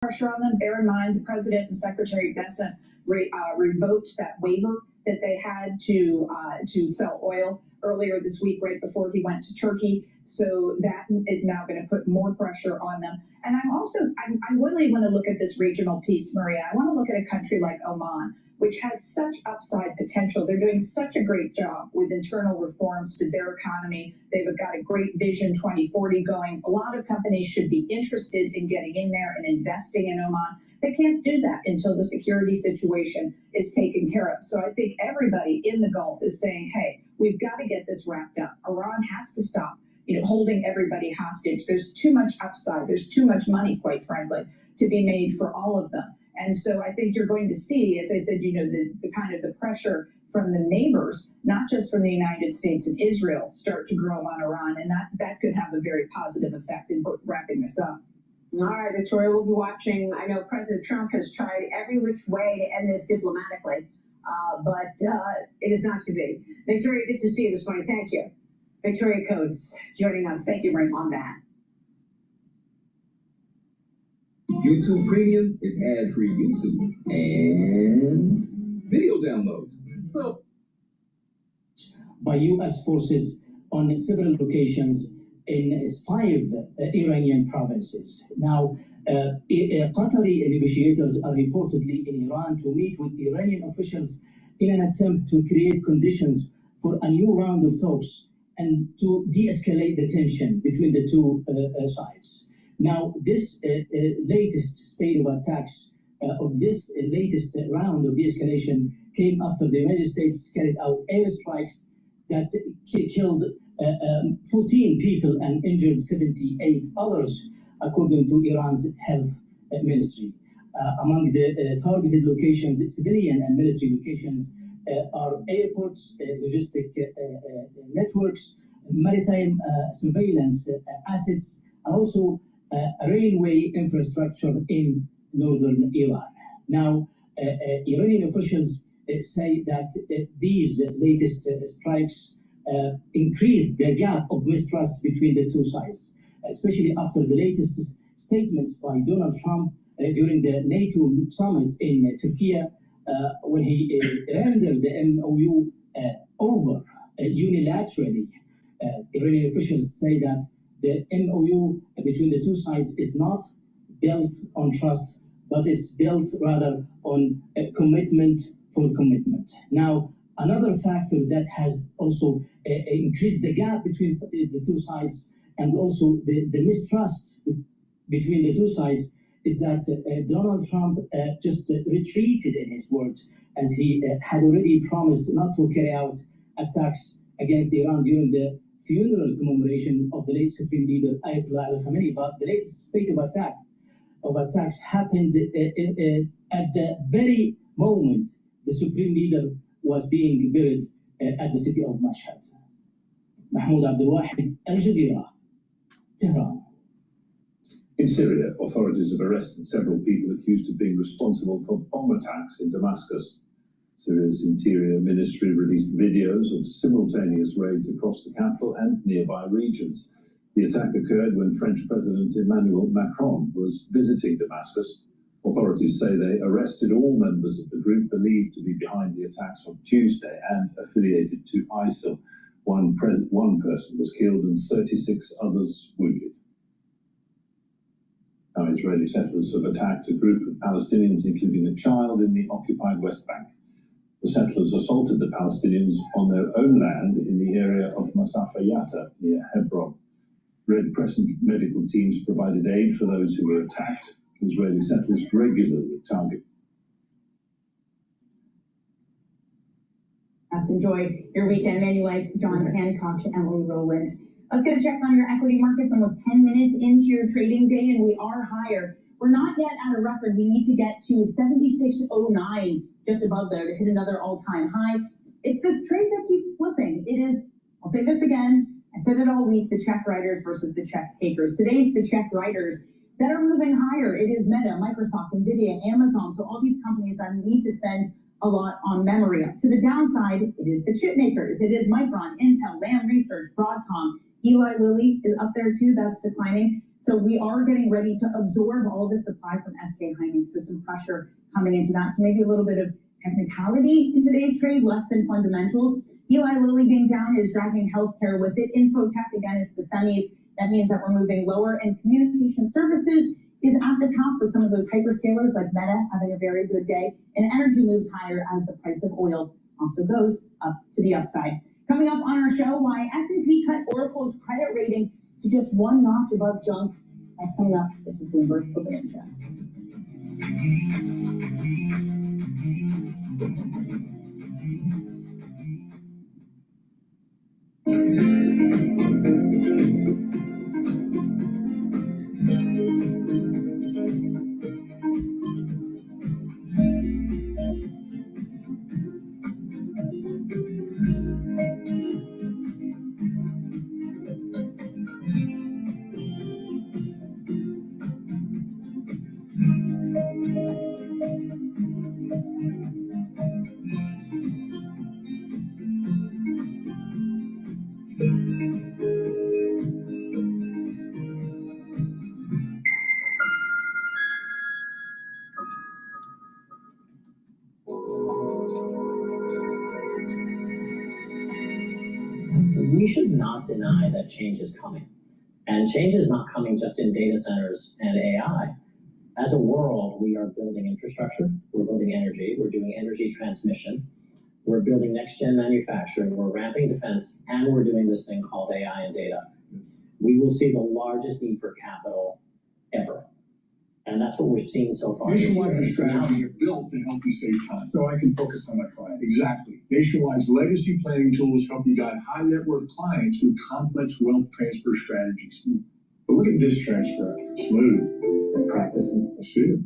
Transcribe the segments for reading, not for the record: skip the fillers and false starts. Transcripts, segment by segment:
pressure on them. Bear in mind, the President and Secretary Bessa revoked that waiver that they had to sell oil earlier this week, right before he went to Turkey. So that is now going to put more pressure on them. And I really want to look at this regional piece, Maria. I want to look at a country like Oman, which has such upside potential. They're doing such a great job with internal reforms to their economy. They've got a great Vision 2040 going. A lot of companies should be interested in getting in there and investing in Oman. They can't do that until the security situation is taken care of. So I think everybody in the Gulf is saying, hey, we've got to get this wrapped up. Iran has to stop, holding everybody hostage. There's too much upside. There's too much money, quite frankly, to be made for all of them. And so I think you're going to see, as I said, the kind of the pressure from the neighbors, not just from the United States and Israel, start to grow on Iran. And that could have a very positive effect in wrapping this up. All right, Victoria, we'll be watching. I know President Trump has tried every which way to end this diplomatically, but it is not to be. Victoria, good to see you this morning. Thank you. Victoria Coates joining us. Thank you, Ray, on that. YouTube Premium is ad-free YouTube and video downloads. So, by U.S. forces on several locations in 5 Iranian provinces. Now, Qatari negotiators are reportedly in Iran to meet with Iranian officials in an attempt to create conditions for a new round of talks and to de-escalate the tension between the two sides. Now, this latest spate of attacks, this latest round of de-escalation came after the United States carried out airstrikes that killed 14 people and injured 78 others, according to Iran's health ministry. Among the targeted locations, civilian and military locations, are airports, logistic networks, maritime surveillance assets, and also a railway infrastructure in northern Iran. Now, Iranian officials say that these latest strikes increased the gap of mistrust between the two sides, especially after the latest statements by Donald Trump during the NATO summit in Turkey, when he rendered the MOU over unilaterally. Iranian officials say that the MOU between the two sides is not built on trust, but it's built rather on a commitment for commitment. Now, another factor that has also increased the gap between the two sides and also the mistrust between the two sides is that Donald Trump just retreated in his word, as he had already promised not to carry out attacks against Iran during the funeral commemoration of the late Supreme Leader Ayatollah Ali Khamenei. But the latest spate of attacks happened at the very moment the Supreme Leader was being buried at the city of Mashhad. Mahmoud Abdul Wahid, Al Jazeera, Tehran. In Syria, authorities have arrested several people accused of being responsible for bomb attacks in Damascus. Syria's Interior Ministry released videos of simultaneous raids across the capital and nearby regions. The attack occurred when French President Emmanuel Macron was visiting Damascus. Authorities say they arrested all members of the group believed to be behind the attacks on Tuesday and affiliated to ISIL. One person was killed and 36 others wounded. Now, Israeli settlers have attacked a group of Palestinians, including a child, in the occupied West Bank. The settlers assaulted the Palestinians on their own land in the area of Masafa Yatta near Hebron. Red Crescent medical teams provided aid for those who were attacked. Israeli settlers regularly target. Let's enjoy your weekend. Manuel, John Hancock, and Emily Rowland. Let's get a check on your equity markets. Almost 10 minutes into your trading day, and we are higher. We're not yet at a record. We need to get to 76.09, just above there, to hit another all-time high. It's this trade that keeps flipping. It is, I'll say this again, I said it all week, the check writers versus the check takers. Today, it's the check writers that are moving higher. It is Meta, Microsoft, NVIDIA, Amazon, so all these companies that need to spend a lot on memory. To the downside, it is the chip makers. It is Micron, Intel, Lam Research, Broadcom. Eli Lilly is up there too, that's declining. So we are getting ready to absorb all the supply from SK Hynix. So some pressure coming into that. So maybe a little bit of technicality in today's trade, less than fundamentals. Eli Lilly being down is dragging healthcare with it. Infotech, again, it's the semis. That means that we're moving lower. And communication services is at the top with some of those hyperscalers like Meta having a very good day. And energy moves higher as the price of oil also goes up to the upside. Coming up on our show, why S&P cut Oracle's credit rating to just one notch above junk. That's coming up. This is Bloomberg Open Interest. We should not deny that change is coming. And change is not coming just in data centers and AI. As a world, we are building infrastructure, we're building energy, we're doing energy transmission, we're building next-gen manufacturing, we're ramping defense, and we're doing this thing called AI and data. We will see the largest need for capital ever. And that's what we've seen so far. Nationwide strategies are built to help you save time. So I can focus on my clients. Exactly. Nationwide's legacy planning tools help you guide high net worth clients through complex wealth transfer strategies. But look at this transfer. Smooth. And practicing. I see it.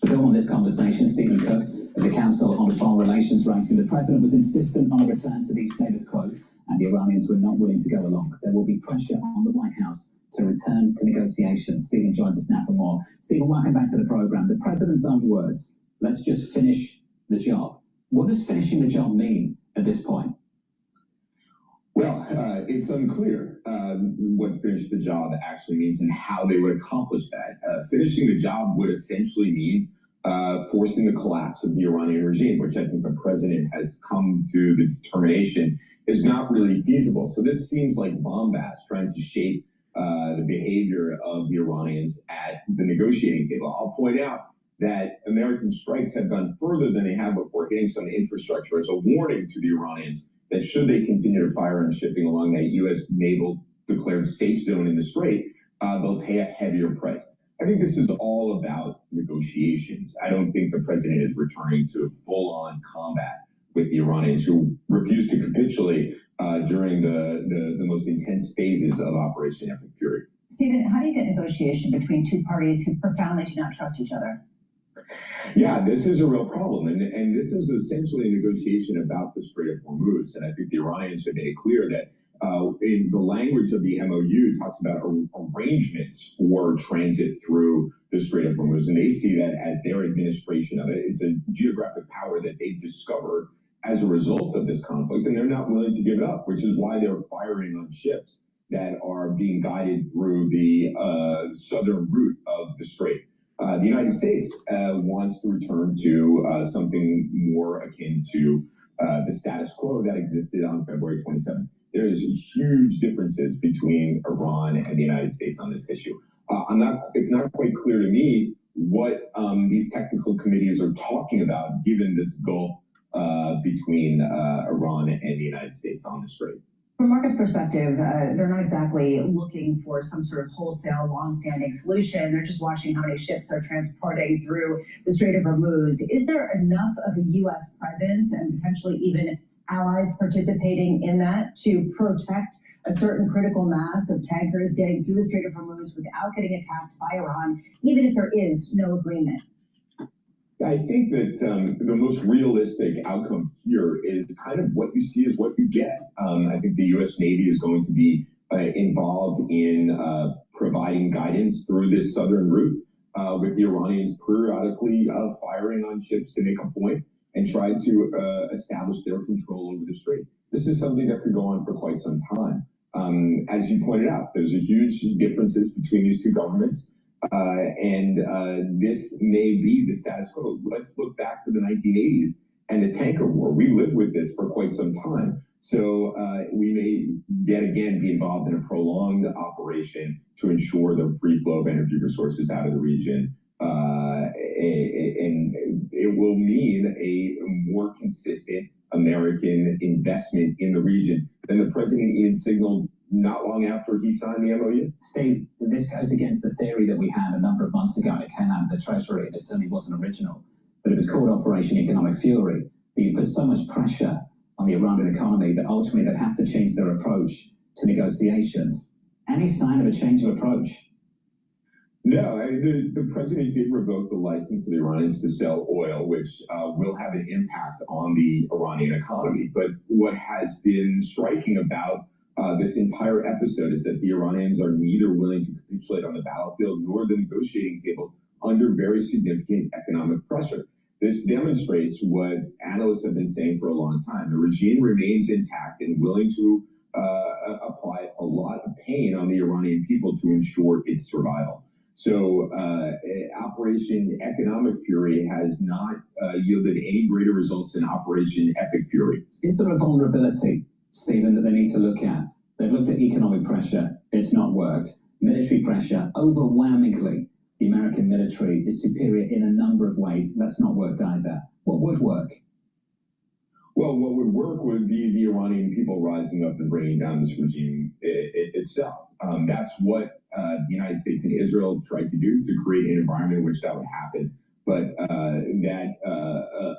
To build on this conversation, Stephen Cook of the Council on Foreign Relations writing, the president was insistent on a return to the status quo, and the Iranians were not willing to go along. There will be pressure on the White House to return to negotiations. Stephen joins us now for more. Stephen, welcome back to the program. The president's own words, let's just finish the job. What does finishing the job mean at this point? Well, it's unclear what finish the job actually means and how they would accomplish that. Finishing the job would essentially mean forcing the collapse of the Iranian regime, which I think the president has come to the determination is not really feasible. So this seems like bombast, trying to shape the behavior of the Iranians at the negotiating table. I'll point out that American strikes have gone further than they have before, hitting some infrastructure as a warning to the Iranians that should they continue to fire on shipping along that U.S. naval declared safe zone in the Strait, they'll pay a heavier price. I think this is all about negotiations. I don't think the president is returning to full-on combat with the Iranians, who refused to capitulate during the most intense phases of Operation Epic Fury. Stephen, how do you get negotiation between two parties who profoundly do not trust each other? Yeah, this is a real problem. And this is essentially a negotiation about the Strait of Hormuz. And I think the Iranians have made it clear that in the language of the MOU talks about arrangements for transit through the Strait of Hormuz. And they see that as their administration of it. It's a geographic power that they've discovered as a result of this conflict, and they're not willing to give it up, which is why they're firing on ships that are being guided through the southern route of the Strait. The United States wants to return to something more akin to the status quo that existed on February 27th. There is huge differences between Iran and the United States on this issue. It's not quite clear to me what these technical committees are talking about, given this gulf between Iran and the United States on the Strait. From Marcus' perspective, they're not exactly looking for some sort of wholesale, long-standing solution. They're just watching how many ships are transporting through the Strait of Hormuz. Is there enough of a U.S. presence and potentially even allies participating in that to protect a certain critical mass of tankers getting through the Strait of Hormuz without getting attacked by Iran, even if there is no agreement? I think that the most realistic outcome here is kind of what you see is what you get. I think the U.S. Navy is going to be involved in providing guidance through this southern route, with the Iranians periodically firing on ships to make a point and try to establish their control over the strait. This is something that could go on for quite some time. As you pointed out, there's a huge differences between these two governments, and this may be the status quo. Let's look back to the 1980s and the tanker war. We lived with this for quite some time. So we may yet again be involved in a prolonged operation to ensure the free flow of energy resources out of the region. And it will mean a more consistent American investment in the region than the president even signaled not long after he signed the MOU. Steve, this goes against the theory that we had a number of months ago, and it came out of the Treasury, and it certainly wasn't original, but it was called Operation Economic Fury. That you put so much pressure on the Iranian economy that ultimately they'd have to change their approach to negotiations. Any sign of a change of approach? No, the president did revoke the license of the Iranians to sell oil, which will have an impact on the Iranian economy. But what has been striking about this entire episode is that the Iranians are neither willing to capitulate on the battlefield nor the negotiating table under very significant economic pressure. This demonstrates what analysts have been saying for a long time. The regime remains intact and willing to apply a lot of pain on the Iranian people to ensure its survival. So Operation Economic Fury has not yielded any greater results than Operation Epic Fury. Is there a vulnerability, Stephen, that they need to look at? They've looked at economic pressure, it's not worked. Military pressure, overwhelmingly, the American military is superior in a number of ways. That's not worked either. What would work? Well, what would work would be the Iranian people rising up and bringing down this regime itself. That's what the United States and Israel tried to do to create an environment in which that would happen. But that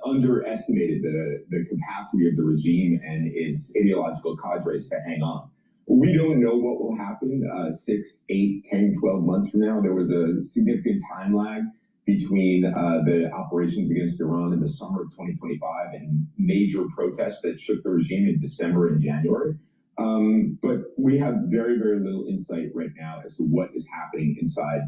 underestimated the capacity of the regime and its ideological cadres to hang on. We don't know what will happen 6, 8, 10, 12 months from now. There was a significant time lag between the operations against Iran in the summer of 2025 and major protests that shook the regime in December and January. But we have very, very little insight right now as to what is happening inside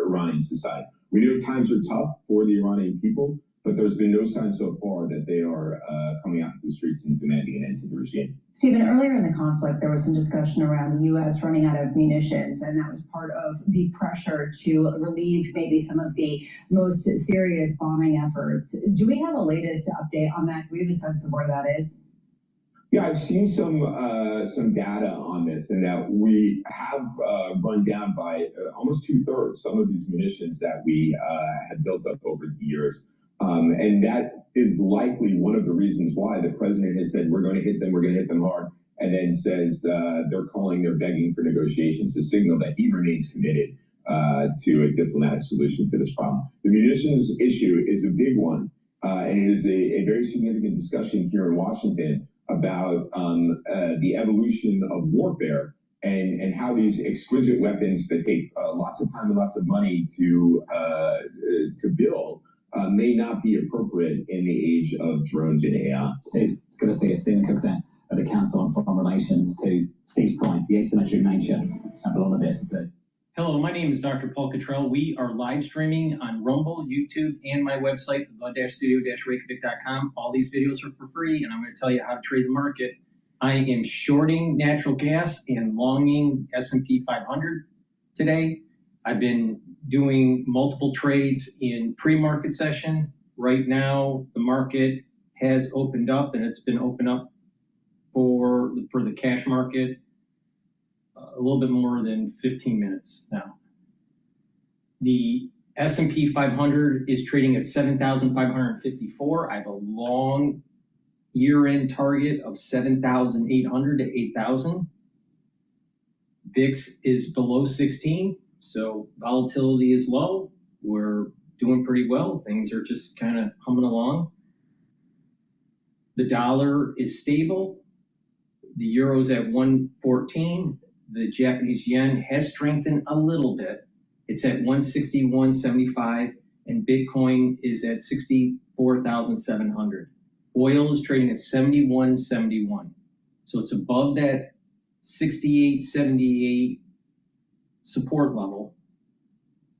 Iranian society. We know times are tough for the Iranian people, but there's been no sign so far that they are coming out to the streets and demanding an end to the regime. Stephen, earlier in the conflict, there was some discussion around the U.S. running out of munitions, and that was part of the pressure to relieve maybe some of the most serious bombing efforts. Do we have a latest update on that? Do we have a sense of where that is? Yeah, I've seen some data on this, and that we have run down by almost 2/3 some of these munitions that we had built up over the years. And that is likely one of the reasons why the president has said, we're going to hit them hard, and then says they're begging for negotiations, to signal that he remains committed to a diplomatic solution to this problem. The munitions issue is a big one, and it is a very significant discussion here in Washington about the evolution of warfare and how these exquisite weapons that take lots of time and lots of money to build may not be appropriate in the age of drones and AI. Steve, it's good to see you. Stephen Cook there at the Council on Foreign Relations. To Steve's point, the asymmetric nature of all of this. Hello, my name is DrPaulCottrell. We are live streaming on Rumble, YouTube, and my website, the-studio-reykjavik.com. All these videos are for free, and I'm going to tell you how to trade the market. I am shorting natural gas and longing S&P 500 today. I've been doing multiple trades in pre-market session. Right now, the market has opened up, and it's been opened up for the cash market a little bit more than 15 minutes now. The S&P 500 is trading at 7,554. I have a long year-end target of 7,800 to 8,000. VIX is below 16, so volatility is low. We're doing pretty well. Things are just kind of humming along. The dollar is stable. The euro's at 114. The Japanese yen has strengthened a little bit. It's at 161.75, and Bitcoin is at 64,700. Oil is trading at 71.71. So it's above that 68.78 support level.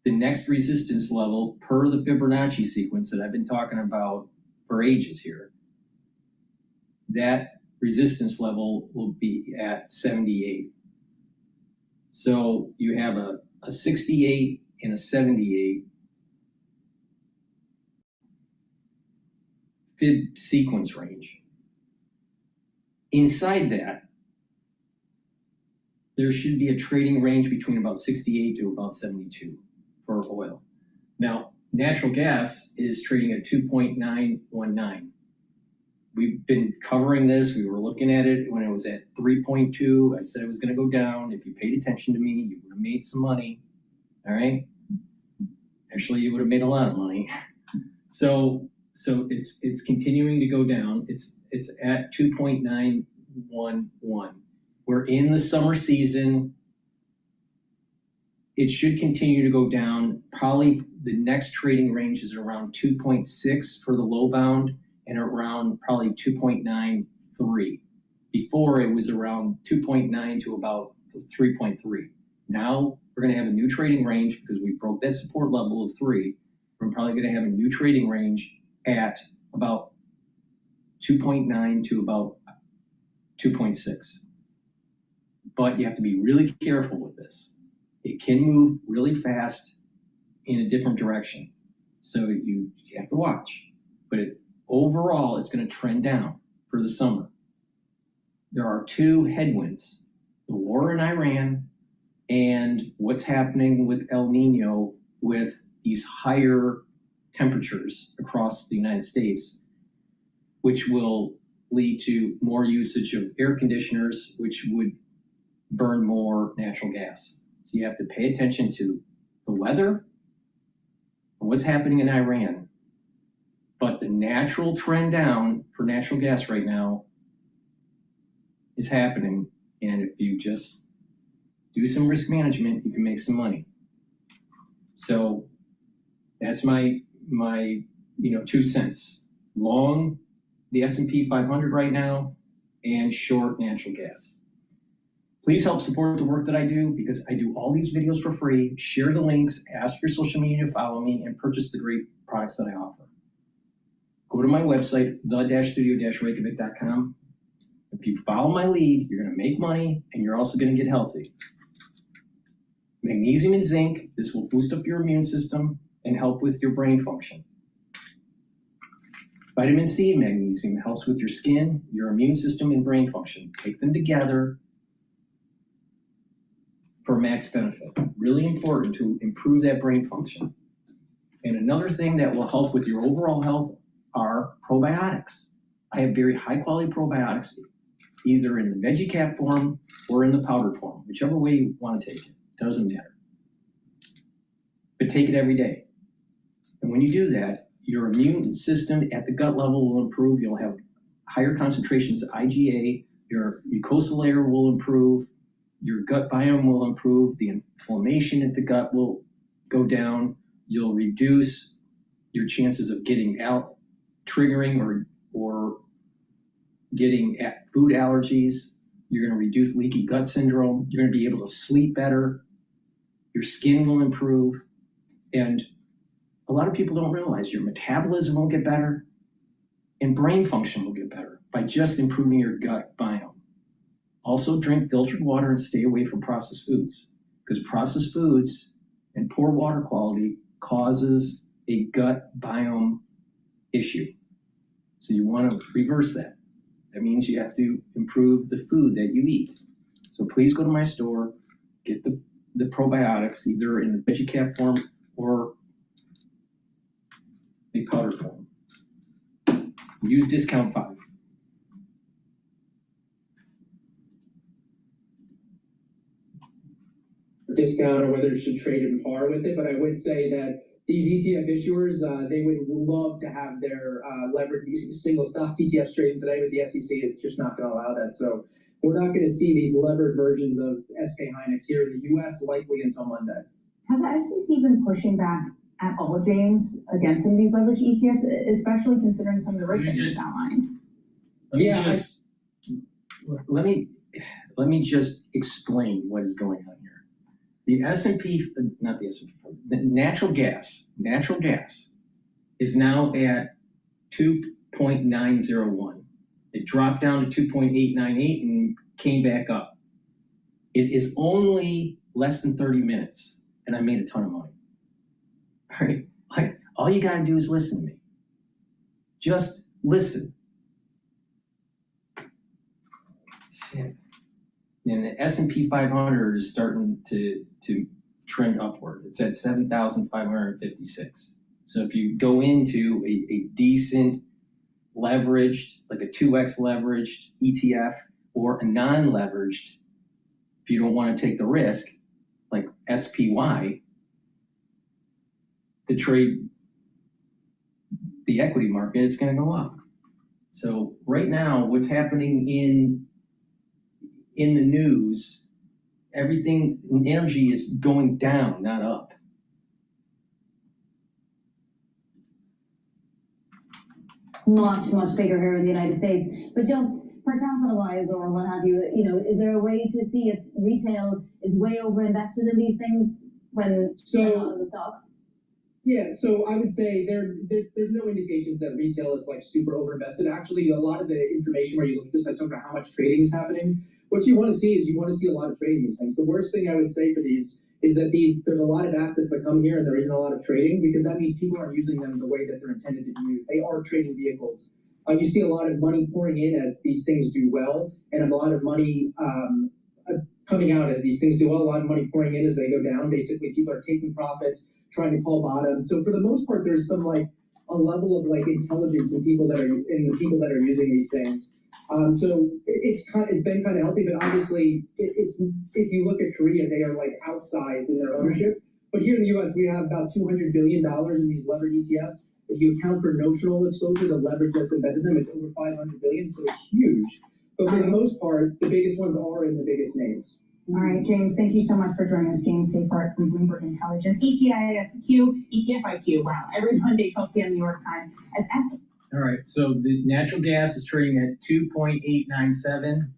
The next resistance level, per the Fibonacci sequence that I've been talking about for ages here, that resistance level will be at 78. So you have a 68 and a 78 fib sequence range. Inside that, there should be a trading range between about 68 to about 72 for oil. Now, natural gas is trading at 2.919. We've been covering this. We were looking at it when it was at 3.2. I said it was going to go down. If you paid attention to me, you would have made some money. All right. Actually, you would have made a lot of money. So it's continuing to go down. It's at 2.911. We're in the summer season. It should continue to go down. Probably the next trading range is around 2.6 for the low bound and around probably 2.93. Before it was around 2.9 to about 3.3. Now we're going to have a new trading range because we broke that support level of 3. We're probably going to have a new trading range at about 2.9 to about 2.6. But you have to be really careful with this. It can move really fast in a different direction. So you have to watch. But overall, it's going to trend down for the summer. There are two headwinds, the war in Iran and what's happening with El Nino with these higher temperatures across the United States, which will lead to more usage of air conditioners, which would burn more natural gas. So you have to pay attention to the weather and what's happening in Iran. But the natural trend down for natural gas right now is happening. And if you just do some risk management, you can make some money. So that's my 2 cents. Long the S&P 500 right now and short natural gas. Please help support the work that I do because I do all these videos for free. Share the links, ask your social media to follow me, and purchase the great products that I offer. Go to my website, the-studio-reykjavik.com. If you follow my lead, you're going to make money and you're also going to get healthy. Magnesium and zinc, this will boost up your immune system and help with your brain function. Vitamin C and magnesium helps with your skin, your immune system, and brain function. Take them together for max benefit. Really important to improve that brain function. And another thing that will help with your overall health are probiotics. I have very high quality probiotics, either in the veggie cap form or in the powdered form, whichever way you want to take it, doesn't matter. But take it every day. And when you do that, your immune system at the gut level will improve. You'll have higher concentrations of IgA, your mucosal layer will improve, your gut biome will improve, the inflammation at the gut will go down, you'll reduce your chances of getting out, triggering or getting food allergies. You're going to reduce leaky gut syndrome. You're going to be able to sleep better. Your skin will improve. And a lot of people don't realize your metabolism will get better and brain function will get better by just improving your gut biome. Also drink filtered water and stay away from processed foods because processed foods and poor water quality causes a gut biome issue. So you want to reverse that. That means you have to improve the food that you eat. So please go to my store, get the probiotics either in the veggie cap form or the powder form. Use discount 5. Discount or whether it should trade in par with it, but I would say that these ETF issuers, they would love to have their these single stock ETFs trading today, but the SEC is just not going to allow that. So we're not going to see these levered versions of SK Hynix here in the US likely until Monday. Has the SEC been pushing back at all, James, against some of these leverage ETFs, especially considering some of the risks that you just outlined? Let me just explain what is going on here. The S&P, not the S&P, the natural gas is now at 2.901. It dropped down to 2.898 and came back up. It is only less than 30 minutes, and I made a ton of money. All right, like, all you gotta do is listen to me. Just listen. Shit. And the S&P 500 is starting to trend upward. It's at 7,556. So if you go into a decent leveraged, like a 2x leveraged ETF, or a non-leveraged, if you don't want to take the risk, like SPY, to trade the equity market, it's going to go up. So right now, what's happening in the news, everything, energy is going down, not up. Much bigger here in the United States, but just per capita wise or what have you, is there a way to see if retail is way over invested in these things when they're not in the stocks? Yeah, so I would say there's no indications that retail is like super overinvested. Actually, a lot of the information where you look at this, I talk about how much trading is happening. What you want to see is a lot of trading these things. The worst thing I would say for these is that there's a lot of assets that come here and there isn't a lot of trading, because that means people aren't using them the way that they're intended to be used. They are trading vehicles. You see a lot of money pouring in as these things do well, and a lot of money coming out as these things do well. A lot of money pouring in as they go down. Basically, people are taking profits, trying to call bottom. So for the most part, there's some like a level of like intelligence in the people that are using these things. So it's been kind of healthy, but obviously it's if you look at Korea, they are like outsized in their ownership. But here in the U.S., we have about $200 billion in these levered ETFs. If you account for notional exposure, the leverage that's embedded in them is over $500 billion, so it's huge. But for the most part, the biggest ones are in the biggest names. All right, James, thank you so much for joining us. James Safart from Bloomberg Intelligence. ETF IQ, wow, every Monday, 12 p.m. New York time. All right, so the natural gas is trading at 2.897.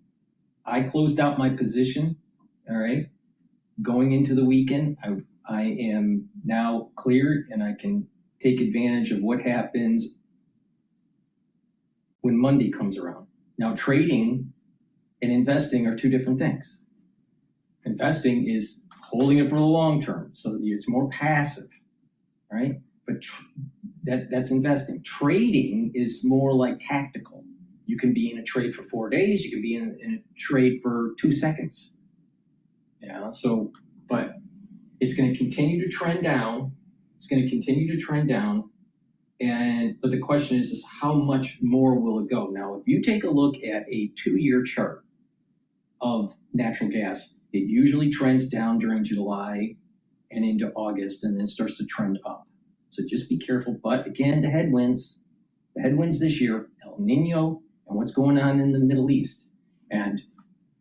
I closed out my position, all right? Going into the weekend, I am now cleared and I can take advantage of what happens when Monday comes around. Now, trading and investing are two different things. Investing is holding it for the long term, so it's more passive, right? But that's investing. Trading is more like tactical. You can be in a trade for 4 days. You can be in a trade for 2 seconds. Yeah. So, but it's going to continue to trend down. It's going to continue to trend down. But the question is how much more will it go? Now, if you take a look at a 2-year chart of natural gas, it usually trends down during July and into August, and then starts to trend up. So just be careful. But again, the headwinds this year, El Nino and what's going on in the Middle East. And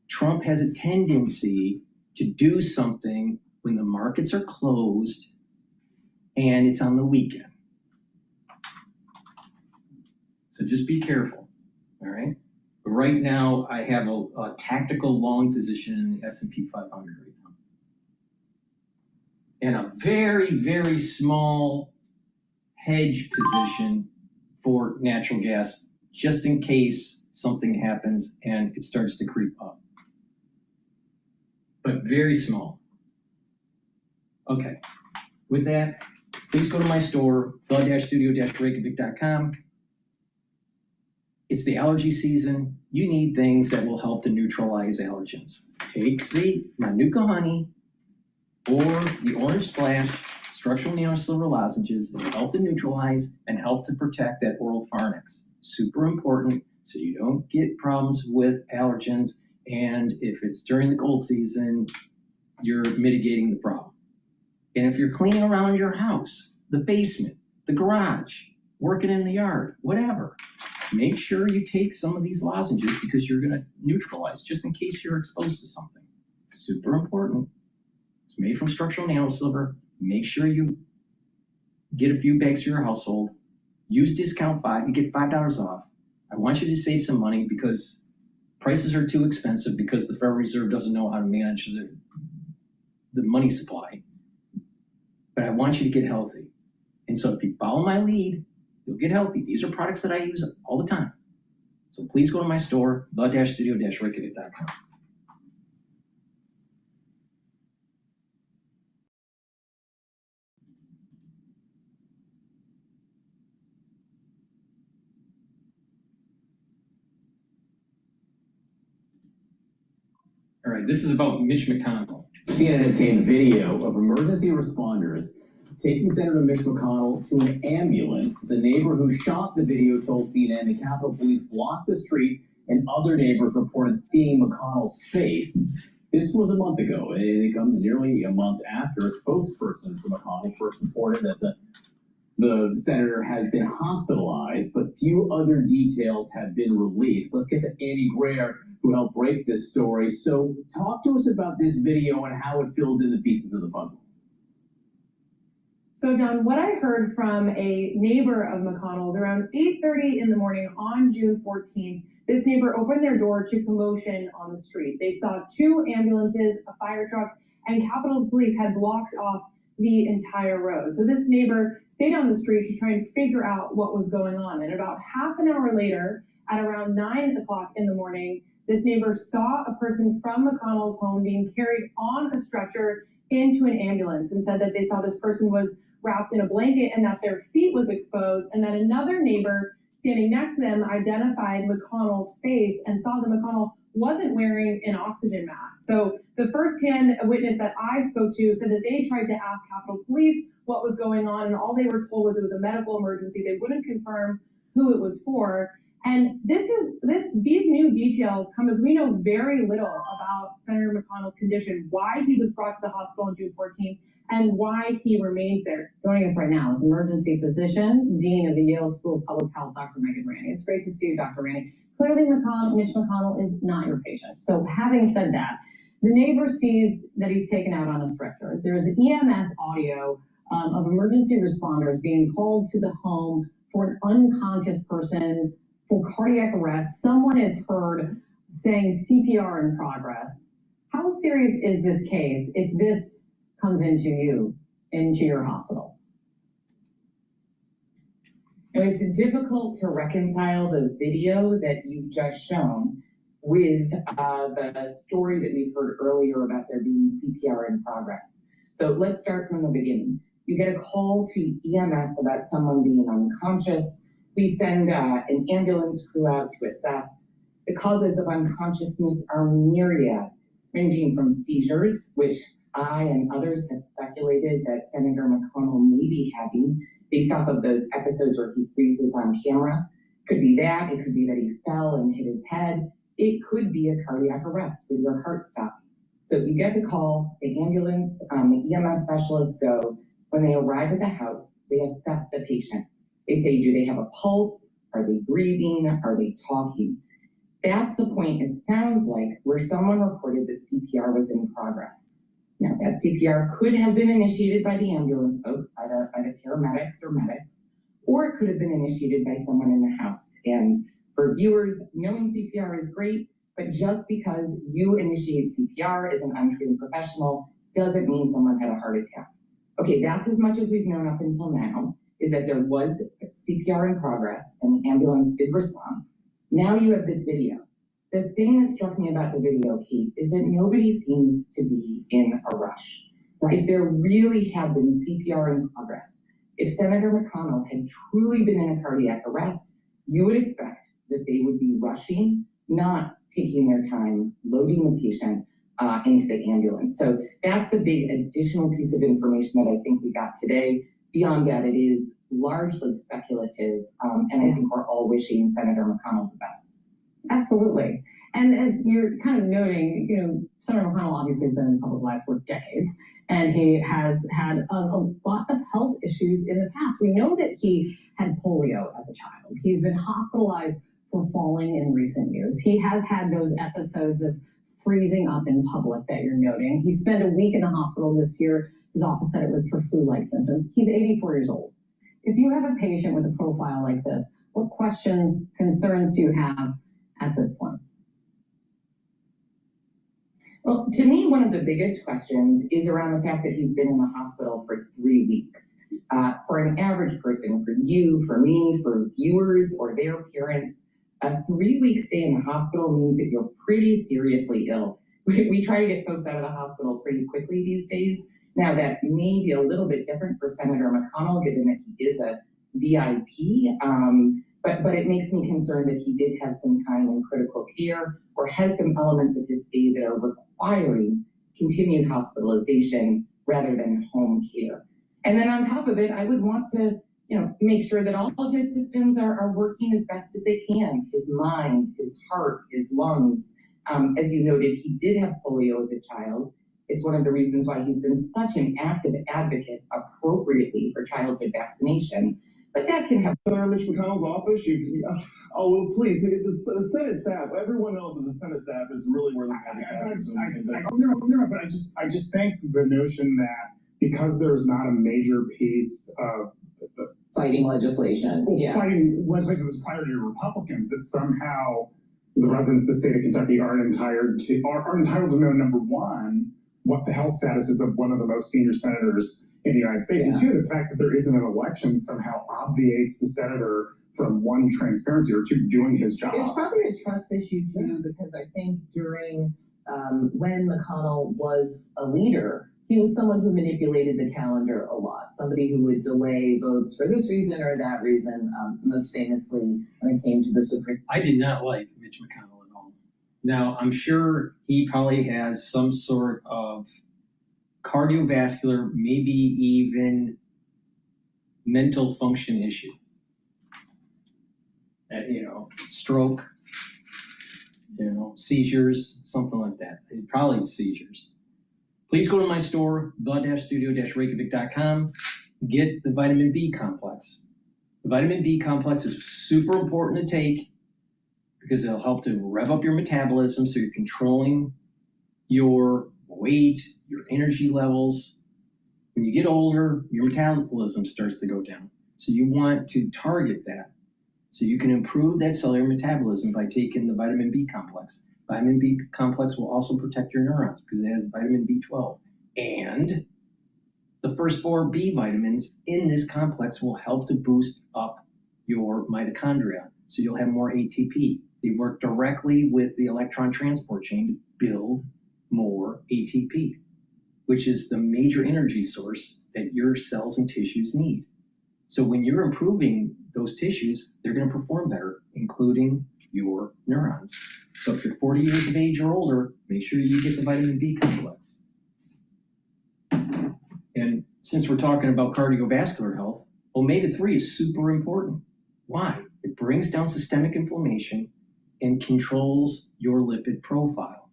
Trump has a tendency to do something when the markets are closed and it's on the weekend. So just be careful, all right? But right now, I have a tactical long position in the S&P 500 right now. And a very, very small hedge position for natural gas, just in case something happens and it starts to creep up. But very small. Okay, with that, please go to my store, the-studio-reykjavik.com. It's the allergy season. You need things that will help to neutralize allergens. Take the Manuka honey or the orange splash structural nanosilver lozenges. It will help to neutralize and help to protect that oral pharynx. Super important so you don't get problems with allergens. And if it's during the cold season, you're mitigating the problem. And if you're cleaning around your house, the basement, the garage, working in the yard, whatever, make sure you take some of these lozenges because you're going to neutralize just in case you're exposed to something. Super important. It's made from structural nanosilver. Make sure you get a few bags for your household. Use discount 5. You get $5 off. I want you to save some money because prices are too expensive because the Federal Reserve doesn't know how to manage the money supply. But I want you to get healthy. And so if you follow my lead, you'll get healthy. These are products that I use all the time. So please go to my store, the-studio-reykjavik.com. All right, this is about Mitch McConnell. CNN obtained video of emergency responders taking Senator Mitch McConnell to an ambulance. The neighbor who shot the video told CNN the Capitol Police blocked the street and other neighbors reported seeing McConnell's face. This was a month ago, and it comes nearly a month after a spokesperson for McConnell first reported that the senator has been hospitalized, but few other details have been released. Let's get to Andy Greer, who helped break this story. So talk to us about this video and how it fills in the pieces of the puzzle. So John, what I heard from a neighbor of McConnell's around 8:30 in the morning on June 14th, this neighbor opened their door to commotion on the street. They saw 2 ambulances, a fire truck, and Capitol Police had blocked off the entire road. So this neighbor stayed on the street to try and figure out what was going on. And about half an hour later, at around 9 o'clock in the morning, this neighbor saw a person from McConnell's home being carried on a stretcher into an ambulance and said that they saw this person was wrapped in a blanket and that their feet was exposed, and that another neighbor standing next to them identified McConnell's face and saw that McConnell wasn't wearing an oxygen mask. So the firsthand witness that I spoke to said that they tried to ask Capitol Police what was going on, and all they were told was it was a medical emergency. They wouldn't confirm who it was for. And these new details come as we know very little about Senator McConnell's condition, why he was brought to the hospital on June 14th, and why he remains there. Joining us right now is emergency physician, Dean of the Yale School of Public Health, Dr. Megan Ranney. It's great to see you, Dr. Ranney. Clearly, Mitch McConnell is not your patient. So having said that, the neighbor sees that he's taken out on a stretcher. There's EMS audio of emergency responders being called to the home for an unconscious person for cardiac arrest. Someone is heard saying CPR in progress. How serious is this case if this comes into your hospital? And it's difficult to reconcile the video that you've just shown with the story that we heard earlier about there being CPR in progress. So let's start from the beginning. You get a call to EMS about someone being unconscious. We send an ambulance crew out to assess. The causes of unconsciousness are myriad, ranging from seizures, which I and others have speculated that Senator McConnell may be having based off of those episodes where he freezes on camera. Could be that. It could be that he fell and hit his head. It could be a cardiac arrest with your heart stopping. So you get the call, the ambulance, the EMS specialists go. When they arrive at the house, they assess the patient. They say, do they have a pulse? Are they breathing? Are they talking? That's the point, it sounds like, where someone reported that CPR was in progress. Now, that CPR could have been initiated by the ambulance folks, by the paramedics or medics, or it could have been initiated by someone in the house. And for viewers, knowing CPR is great, but just because you initiate CPR as an untrained professional doesn't mean someone had a heart attack. Okay, that's as much as we've known up until now, is that there was CPR in progress and the ambulance did respond. Now you have this video. The thing that struck me about the video, Kate, is that nobody seems to be in a rush. If there really had been CPR in progress, if Senator McConnell had truly been in a cardiac arrest, you would expect that they would be rushing, not taking their time, loading the patient into the ambulance. So that's the big additional piece of information that I think we got today. Beyond that, it is largely speculative, and I think we're all wishing Senator McConnell the best. Absolutely. And as you're kind of noting, Senator McConnell obviously has been in public life for decades, and he has had a lot of health issues in the past. We know that he had polio as a child. He's been hospitalized for falling in recent years. He has had those episodes of freezing up in public that you're noting. He spent a week in the hospital this year. His office said it was for flu-like symptoms. He's 84 years old. If you have a patient with a profile like this, what questions, concerns do you have at this point? Well, to me, one of the biggest questions is around the fact that he's been in the hospital for 3 weeks. For an average person, for you, for me, for viewers or their parents, A 3-week stay in the hospital means that you're pretty seriously ill. We try to get folks out of the hospital pretty quickly these days. Now, that may be a little bit different for Senator McConnell, given that he is a VIP, but it makes me concerned that he did have some time in critical care or has some elements of his stay that are requiring continued hospitalization rather than home care. And then on top of it, I would want to make sure that all of his systems are working as best as they can. His mind, his heart, his lungs. As you noted, he did have polio as a child. It's one of the reasons why he's been such an active advocate appropriately for childhood vaccination. But that can have. Mitch McConnell's office, well, please, the Senate staff, everyone else in the Senate staff is really where but I just think the notion that because there's not a major piece of fighting legislation, fighting legislation that's priority to Republicans, that somehow the residents of the state of Kentucky are entitled to know, number one, what the health status is of one of the most senior senators in the United States, and two, the fact that there isn't an election somehow obviates the senator from one, transparency, or two, doing his job. There's probably a trust issue too, because I think during when McConnell was a leader, he was someone who manipulated the calendar a lot. Somebody who would delay votes for this reason or that reason. Most famously, when it came to the Supreme. I did not like Mitch McConnell at all. Now, I'm sure he probably has some sort of cardiovascular, maybe even mental function issue. Stroke, seizures, something like that. Probably seizures. Please go to my store, the-studio-reykjavik.com. Get the vitamin B complex. The vitamin B complex is super important to take because it'll help to rev up your metabolism so you're controlling your weight, your energy levels. When you get older, your metabolism starts to go down. So you want to target that. So you can improve that cellular metabolism by taking the vitamin B complex. Vitamin B complex will also protect your neurons because it has vitamin B12. And the first 4 B vitamins in this complex will help to boost up your mitochondria. So you'll have more ATP. They work directly with the electron transport chain to build more ATP, which is the major energy source that your cells and tissues need. So when you're improving those tissues, they're going to perform better, including your neurons. So if you're 40 years of age or older, make sure you get the vitamin B complex. And since we're talking about cardiovascular health, omega-3 is super important. Why? It brings down systemic inflammation and controls your lipid profile.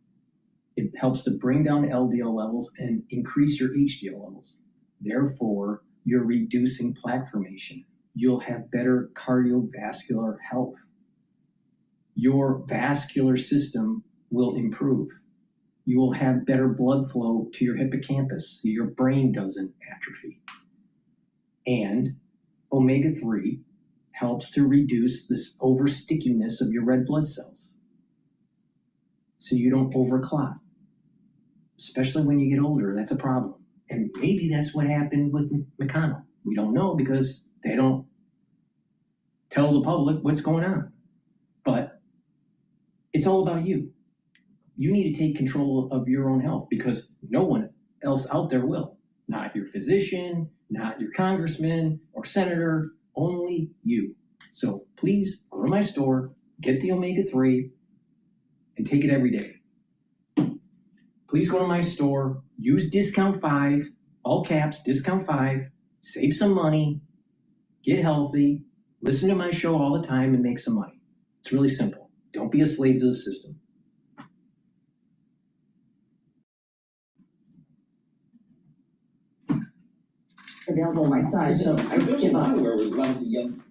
It helps to bring down LDL levels and increase your HDL levels. Therefore, you're reducing plaque formation. You'll have better cardiovascular health. Your vascular system will improve. You will have better blood flow to your hippocampus so your brain doesn't atrophy. And omega-3 helps to reduce this over stickiness of your red blood cells so you don't overclot. Especially when you get older, that's a problem. And maybe that's what happened with McConnell. We don't know because they don't tell the public what's going on. But it's all about you. You need to take control of your own health because no one else out there will. Not your physician, not your congressman or senator, only you. So please go to my store, get the omega-3, and take it every day. Please go to my store, use discount 5, all caps, discount 5, save some money, get healthy, listen to my show all the time and make some money. It's really simple. Don't be a slave to the system. Available in my size, so I give up. Where a lot of the young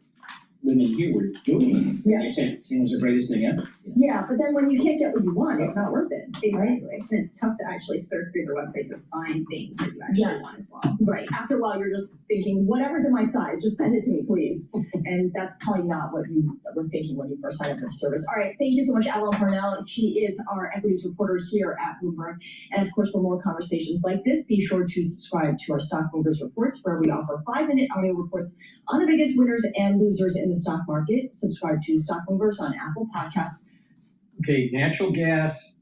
women here were doing it. Yes. It was the greatest thing ever. Yeah, but then when you can't get what you want, it's not worth it. Exactly. And it's tough to actually surf through their website to find things that you actually want as well. Right. After a while, you're just thinking, whatever's in my size, just send it to me, please. And that's probably not what you were thinking when you first signed up for the service. All right. Thank you so much, Alan Parnell. She is our equities reporter here at Bloomberg. And of course, for more conversations like this, be sure to subscribe to our Stock Movers Reports, where we offer 5-minute audio reports on the biggest winners and losers in the the stock market. Subscribe to Stock Movers on Apple Podcasts. Okay, natural gas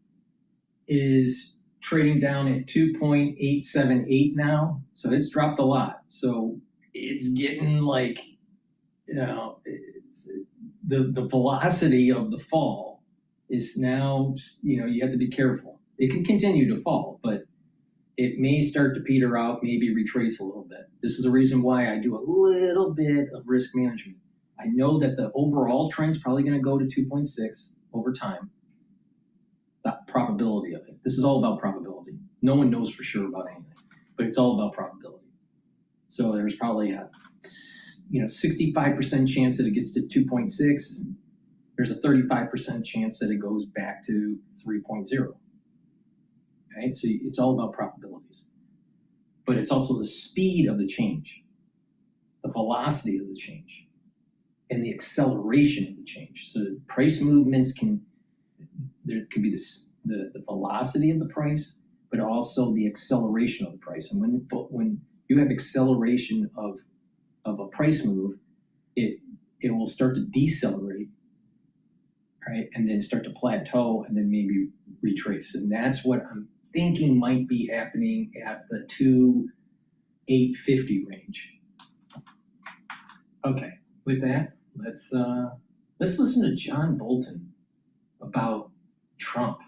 is trading down at 2.878 now, so it's dropped a lot. So it's getting like, the velocity of the fall is now, you have to be careful. It can continue to fall, but it may start to peter out, maybe retrace a little bit. This is the reason why I do a little bit of risk management. I know that the overall trend's probably going to go to 2.6 over time. The probability of it. This is all about probability. No one knows for sure about anything, but it's all about probability. So there's probably a 65% chance that it gets to 2.6. There's a 35% chance that it goes back to 3.0. Okay, so it's all about probabilities. But it's also the speed of the change, the velocity of the change, and the acceleration of the change. So price movements there can be the velocity of the price, but also the acceleration of the price. And when you have acceleration of a price move, it will start to decelerate, right? And then start to plateau and then maybe retrace. And that's what I'm thinking might be happening at the 2,850 range. Okay, with that, let's listen to John Bolton about Trump,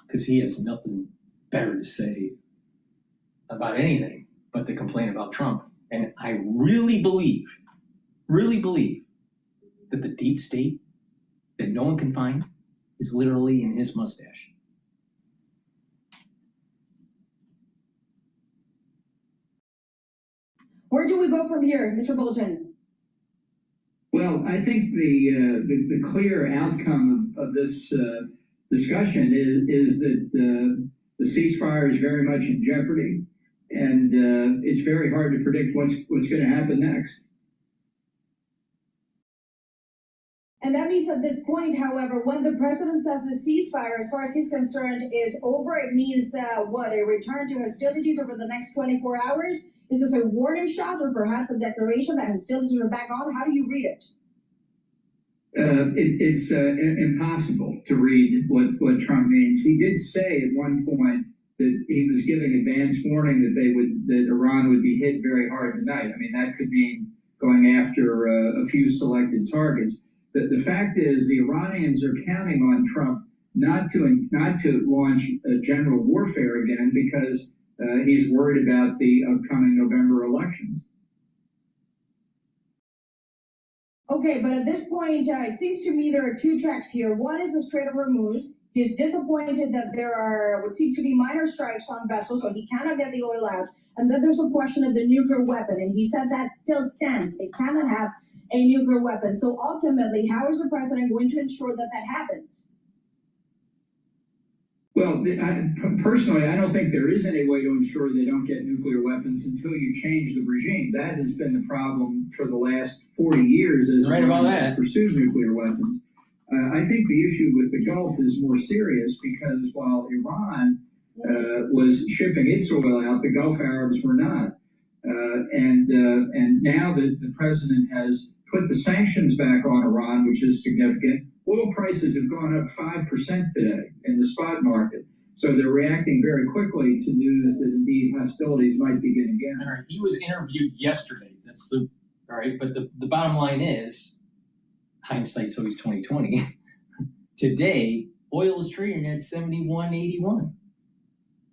because he has nothing better to say about anything but to complain about Trump. And I really believe that the deep state that no one can find is literally in his mustache. Where do we go from here, Mr. Bolton? Well, I think the clear outcome of this discussion is that the ceasefire is very much in jeopardy, and it's very hard to predict what's going to happen next. And that means at this point, however, when the president says the ceasefire, as far as he's concerned, is over, it means a return to hostilities over the next 24 hours? Is this a warning shot or perhaps a declaration that hostilities are back on? How do you read it? It's impossible to read what Trump means. He did say at one point that he was giving advance warning that Iran would be hit very hard tonight. I mean, that could mean going after a few selected targets. The fact is, the Iranians are counting on Trump not to launch a general warfare again because he's worried about the upcoming November elections. Okay, but at this point, it seems to me there are two tracks here. One is the Strait of Hormuz. He's disappointed that there are what seems to be minor strikes on vessels, so he cannot get the oil out. And then there's a question of the nuclear weapon, and he said that still stands. They cannot have a nuclear weapon. So ultimately, how is the president going to ensure that that happens? Well, personally, I don't think there is any way to ensure they don't get nuclear weapons until you change the regime. That has been the problem for the last 40 years as Iran has pursued nuclear weapons. I think the issue with the Gulf is more serious because while Iran was shipping its oil out, the Gulf Arabs were not. And now that the president has put the sanctions back on Iran, which is significant, oil prices have gone up 5% today in the spot market. So they're reacting very quickly to news that indeed hostilities might begin again. All right, he was interviewed yesterday. All right, but the bottom line is, hindsight's always 2020. Today, oil is trading at 71.81.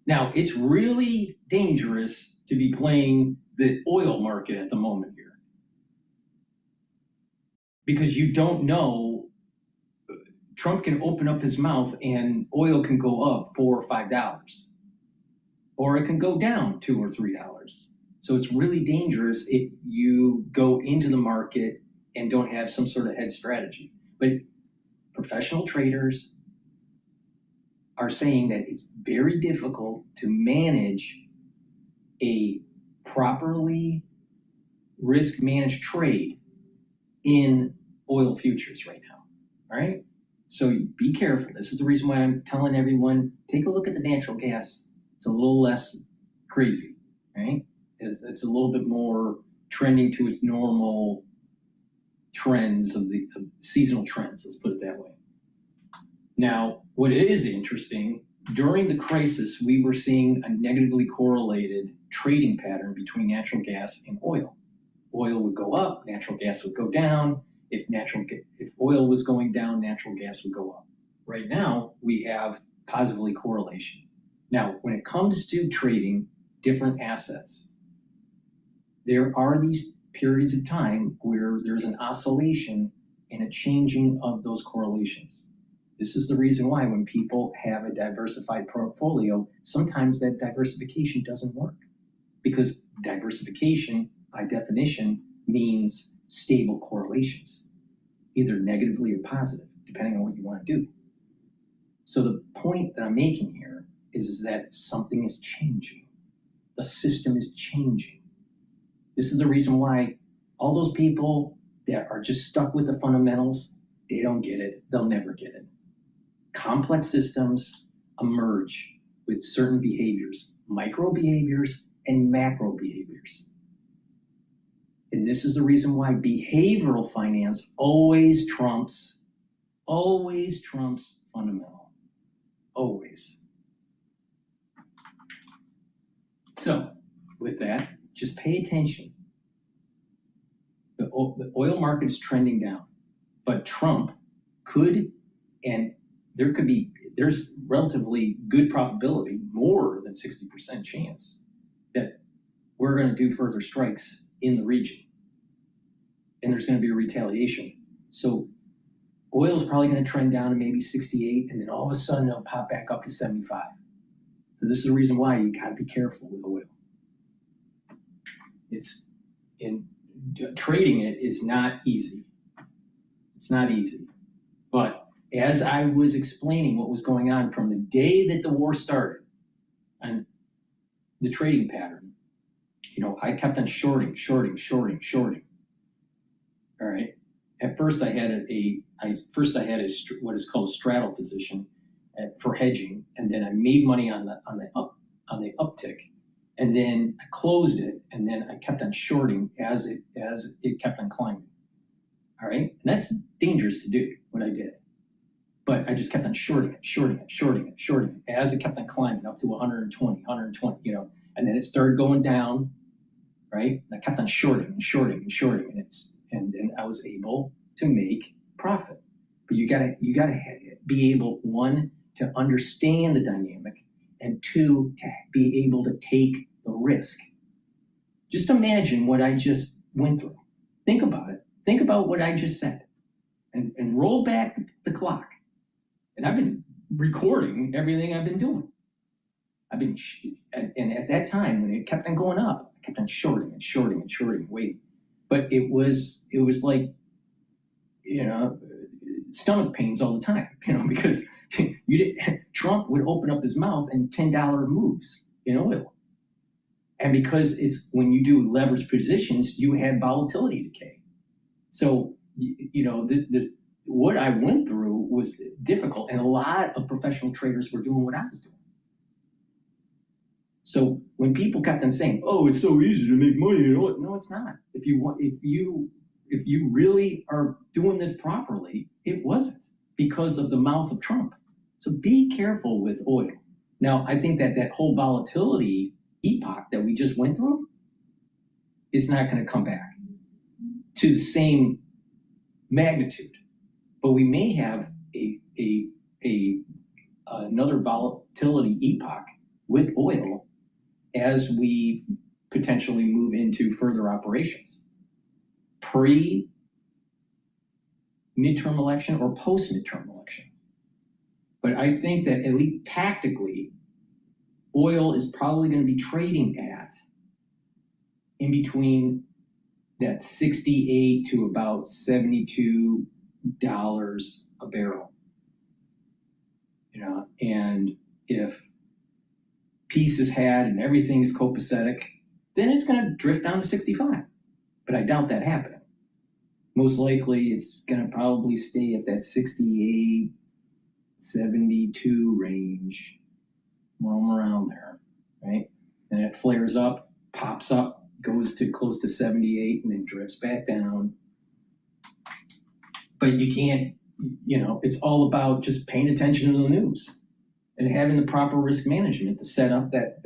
Now, it's really dangerous to be playing the oil market at the moment here, because you don't know. Trump can open up his mouth and oil can go up $4 or $5, or it can go down $2 or $3. So it's really dangerous if you go into the market and don't have some sort of hedge strategy. But professional traders are saying that it's very difficult to manage a properly risk managed trade in oil futures right now. All right? So be careful. This is the reason why I'm telling everyone, take a look at the natural gas. It's a little less crazy, right? It's a little bit more trending to its normal trends of seasonal trends, let's put it that way. Now, what is interesting, during the crisis, we were seeing a negatively correlated trading pattern between natural gas and oil. Oil would go up, natural gas would go down. If oil was going down, natural gas would go up. Right now, we have positively correlation. Now, when it comes to trading different assets, there are these periods of time where there's an oscillation and a changing of those correlations. This is the reason why when people have a diversified portfolio, sometimes that diversification doesn't work, because diversification, by definition, means stable correlations, either negatively or positive, depending on what you want to do. So the point that I'm making here is that something is changing. The system is changing. This is the reason why all those people that are just stuck with the fundamentals, they don't get it. They'll never get it. Complex systems emerge with certain behaviors, micro behaviors and macro behaviors. And this is the reason why behavioral finance always trumps fundamental, always. So with that, just pay attention. The oil market is trending down, but Trump could, and there's relatively good probability, more than 60% chance, that we're going to do further strikes in the region. And there's going to be a retaliation. So oil is probably going to trend down to maybe 68, and then all of a sudden it'll pop back up to 75. So this is the reason why you got to be careful with oil. Trading it is not easy. It's not easy. But as I was explaining what was going on from the day that the war started and the trading pattern, I kept on shorting. All right. At first, I had what is called a straddle position for hedging, and then I made money on the uptick, and then I closed it, and then I kept on shorting as it kept on climbing. All right, and that's dangerous to do, what I did, but I just kept on shorting it as it kept on climbing up to 120, and then it started going down, right? And I kept on shorting, and then I was able to make profit. But you gotta be able, one, to understand the dynamic, and two, to be able to take the risk. Just imagine what I just went through. Think about it. Think about what I just said, and roll back the clock. And I've been recording everything I've been doing. And at that time, when it kept on going up, I kept on shorting, waiting. But it was like, stomach pains all the time, because Trump would open up his mouth and $10 moves in oil. And because when you do leveraged positions, you had volatility decay. So, what I went through was difficult, and a lot of professional traders were doing what I was doing. So when people kept on saying, "Oh, it's so easy to make money," no, it's not. If you really are doing this properly, it wasn't, because of the mouth of Trump. So be careful with oil. Now, I think that whole volatility epoch that we just went through is not going to come back to the same magnitude, but we may have another volatility epoch with oil as we potentially move into further operations, pre-midterm election or post-midterm election. But I think that at least tactically, oil is probably going to be trading at in between that 68 to about $72 a barrel. And if peace is had and everything is copacetic, then it's going to drift down to 65. But I doubt that happening. Most likely, it's going to probably stay at that 68, 72 range, roam around there, right? And it flares up, pops up, goes to close to 78, and then drifts back down. But you can't, it's all about just paying attention to the news and having the proper risk management to set up that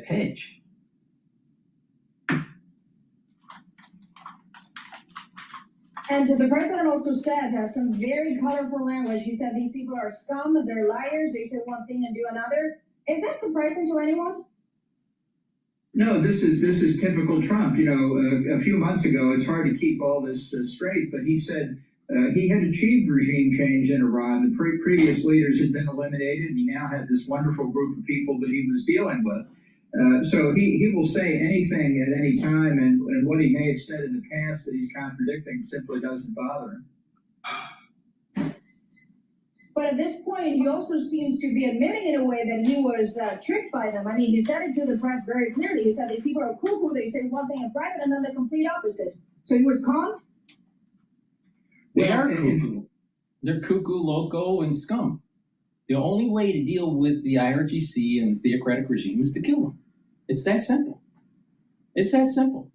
hedge. And the president also said some very colorful language. He said these people are scum, they're liars, they say one thing and do another. Is that surprising to anyone? No, this is typical Trump. A few months ago, it's hard to keep all this straight, but he said he had achieved regime change in Iran. The previous leaders had been eliminated, and he now had this wonderful group of people that he was dealing with. So he will say anything at any time, and what he may have said in the past that he's contradicting simply doesn't bother him. But at this point, he also seems to be admitting in a way that he was tricked by them. I mean, he said it to the press very clearly. He said these people are cuckoo, they say one thing in private and then the complete opposite. So he was calm? They are cuckoo. They're cuckoo, loco, and scum. The only way to deal with the IRGC and the theocratic regime is to kill them. It's that simple. It's that simple.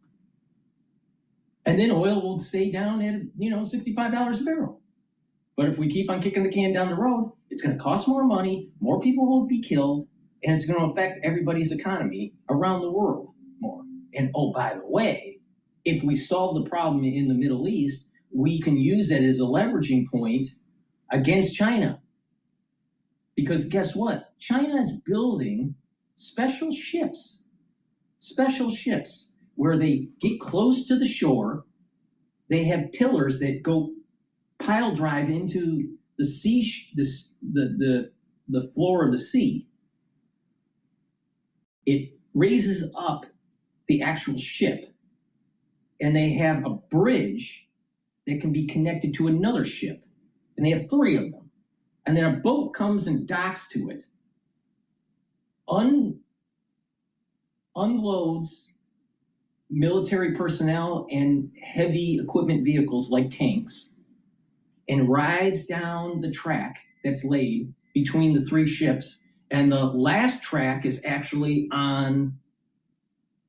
And then oil will stay down at, $65 a barrel. But if we keep on kicking the can down the road, it's going to cost more money, more people will be killed, and it's going to affect everybody's economy around the world more. And oh, by the way, if we solve the problem in the Middle East, we can use it as a leveraging point against China. Because guess what? China is building special ships where they get close to the shore. They have pillars that go pile drive into the sea, the floor of the sea. It raises up the actual ship, and they have a bridge that can be connected to another ship, and they have 3 of them. And then a boat comes and docks to it, unloads military personnel and heavy equipment vehicles like tanks, and rides down the track that's laid between the 3 ships. And the last track is actually on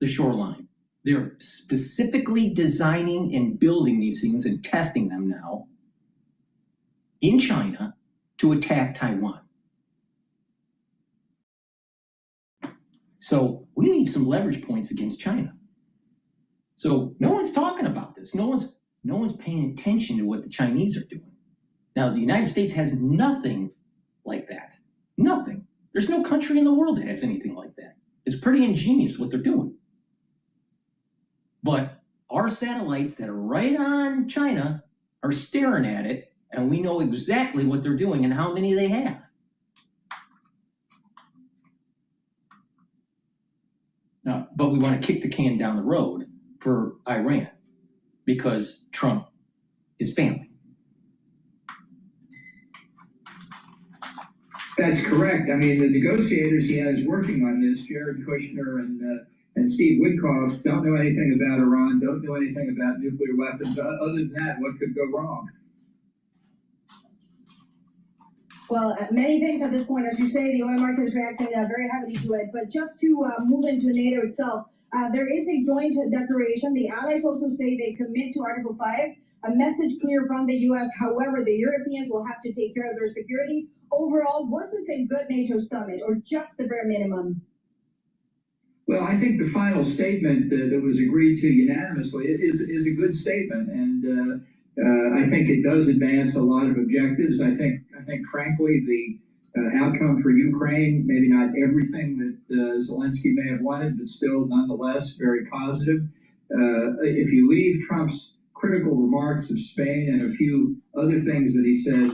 the shoreline. They're specifically designing and building these things and testing them now in China to attack Taiwan. So we need some leverage points against China. So no one's talking about this. No one's paying attention to what the Chinese are doing. Now, the United States has nothing like that. Nothing. There's no country in the world that has anything like that. It's pretty ingenious what they're doing. But our satellites that are right on China are staring at it, and we know exactly what they're doing and how many they have. Now, but we want to kick the can down the road for Iran because Trump is family. That's correct. I mean, the negotiators he has working on this, Jared Kushner and Steve Witkoff, don't know anything about Iran, don't know anything about nuclear weapons. Other than that, what could go wrong? Well, many things at this point. As you say, the oil market is reacting very heavily to it. But just to move into NATO itself, there is a joint declaration. The allies also say they commit to Article 5, a message clear from the U.S. However, the Europeans will have to take care of their security. Overall, was this a good NATO summit or just the bare minimum? Well, I think the final statement that was agreed to unanimously is a good statement, and I think it does advance a lot of objectives. I think frankly, the outcome for Ukraine, maybe not everything that Zelensky may have wanted, but still nonetheless very positive. If you leave Trump's critical remarks of Spain and a few other things that he said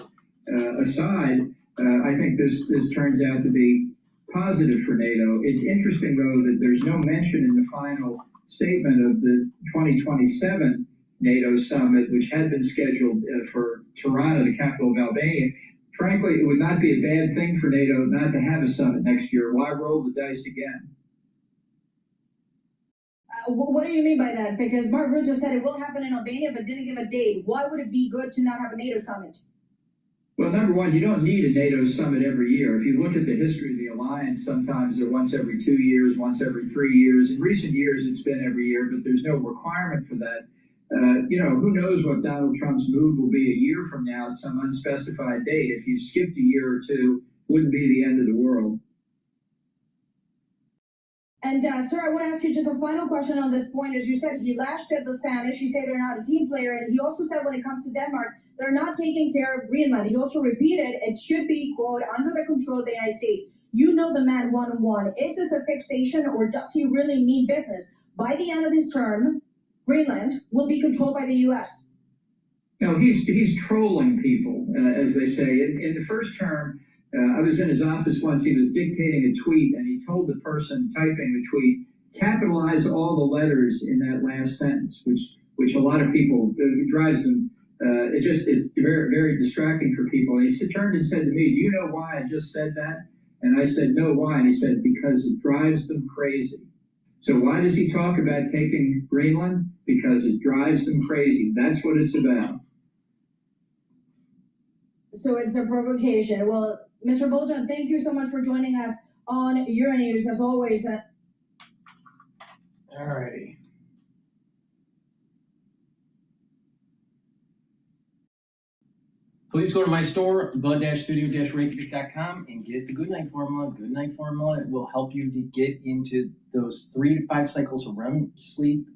aside, I think this turns out to be positive for NATO. It's interesting, though, that there's no mention in the final statement of the 2027 NATO summit, which had been scheduled for Tirana, the capital of Albania. Frankly, it would not be a bad thing for NATO not to have a summit next year. Why roll the dice again? What do you mean by that? Because Mark Rutte just said it will happen in Albania, but didn't give a date. Why would it be good to not have a NATO summit? Well, number one, you don't need a NATO summit every year. If you look at the history of the alliance, sometimes they're once every 2 years, once every 3 years. In recent years, it's been every year, but there's no requirement for that. Who knows what Donald Trump's mood will be a year from now at some unspecified date. If you skipped a year or two, wouldn't be the end of the world. And sir, I want to ask you just a final question on this point. As you said, he lashed at the Spanish. He said they're not a team player. And he also said when it comes to Denmark, they're not taking care of Greenland. He also repeated it should be, quote, under the control of the United States. You know the man one-on-one. Is this a fixation or does he really mean business? By the end of his term, Greenland will be controlled by the U.S. No, he's trolling people, as they say. In the first term, I was in his office once. He was dictating a tweet, and he told the person typing the tweet, capitalize all the letters in that last sentence, which a lot of people, it drives them. It just is very, very distracting for people. And he turned and said to me, do you know why I just said that? And I said, no, why? And he said, because it drives them crazy. So why does he talk about taking Greenland? Because it drives them crazy. That's what it's about. So it's a provocation. Well, Mr. Bolton, thank you so much for joining us on Euronews, as always. All righty. Please go to my store, the-studio-reykjavik.com, and get the Goodnight Formula. Goodnight Formula will help you to get into those 3 to 5 cycles of REM sleep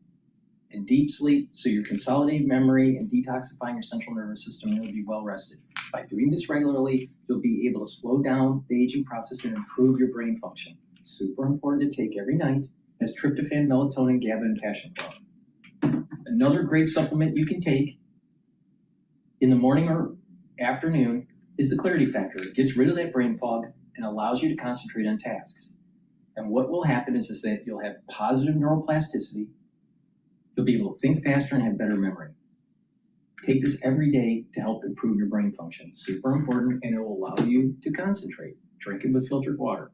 and deep sleep, so you're consolidating memory and detoxifying your central nervous system, and you'll be well rested. By doing this regularly, you'll be able to slow down the aging process and improve your brain function. Super important to take every night, as tryptophan, melatonin, GABA, and passion flower. Another great supplement you can take in the morning or afternoon is the Clarity Factor. It gets rid of that brain fog and allows you to concentrate on tasks. And what will happen is that you'll have positive neuroplasticity. You'll be able to think faster and have better memory. Take this every day to help improve your brain function. Super important, and it will allow you to concentrate. Drink it with filtered water.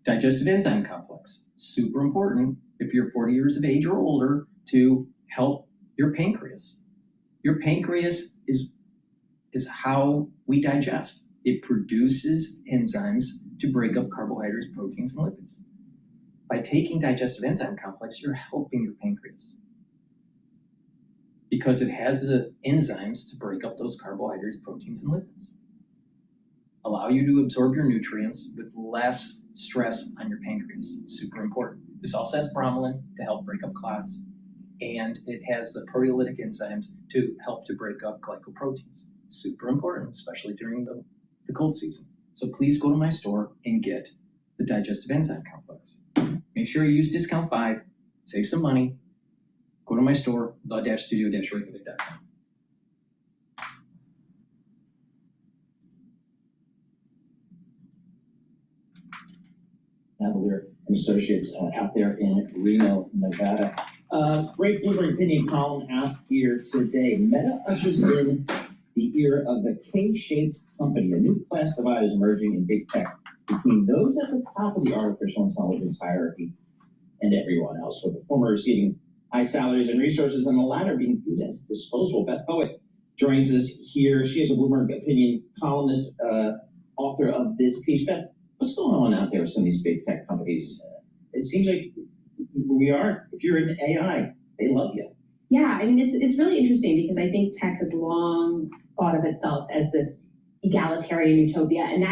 Digestive enzyme complex. Super important if you're 40 years of age or older to help your pancreas. Your pancreas is how we digest. It produces enzymes to break up carbohydrates, proteins, and lipids. By taking digestive enzyme complex, you're helping your pancreas, because it has the enzymes to break up those carbohydrates, proteins, and lipids. Allow you to absorb your nutrients with less stress on your pancreas. Super important. This also has bromelain to help break up clots, and it has the proteolytic enzymes to help to break up glycoproteins. Super important, especially during the cold season. So please go to my store and get the digestive enzyme complex. Make sure you use discount 5, save some money. Go to my store, the-studio-reykjavik.com. Navalier and Associates out there in Reno, Nevada. Great Bloomberg opinion column out here today. Meta ushers in the era of the K-shaped company. A new class divide is emerging in big tech between those at the top of the artificial intelligence hierarchy and everyone else, with the former receiving high salaries and resources and the latter being viewed as disposable. Beth Poet joins us here. She is a Bloomberg opinion columnist, author of this piece. Beth, what's going on out there with some of these big tech companies? It seems like if you're in AI, they love you. Yeah, I mean, it's really interesting because I think tech has long thought of itself as this egalitarian utopia, and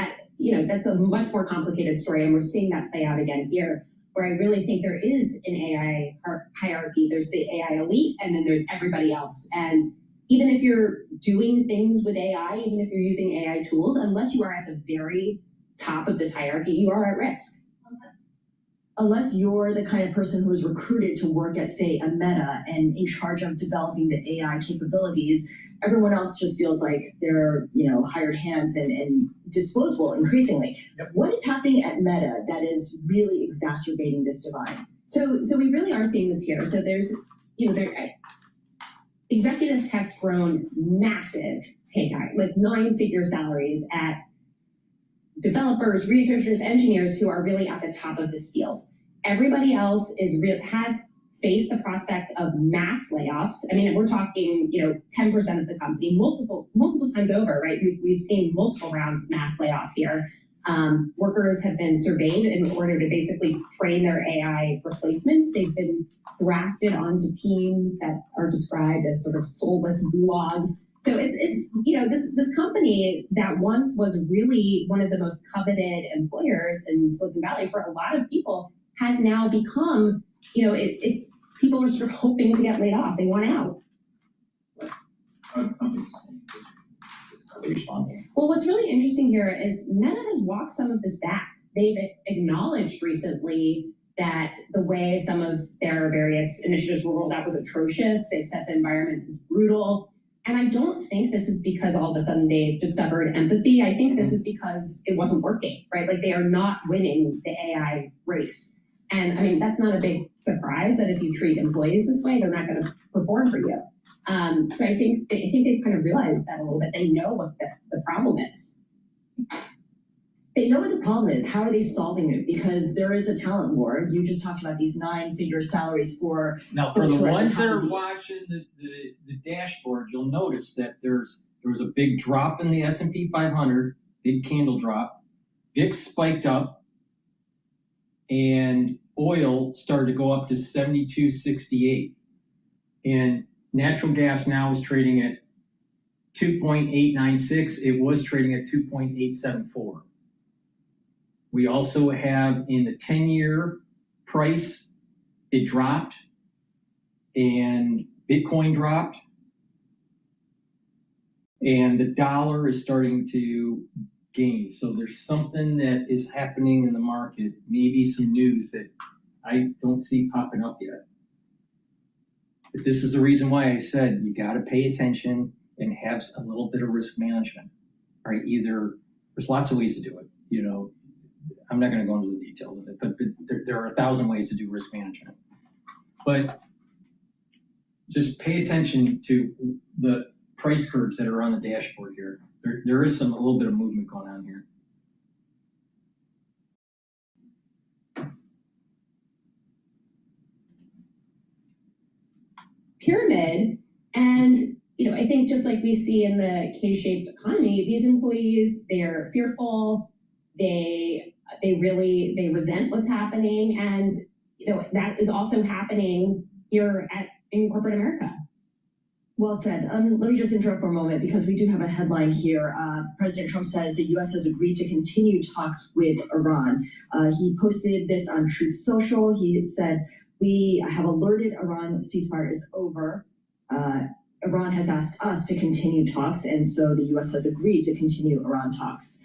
that's a much more complicated story, and we're seeing that play out again here, where I really think there is an AI hierarchy. There's the AI elite, and then there's everybody else. And even if you're doing things with AI, even if you're using AI tools, unless you are at the very top of this hierarchy, you are at risk. Unless you're the kind of person who is recruited to work at, say, a Meta and in charge of developing the AI capabilities, everyone else just feels like they're, hired hands and disposable increasingly. Yep. What is happening at Meta that is really exacerbating this divide? So we really are seeing this here. So there's, executives have thrown massive pay cut, like 9-figure salaries at developers, researchers, engineers who are really at the top of this field. Everybody else has faced the prospect of mass layoffs. I mean, we're talking, 10% of the company, multiple times over, right? We've seen multiple rounds of mass layoffs here. Workers have been surveyed in order to basically train their AI replacements. They've been drafted onto teams that are described as sort of soulless gulags. So it's this company that once was really one of the most coveted employers in Silicon Valley for a lot of people has now become, it's people are sort of hoping to get laid off. They want out. Well, what's really interesting here is Meta has walked some of this back. They've acknowledged recently that the way some of their various initiatives were rolled out was atrocious. They've said the environment is brutal. And I don't think this is because all of a sudden they discovered empathy. I think this is because it wasn't working, right? Like they are not winning the AI race. And I mean, that's not a big surprise that if you treat employees this way, they're not going to perform for you. So I think they've kind of realized that a little bit. They know what the problem is. They know what the problem is. How are they solving it? Because there is a talent war. You just talked about these 9-figure salaries for... Now, for the ones that are watching the dashboard, you'll notice that there was a big drop in the S&P 500, big candle drop. VIX spiked up, and oil started to go up to 72.68. And natural gas now is trading at 2.896. It was trading at 2.874. We also have in the 10-year price, it dropped, and Bitcoin dropped, and the dollar is starting to gain. So there's something that is happening in the market, maybe some news that I don't see popping up yet. But this is the reason why I said you got to pay attention and have a little bit of risk management. All right, either there's lots of ways to do it. I'm not going to go into the details of it, but there are 1,000 ways to do risk management. But just pay attention to the price curves that are on the dashboard here. There is a little bit of movement going on here. Pyramid, and I think just like we see in the K-shaped economy, these employees, they're fearful, they resent what's happening, and that is also happening here in corporate America. Well said. Let me just interrupt for a moment because we do have a headline here. President Trump says the U.S. has agreed to continue talks with Iran. He posted this on Truth Social. He said, "We have alerted Iran ceasefire is over. Iran has asked us to continue talks, and so the U.S. has agreed to continue Iran talks."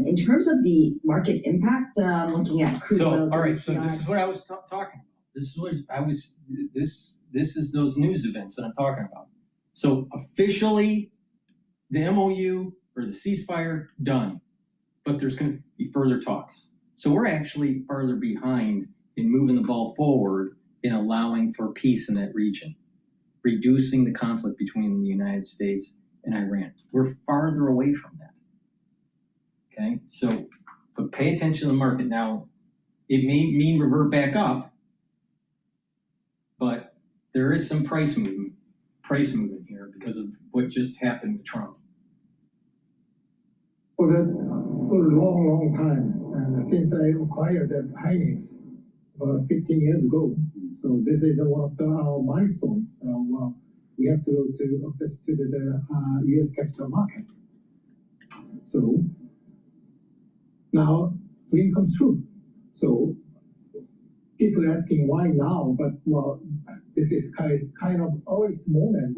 In terms of the market impact, looking at crude oil. All right. So this is what I was talking about. This is those news events that I'm talking about. So officially, the MOU or the ceasefire done, but there's going to be further talks. So we're actually farther behind in moving the ball forward in allowing for peace in that region, reducing the conflict between the United States and Iran. We're farther away from that. Okay, so, but pay attention to the market. Now, it may mean revert back up, but there is some price movement here because of what just happened with Trump. For a long time, and since I acquired that Hynix about 15 years ago, so this is one of our milestones. We have to access to the U.S. capital market. So now dream comes true. So people asking why now, but this is kind of earliest moment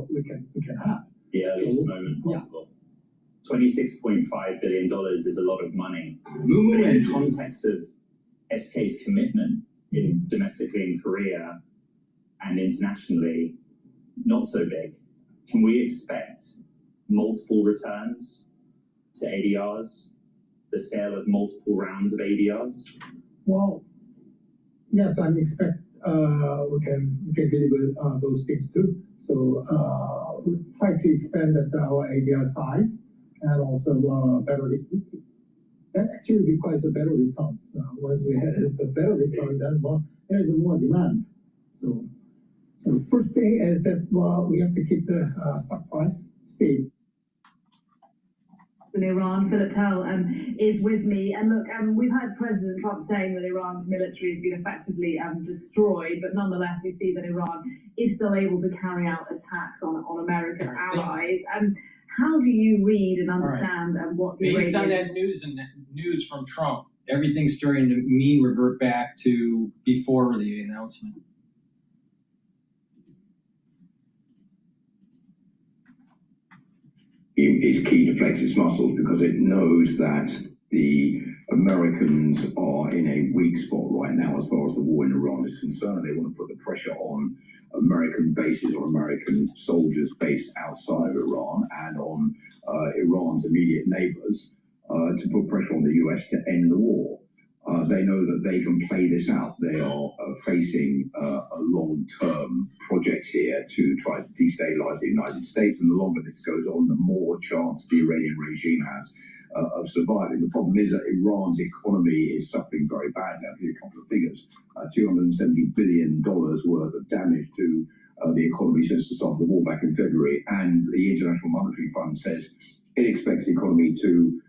we can have. The earliest moment possible. $26.5 billion is a lot of money. But in the context of SK's commitment domestically in Korea and internationally, not so big. Can we expect multiple returns to ADRs? The sale of multiple rounds of ADRs? Well, yes, I expect we can deliver those things too. So we try to expand our ADR size and also better. That actually requires a better return. So once we have the better return, then there is more demand. So first thing is that we have to keep the stock price stable. in Iran. Philip Tell is with me. And look, we've had President Trump saying that Iran's military has been effectively destroyed, but nonetheless we see that Iran is still able to carry out attacks on American allies. How do you read and understand what the based on that news from Trump, everything's starting to mean revert back to before the announcement. It's key to flex its muscles because it knows that the Americans are in a weak spot right now as far as the war in Iran is concerned. They want to put the pressure on American bases or American soldiers based outside of Iran and on Iran's immediate neighbors to put pressure on the US to end the war. They know that they can play this out. They are facing a long-term project here to try to destabilize the United States, and the longer this goes on, the more chance the Iranian regime has of surviving. The problem is that Iran's economy is suffering very badly. I'll give you a couple of figures. $270 billion worth of damage to the economy since the start of the war back in February, and the International Monetary Fund says it expects the economy to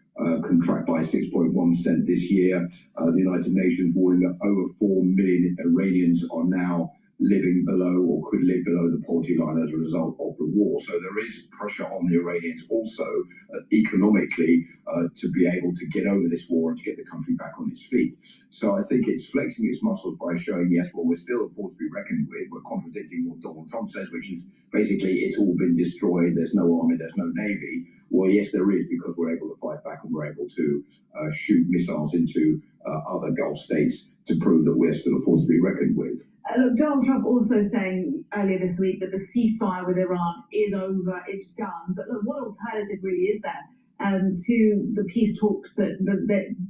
contract by 6.1% this year. The United Nations warning that over 4 million Iranians are now living below or could live below the poverty line as a result of the war. So there is pressure on the Iranians also economically to be able to get over this war and to get the country back on its feet. So I think it's flexing its muscles by showing, yes, well, we're still a force to be reckoned with. We're contradicting what Donald Trump says, which is basically it's all been destroyed. There's no army, there's no navy. Well, yes, there is, because we're able to fight back and we're able to shoot missiles into other Gulf states to prove that we're still a force to be reckoned with. Look, Donald Trump also saying earlier this week that the ceasefire with Iran is over, it's done. But look, what alternative really is there to the peace talks that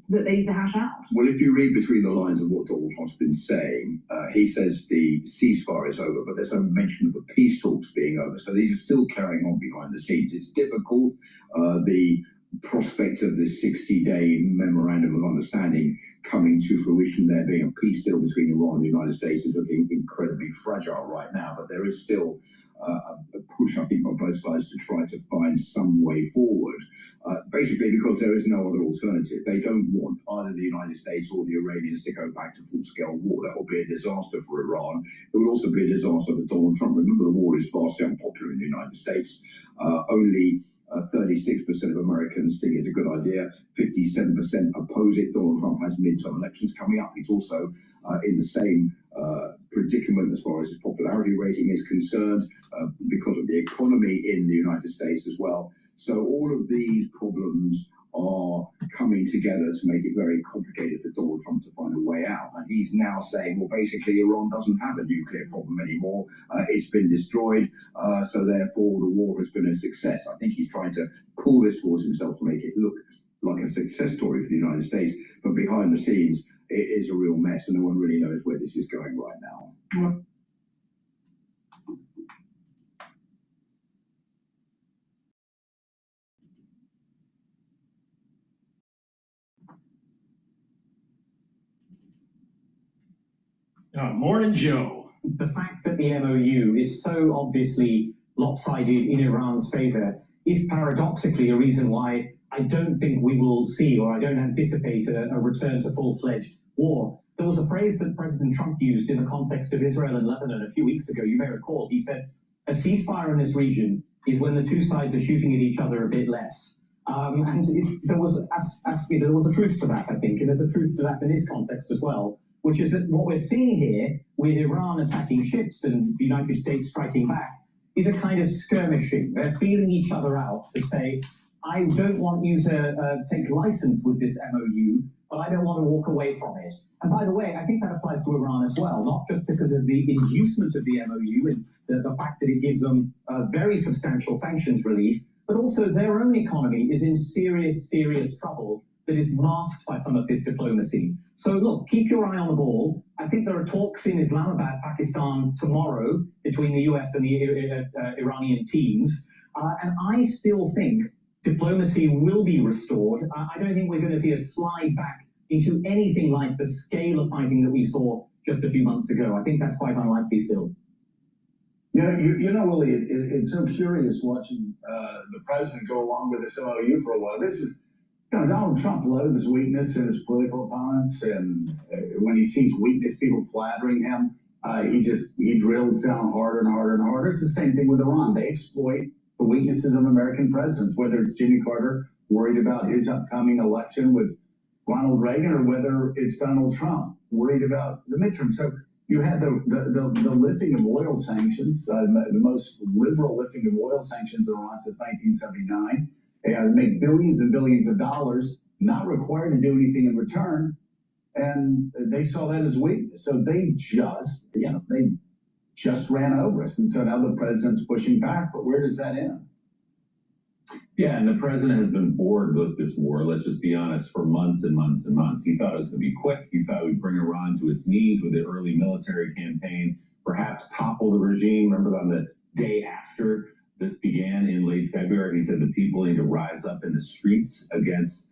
they need to hash out? Well, if you read between the lines of what Donald Trump's been saying, he says the ceasefire is over, but there's no mention of the peace talks being over. So these are still carrying on behind the scenes. It's difficult. The prospect of this 60-day memorandum of understanding coming to fruition, there being a peace deal between Iran and the United States, is looking incredibly fragile right now. But there is still a push, I think, on both sides to try to find some way forward, basically because there is no other alternative. They don't want either the United States or the Iranians to go back to full-scale war. That will be a disaster for Iran. It will also be a disaster for Donald Trump. Remember, the war is vastly unpopular in the United States. Only 36% of Americans think it's a good idea. 57% oppose it. Donald Trump has midterm elections coming up. He's also in the same predicament as far as his popularity rating is concerned because of the economy in the United States as well. So all of these problems are coming together to make it very complicated for Donald Trump to find a way out. And he's now saying, well, basically, Iran doesn't have a nuclear problem anymore. It's been destroyed. So therefore, the war has been a success. I think he's trying to pull this towards himself to make it look like a success story for the United States. But behind the scenes, it is a real mess, and no one really knows where this is going right now. Morning, Joe. The fact that the MOU is so obviously lopsided in Iran's favor is paradoxically a reason why I don't think we will see, or I don't anticipate a return to full-fledged war. There was a phrase that President Trump used in the context of Israel and Lebanon a few weeks ago. You may recall, he said, a ceasefire in this region is when the two sides are shooting at each other a bit less. There was a truth to that, I think, and there's a truth to that in this context as well, which is that what we're seeing here with Iran attacking ships and the United States striking back is a kind of skirmishing. They're feeling each other out to say, I don't want you to take license with this MOU, but I don't want to walk away from it. And by the way, I think that applies to Iran as well, not just because of the inducement of the MOU and the fact that it gives them very substantial sanctions relief, but also their own economy is in serious, serious trouble that is masked by some of this diplomacy. So look, keep your eye on the ball. I think there are talks in Islamabad, Pakistan tomorrow between the US and the Iranian teams. And I still think diplomacy will be restored. I don't think we're going to see a slide back into anything like the scale of fighting that we saw just a few months ago. I think that's quite unlikely still. Willie, it's so curious watching the president go along with this MOU for a while. This is, Donald Trump loathes weakness in his political opponents, and when he sees weakness, people flattering him, he drills down harder and harder and harder. It's the same thing with Iran. They exploit the weaknesses of American presidents, whether it's Jimmy Carter worried about his upcoming election with Ronald Reagan, or whether it's Donald Trump worried about the midterm. So you had the lifting of oil sanctions, the most liberal lifting of oil sanctions in Iran since 1979. They make billions and billions of dollars, not required to do anything in return, and they saw that as weakness. So they just ran over us, and so now the president's pushing back. But where does that end? Yeah, and the president has been bored with this war, let's just be honest, for months and months and months. He thought it was going to be quick. He thought it would bring Iran to its knees with the early military campaign, perhaps topple the regime. Remember, on the day after this began in late February, he said the people need to rise up in the streets against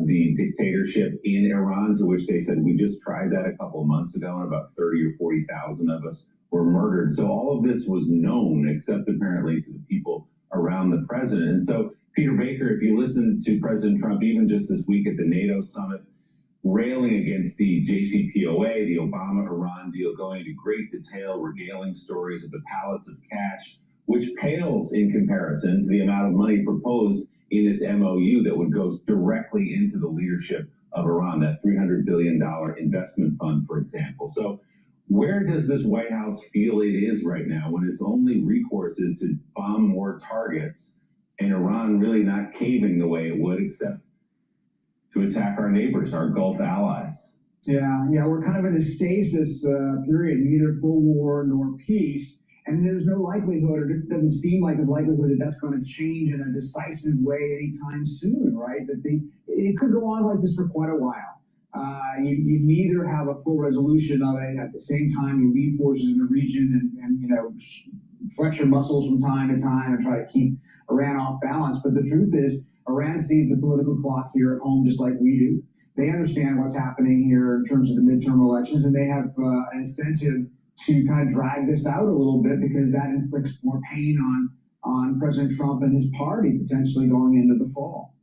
the dictatorship in Iran, to which they said, we just tried that a couple of months ago, and about 30 or 40,000 of us were murdered. So all of this was known, except apparently to the people around the president. And so, Peter Baker, if you listen to President Trump, even just this week at the NATO summit, railing against the JCPOA, the Obama-Iran deal, going into great detail, regaling stories of the pallets of cash, which pales in comparison to the amount of money proposed in this MOU that would go directly into the leadership of Iran, that $300 billion investment fund, for example. So where does this White House feel it is right now when its only recourse is to bomb more targets, and Iran really not caving the way it would, except to attack our neighbors, our Gulf allies? Yeah, we're kind of in a stasis period, neither full war nor peace. And there's no likelihood, or this doesn't seem like a likelihood, that that's going to change in a decisive way anytime soon, right? It could go on like this for quite a while. You neither have a full resolution of it, at the same time you leave forces in the region and flex your muscles from time to time and try to keep Iran off balance. But the truth is, Iran sees the political clock here at home just like we do. They understand what's happening here in terms of the midterm elections, and they have an incentive to kind of drag this out a little bit, because that inflicts more pain on President Trump and his party potentially going into the fall.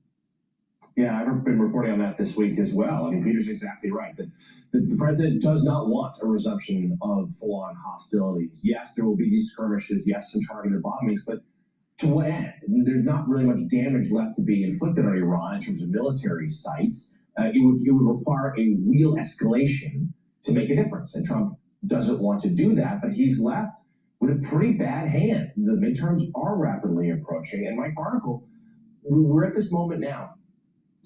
Yeah, I've been reporting on that this week as well. I mean, Peter's exactly right. The president does not want a resumption of full-on hostilities. Yes, there will be these skirmishes. Yes, some targeted bombings, but to what end? There's not really much damage left to be inflicted on Iran in terms of military sites. It would require a real escalation to make a difference, and Trump doesn't want to do that, but he's left with a pretty bad hand. The midterms are rapidly approaching, and Mike Article, we're at this moment now.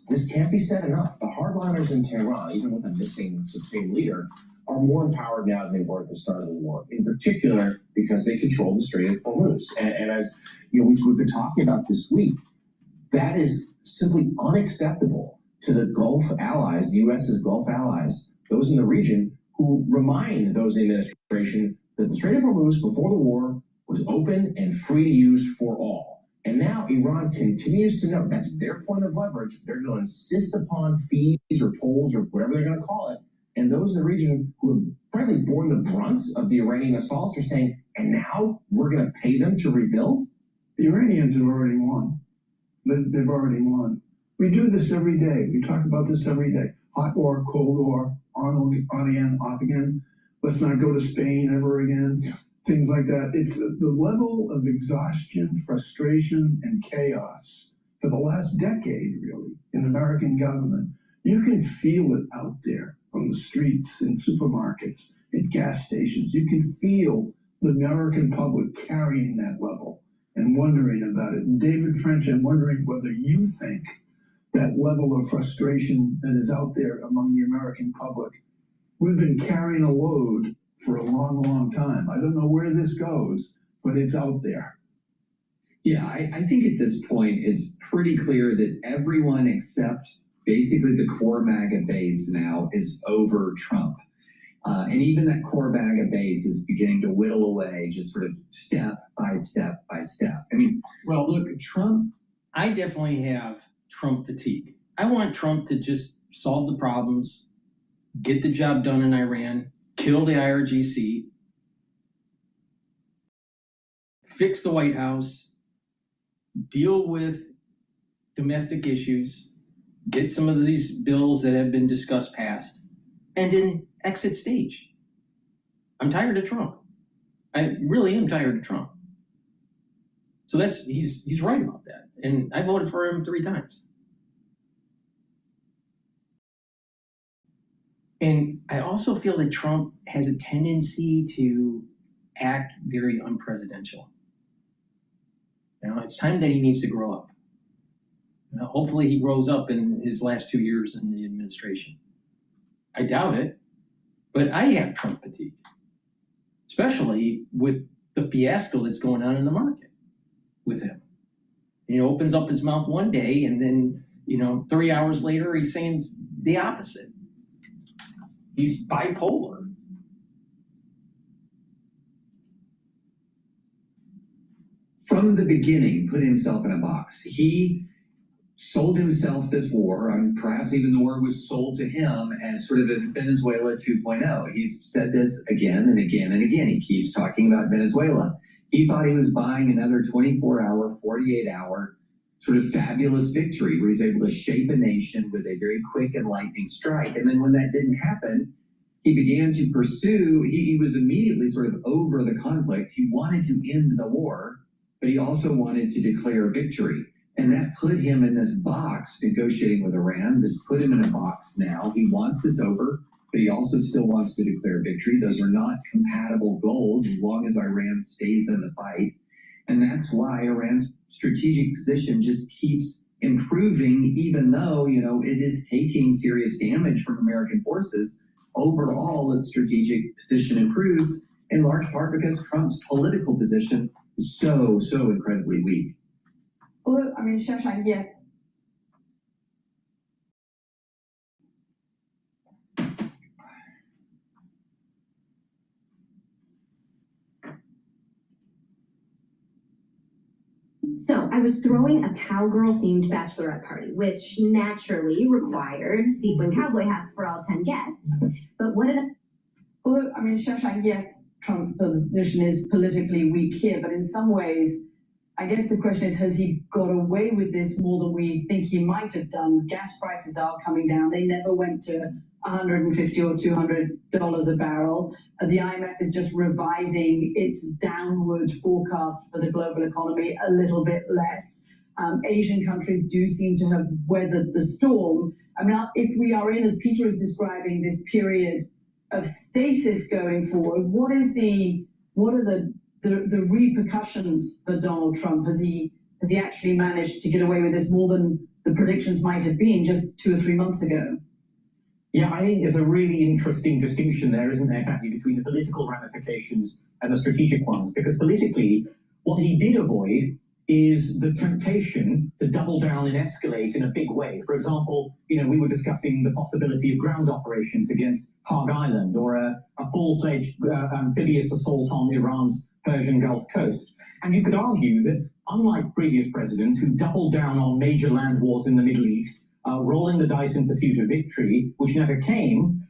This can't be said enough. The hardliners in Tehran, even with a missing supreme leader, are more empowered now than they were at the start of the war, in particular because they control the Strait of Hormuz. And as we've been talking about this week, that is simply unacceptable to the Gulf allies, the U.S.'s Gulf allies, those in the region, who remind those in the administration that the Strait of Hormuz before the war was open and free to use for all. And now Iran continues to know that's their point of leverage. They're going to insist upon fees or tolls or whatever they're going to call it. And those in the region who have frankly borne the brunt of the Iranian assaults are saying, and now we're going to pay them to rebuild? The Iranians have already won. They've already won. We do this every day. We talk about this every day. Hot war, cold war, on again, off again. Let's not go to Spain ever again. Things like that. It's the level of exhaustion, frustration, and chaos for the last decade, really, in the American government. You can feel it out there on the streets, in supermarkets, at gas stations. You can feel the American public carrying that level and wondering about it. And David French, I'm wondering whether you think that level of frustration that is out there among the American public. We've been carrying a load for a long, long time. I don't know where this goes, but it's out there. Yeah, I think at this point it's pretty clear that everyone except basically the core MAGA base now is over Trump. And even that core MAGA base is beginning to whittle away, just sort of step by step by step. I mean, well, look, Trump, I definitely have Trump fatigue. I want Trump to just solve the problems, get the job done in Iran, kill the IRGC, fix the White House, deal with domestic issues, get some of these bills that have been discussed passed, and then exit stage. I'm tired of Trump. I really am tired of Trump. So he's right about that. And I voted for him 3 times. And I also feel that Trump has a tendency to act very unpresidential. You know, it's time that he needs to grow up. You know, hopefully he grows up in his last 2 years in the administration. I doubt it, but I have Trump fatigue, especially with the fiasco that's going on in the market with him. And he opens up his mouth one day and then, 3 hours later, he's saying the opposite. He's bipolar. From the beginning, put himself in a box. He sold himself this war, and perhaps even the war was sold to him as sort of a Venezuela 2.0. He's said this again and again and again. He keeps talking about Venezuela. He thought he was buying another 24-hour, 48-hour sort of fabulous victory where he's able to shape a nation with a very quick and lightning strike. And then when that didn't happen, he began to pursue, he was immediately sort of over the conflict. He wanted to end the war, but he also wanted to declare victory. And that put him in this box negotiating with Iran. This put him in a box now. He wants this over, but he also still wants to declare victory. Those are not compatible goals as long as Iran stays in the fight. And that's why Iran's strategic position just keeps improving, even though, it is taking serious damage from American forces. Overall, its strategic position improves, in large part because Trump's political position is so incredibly weak. Well, Shashank, yes. So I was throwing a cowgirl-themed bachelorette party, which naturally required sequin cowboy hats for all 10 guests. But what did I... Well, Shashank, yes, Trump's position is politically weak here, but in some ways, I guess the question is, has he got away with this more than we think he might have done? Gas prices are coming down. They never went to $150 or $200 a barrel. The IMF is just revising its downward forecast for the global economy a little bit less. Asian countries do seem to have weathered the storm. If we are in, as Peter is describing, this period of stasis going forward, what are the repercussions for Donald Trump? Has he actually managed to get away with this more than the predictions might have been just 2 or 3 months ago? Yeah, I think there's a really interesting distinction there, isn't there, Kathy, between the political ramifications and the strategic ones? Because politically, what he did avoid is the temptation to double down and escalate in a big way. For example, we were discussing the possibility of ground operations against Harangue Island or a full-fledged amphibious assault on Iran's Persian Gulf coast. And you could argue that, unlike previous presidents who doubled down on major land wars in the Middle East, rolling the dice in pursuit of victory, which never came,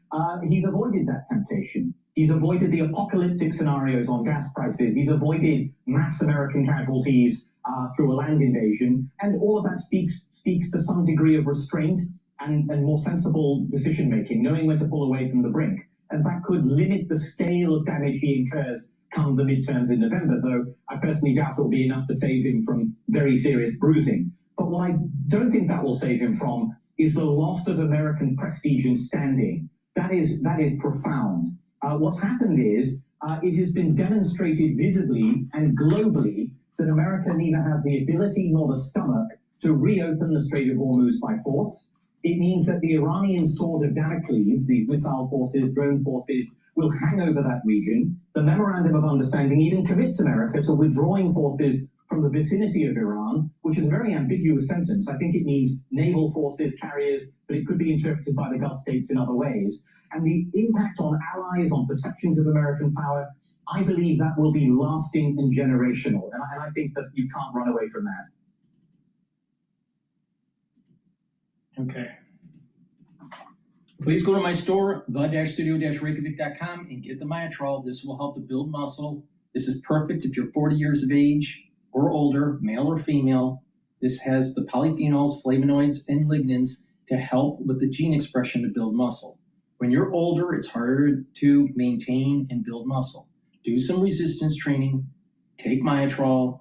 he's avoided that temptation. He's avoided the apocalyptic scenarios on gas prices. He's avoided mass American casualties through a land invasion. And all of that speaks to some degree of restraint and more sensible decision-making, knowing when to pull away from the brink. And that could limit the scale of damage he incurs come the midterms in November, though I personally doubt it will be enough to save him from very serious bruising. But what I don't think that will save him from is the loss of American prestige and standing. That is profound. What's happened is it has been demonstrated visibly and globally that America neither has the ability nor the stomach to reopen the Strait of Hormuz by force. It means that the Iranian sword of Damocles, these missile forces, drone forces, will hang over that region. The Memorandum of Understanding even commits America to withdrawing forces from the vicinity of Iran, which is a very ambiguous sentence. I think it means naval forces, carriers, but it could be interpreted by the Gulf states in other ways. And the impact on allies, on perceptions of American power, I believe that will be lasting and generational. And I think that you can't run away from that. Okay. Please go to my store, the-studio-reykjavik.com, and get the Miatrol. This will help to build muscle. This is perfect if you're 40 years of age or older, male or female. This has the polyphenols, flavonoids, and lignans to help with the gene expression to build muscle. When you're older, it's harder to maintain and build muscle. Do some resistance training, take Myotrol,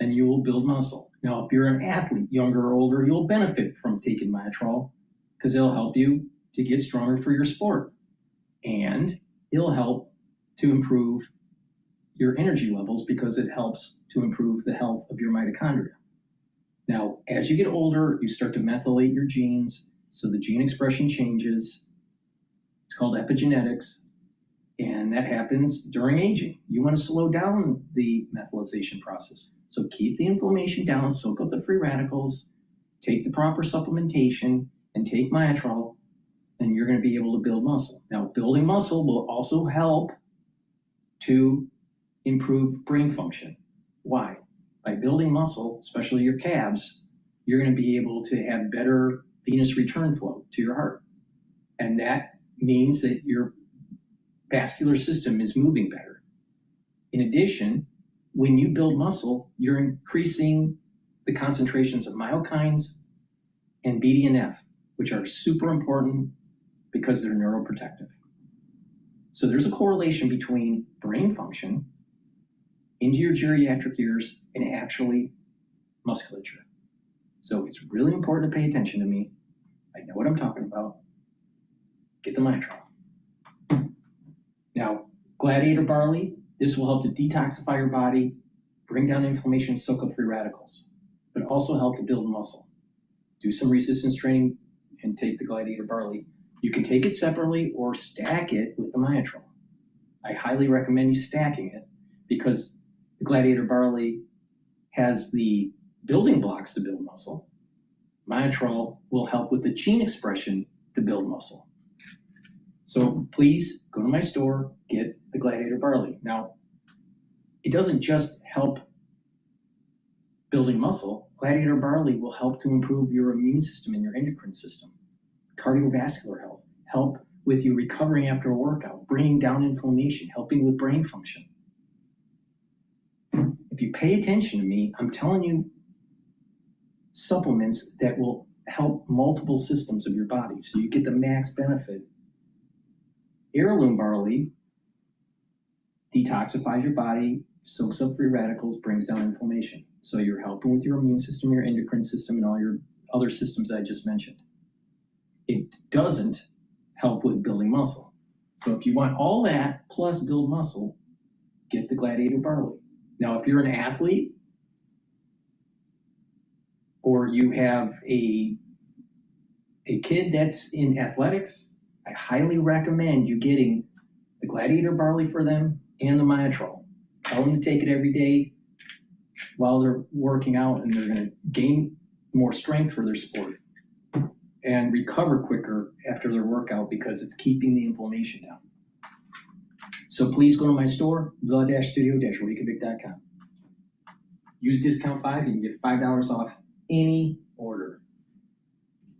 and you will build muscle. Now, if you're an athlete, younger or older, you'll benefit from taking Myotrol because it'll help you to get stronger for your sport. And it'll help to improve your energy levels because it helps to improve the health of your mitochondria. Now, as you get older, you start to methylate your genes, so the gene expression changes. It's called epigenetics, and that happens during aging. You want to slow down the methylation process. So keep the inflammation down, soak up the free radicals, take the proper supplementation, and take Myotrol, and you're going to be able to build muscle. Now, building muscle will also help to improve brain function. Why? By building muscle, especially your calves, you're going to be able to have better venous return flow to your heart. And that means that your vascular system is moving better. In addition, when you build muscle, you're increasing the concentrations of myokines and BDNF, which are super important because they're neuroprotective. So there's a correlation between brain function into your geriatric years and actually musculature. So it's really important to pay attention to me. I know what I'm talking about. Get the Myotrol. Now, gladiator barley, this will help to detoxify your body, bring down inflammation, soak up free radicals, but also help to build muscle. Do some resistance training and take the gladiator barley. You can take it separately or stack it with the Myotrol. I highly recommend you stacking it because the gladiator barley has the building blocks to build muscle. Myotrol will help with the gene expression to build muscle. So please go to my store, get the gladiator barley. Now, it doesn't just help building muscle. Gladiator barley will help to improve your immune system and your endocrine system, cardiovascular health, help with you recovering after a workout, bringing down inflammation, helping with brain function. If you pay attention to me, I'm telling you supplements that will help multiple systems of your body so you get the max benefit. Heirloom barley detoxifies your body, soaks up free radicals, brings down inflammation. So you're helping with your immune system, your endocrine system, and all your other systems I just mentioned. It doesn't help with building muscle. So if you want all that plus build muscle, get the gladiator barley. Now, if you're an athlete or you have a kid that's in athletics, I highly recommend you getting the gladiator barley for them and the Myotrol. Tell them to take it every day while they're working out, and they're going to gain more strength for their sport and recover quicker after their workout because it's keeping the inflammation down. So please go to my store, the-studio-reykjavik.com. Use discount 5 and you get $5 off any order.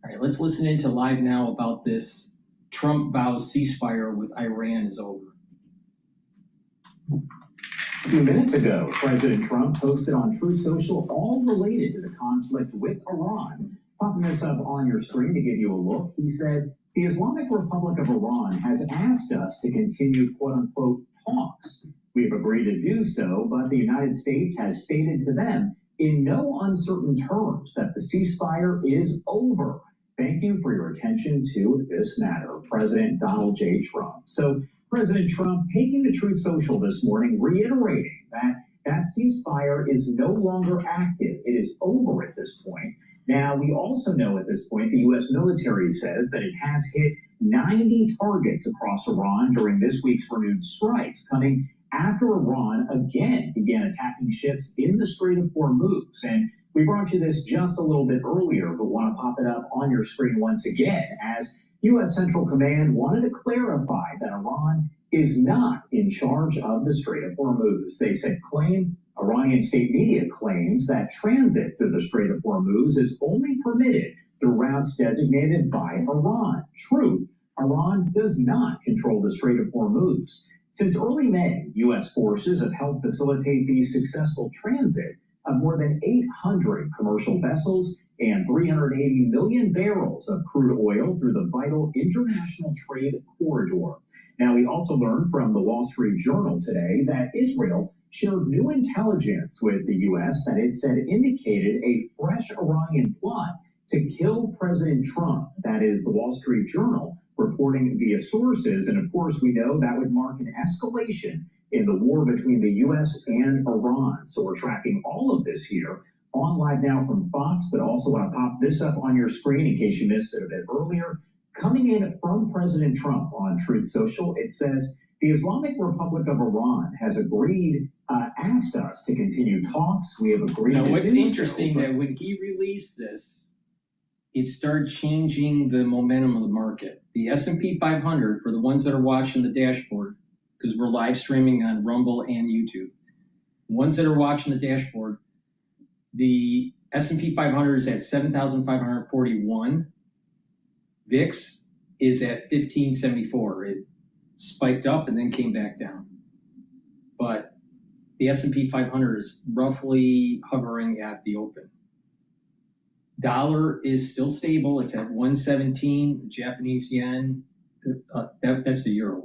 All right, let's listen into live now about this Trump vows ceasefire with Iran is over. A few minutes ago, President Trump posted on Truth Social all related to the conflict with Iran. Popping this up on your screen to give you a look, he said, the Islamic Republic of Iran has asked us to continue quote-unquote talks. We have agreed to do so, but the United States has stated to them in no uncertain terms that the ceasefire is over. Thank you for your attention to this matter, President Donald J. Trump. So President Trump taking to Truth Social this morning, reiterating that ceasefire is no longer active. It is over at this point. Now, we also know at this point the U.S. military says that it has hit 90 targets across Iran during this week's renewed strikes, coming after Iran again began attacking ships in the Strait of Hormuz. And we brought you this just a little bit earlier, but want to pop it up on your screen once again, as U.S. Central Command wanted to clarify that Iran is not in charge of the Strait of Hormuz. They said Iranian state media claims that transit through the Strait of Hormuz is only permitted through routes designated by Iran. Truth, Iran does not control the Strait of Hormuz. Since early May, U.S. forces have helped facilitate the successful transit of more than 800 commercial vessels and 380 million barrels of crude oil through the vital international trade corridor. Now, we also learned from the Wall Street Journal today that Israel shared new intelligence with the U.S. that it said indicated a fresh Iranian plot to kill President Trump. That is the Wall Street Journal reporting via sources. And of course, we know that would mark an escalation in the war between the U.S. and Iran. So we're tracking all of this here on Live Now from Fox, but also want to pop this up on your screen in case you missed it a bit earlier. Coming in from President Trump on Truth Social, it says, the Islamic Republic of Iran has asked us to continue talks. We have agreed Now, to what's do interesting so, that when he released this, it started changing the momentum of the market. The S&P 500, for the ones that are watching the dashboard, because we're live streaming on Rumble and YouTube, ones that are watching the dashboard, the S&P 500 is at 7,541. VIX is at 1574. It spiked up and then came back down. But the S&P 500 is roughly hovering at the open. Dollar is still stable. It's at 117. The Japanese yen, that's the euro.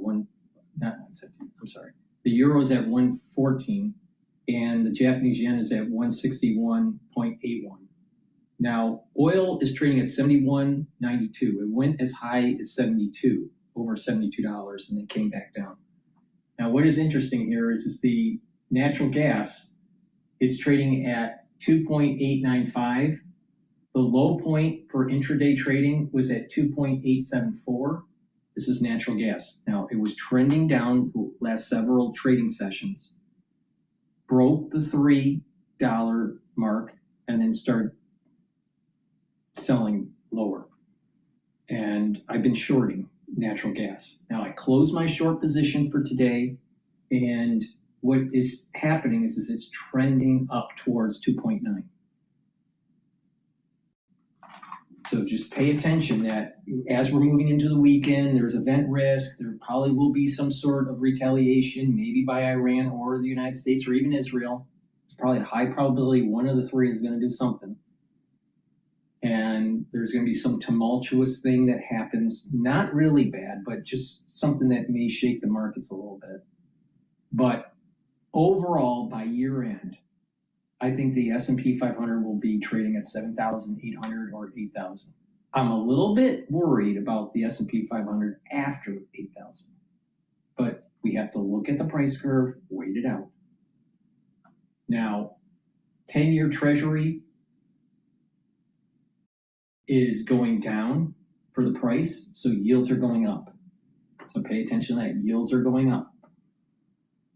Not 117. I'm sorry. The euro is at 114, and the Japanese yen is at 161.81. Now, oil is trading at 71.92. It went as high as 72, over $72, and then came back down. Now, what is interesting here is the natural gas. It's trading at 2.895. The low point for intraday trading was at 2.874. This is natural gas. Now, it was trending down the last several trading sessions, broke the $3 mark, and then started selling lower. And I've been shorting natural gas. Now, I closed my short position for today, and what is happening is it's trending up towards 2.9. So just pay attention that as we're moving into the weekend, there's event risk. There probably will be some sort of retaliation, maybe by Iran or the United States or even Israel. It's probably a high probability one of the three is going to do something. And there's going to be some tumultuous thing that happens, not really bad, but just something that may shake the markets a little bit. But overall, by year end, I think the S&P 500 will be trading at 7,800 or 8,000. I'm a little bit worried about the S&P 500 after 8,000, but we have to look at the price curve, wait it out. Now, 10-year Treasury is going down for the price, so yields are going up. So pay attention to that. Yields are going up.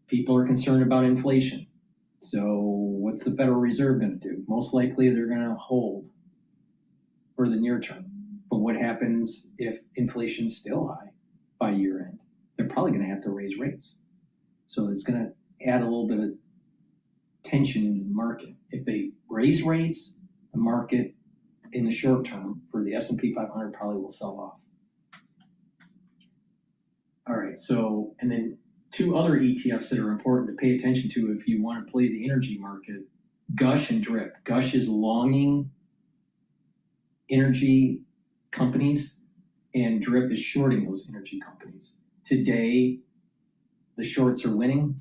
People are concerned about inflation. So what's the Federal Reserve going to do? Most likely they're going to hold for the near term. But what happens if inflation's still high by year end? They're probably going to have to raise rates. So it's going to add a little bit of tension into the market. If they raise rates, the market in the short term for the S&P 500 probably will sell off. All right, so, and then two other ETFs that are important to pay attention to if you want to play the energy market, Gush and DRIP. Gush is longing energy companies, and DRIP is shorting those energy companies. Today, the shorts are winning.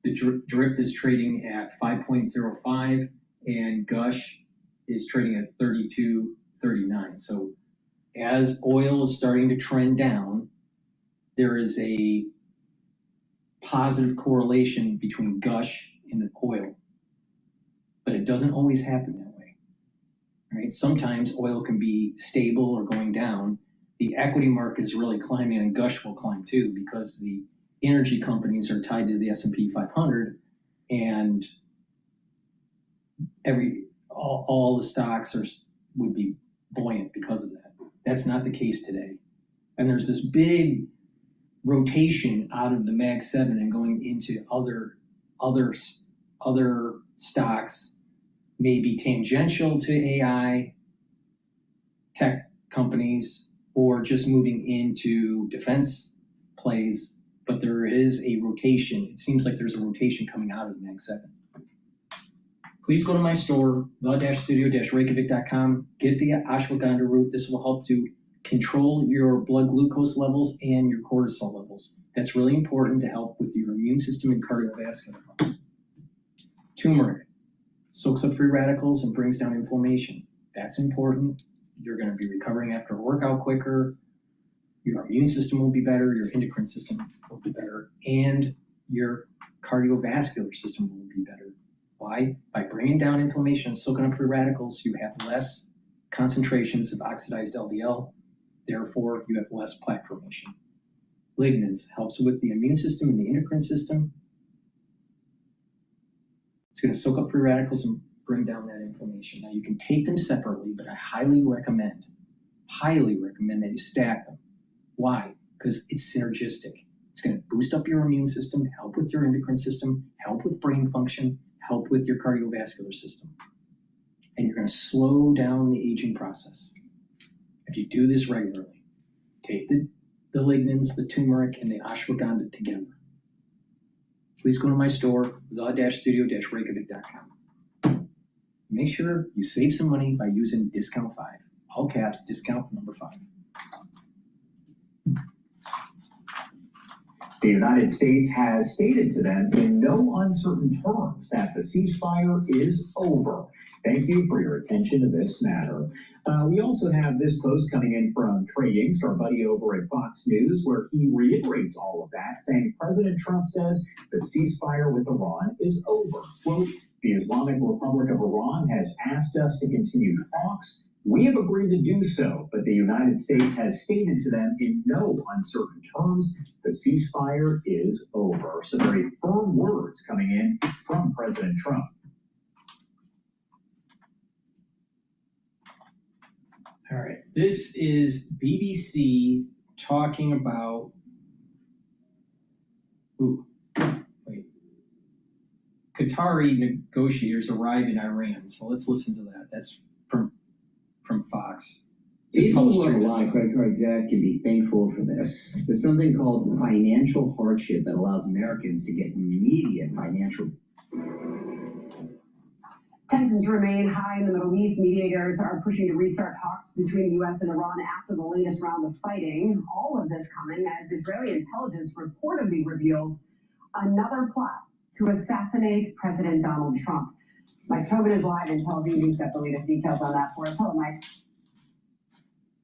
The DRIP is trading at 5.05, and Gush is trading at 32.39. So as oil is starting to trend down, there is a positive correlation between Gush and oil, but it doesn't always happen that way, right? Sometimes oil can be stable or going down. The equity market is really climbing, and Gush will climb too because the energy companies are tied to the S&P 500, and all the stocks would be buoyant because of that. That's not the case today, and there's this big rotation out of the Mag 7 and going into other stocks, maybe tangential to AI tech companies, or just moving into defense plays but there is a rotation. It seems like there's a rotation coming out of the Mag 7. Please go to my store, the-studio-reykjavik.com. Get the ashwagandha root. This will help to control your blood glucose levels and your cortisol levels. That's really important to help with your immune system and cardiovascular health. Turmeric soaks up free radicals and brings down inflammation. That's important. You're going to be recovering after a workout quicker. Your immune system will be better. Your endocrine system will be better. And your cardiovascular system will be better. Why? By bringing down inflammation and soaking up free radicals, you have less concentrations of oxidized LDL. Therefore, you have less plaque formation. Lignans helps with the immune system and the endocrine system. It's going to soak up free radicals and bring down that inflammation. Now, you can take them separately, but I highly recommend that you stack them. Why? Because it's synergistic. It's going to boost up your immune system, help with your endocrine system, help with brain function, help with your cardiovascular system. And you're going to slow down the aging process. If you do this regularly, take the lignans, the turmeric, and the ashwagandha together. Please go to my store, the-studio-reykjavik.com. Make sure you save some money by using discount 5. All caps, discount number 5. The United States has stated to them in no uncertain terms that the ceasefire is over. Thank you for your attention to this matter. We also have this post coming in from Trey Yingst, our buddy over at Fox News, where he reiterates all of that, saying President Trump says the ceasefire with Iran is over. Quote, the Islamic Republic of Iran has asked us to continue talks. We have agreed to do so, but the United States has stated to them in no uncertain terms the ceasefire is over. So very firm words coming in from President Trump. All right, this is BBC talking about, Qatari negotiators arrive in Iran. So let's listen to that. That's from Fox. People who have a lot of credit card debt can be thankful for this. There's something called financial hardship that allows Americans to get immediate financial. Tensions remain high in the Middle East. Mediators are pushing to restart talks between the U.S. and Iran after the latest round of fighting. All of this coming as Israeli intelligence reportedly reveals another plot to assassinate President Donald Trump. Mike Tobin is live in Tel Aviv. He's got the latest details on that for us. Hello, Mike.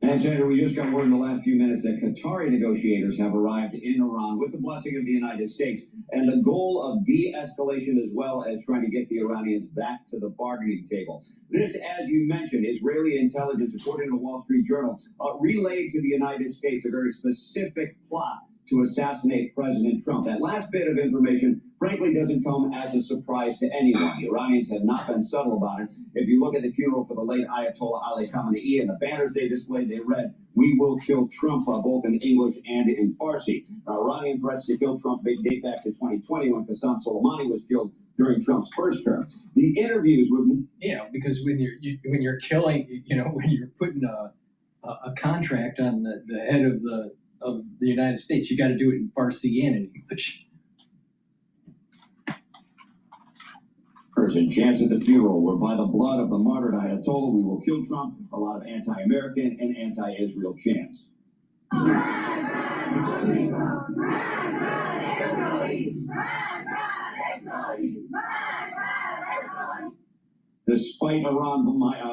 And Sandra, we just got word in the last few minutes that Qatari negotiators have arrived in Iran with the blessing of the United States and the goal of de-escalation as well as trying to get the Iranians back to the bargaining table. This, as you mentioned, Israeli intelligence, according to the Wall Street Journal, relayed to the United States a very specific plot to assassinate President Trump. That last bit of information, frankly, doesn't come as a surprise to anyone. The Iranians have not been subtle about it. If you look at the funeral for the late Ayatollah Ali Khamenei and the banners they displayed, they read, "We will kill Trump," both in English and in Farsi. Iranian threats to kill Trump date back to 2020 when Qasem Soleimani was killed during Trump's first term. The interviews with... because when you're killing, when you're putting a contract on the head of the United States, you got to do it in Farsi and in English. Person chants at the funeral were, "By the blood of the martyred Ayatollah, we will kill Trump." A lot of anti-American and anti-Israel chants. Despite Iran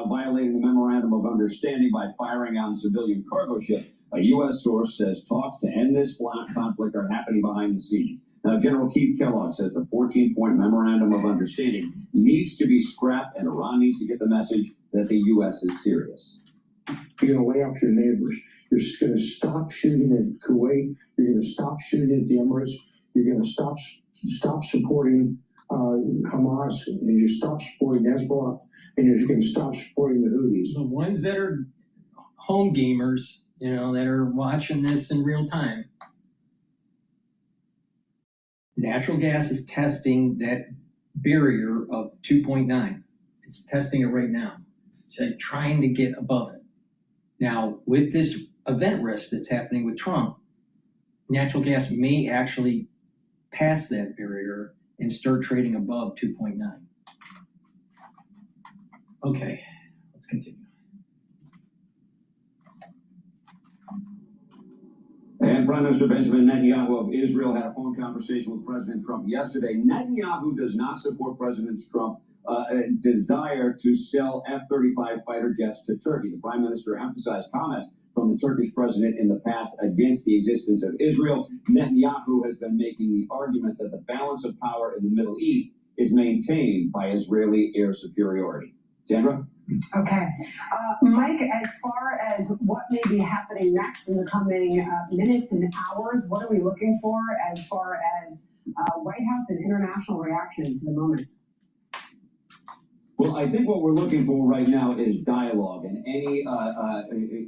violating the memorandum of understanding by firing on civilian cargo ships, a U.S. source says talks to end this conflict are happening behind the scenes. Now, General Keith Kellogg says the 14-point memorandum of understanding needs to be scrapped, and Iran needs to get the message that the U.S. is serious. You're going to lay off your neighbors. You're going to stop shooting at Kuwait. You're going to stop shooting at the Emirates. You're going to stop supporting Hamas, and you stop supporting Hezbollah, and you're going to stop supporting the Houthis. The ones that are home gamers, that are watching this in real time. Natural gas is testing that barrier of 2.9. It's testing it right now. It's like trying to get above it. Now, with this event risk that's happening with Trump, natural gas may actually pass that barrier and start trading above 2.9. Okay, let's continue. And Prime Minister Benjamin Netanyahu of Israel had a phone conversation with President Trump yesterday. Netanyahu does not support President Trump's desire to sell F-35 fighter jets to Turkey. The Prime Minister emphasized comments from the Turkish president in the past against the existence of Israel. Netanyahu has been making the argument that the balance of power in the Middle East is maintained by Israeli air superiority. Sandra? Okay. Mike, as far as what may be happening next in the coming minutes and hours, what are we looking for as far as White House and international reaction to the moment? Well, I think what we're looking for right now is dialogue and any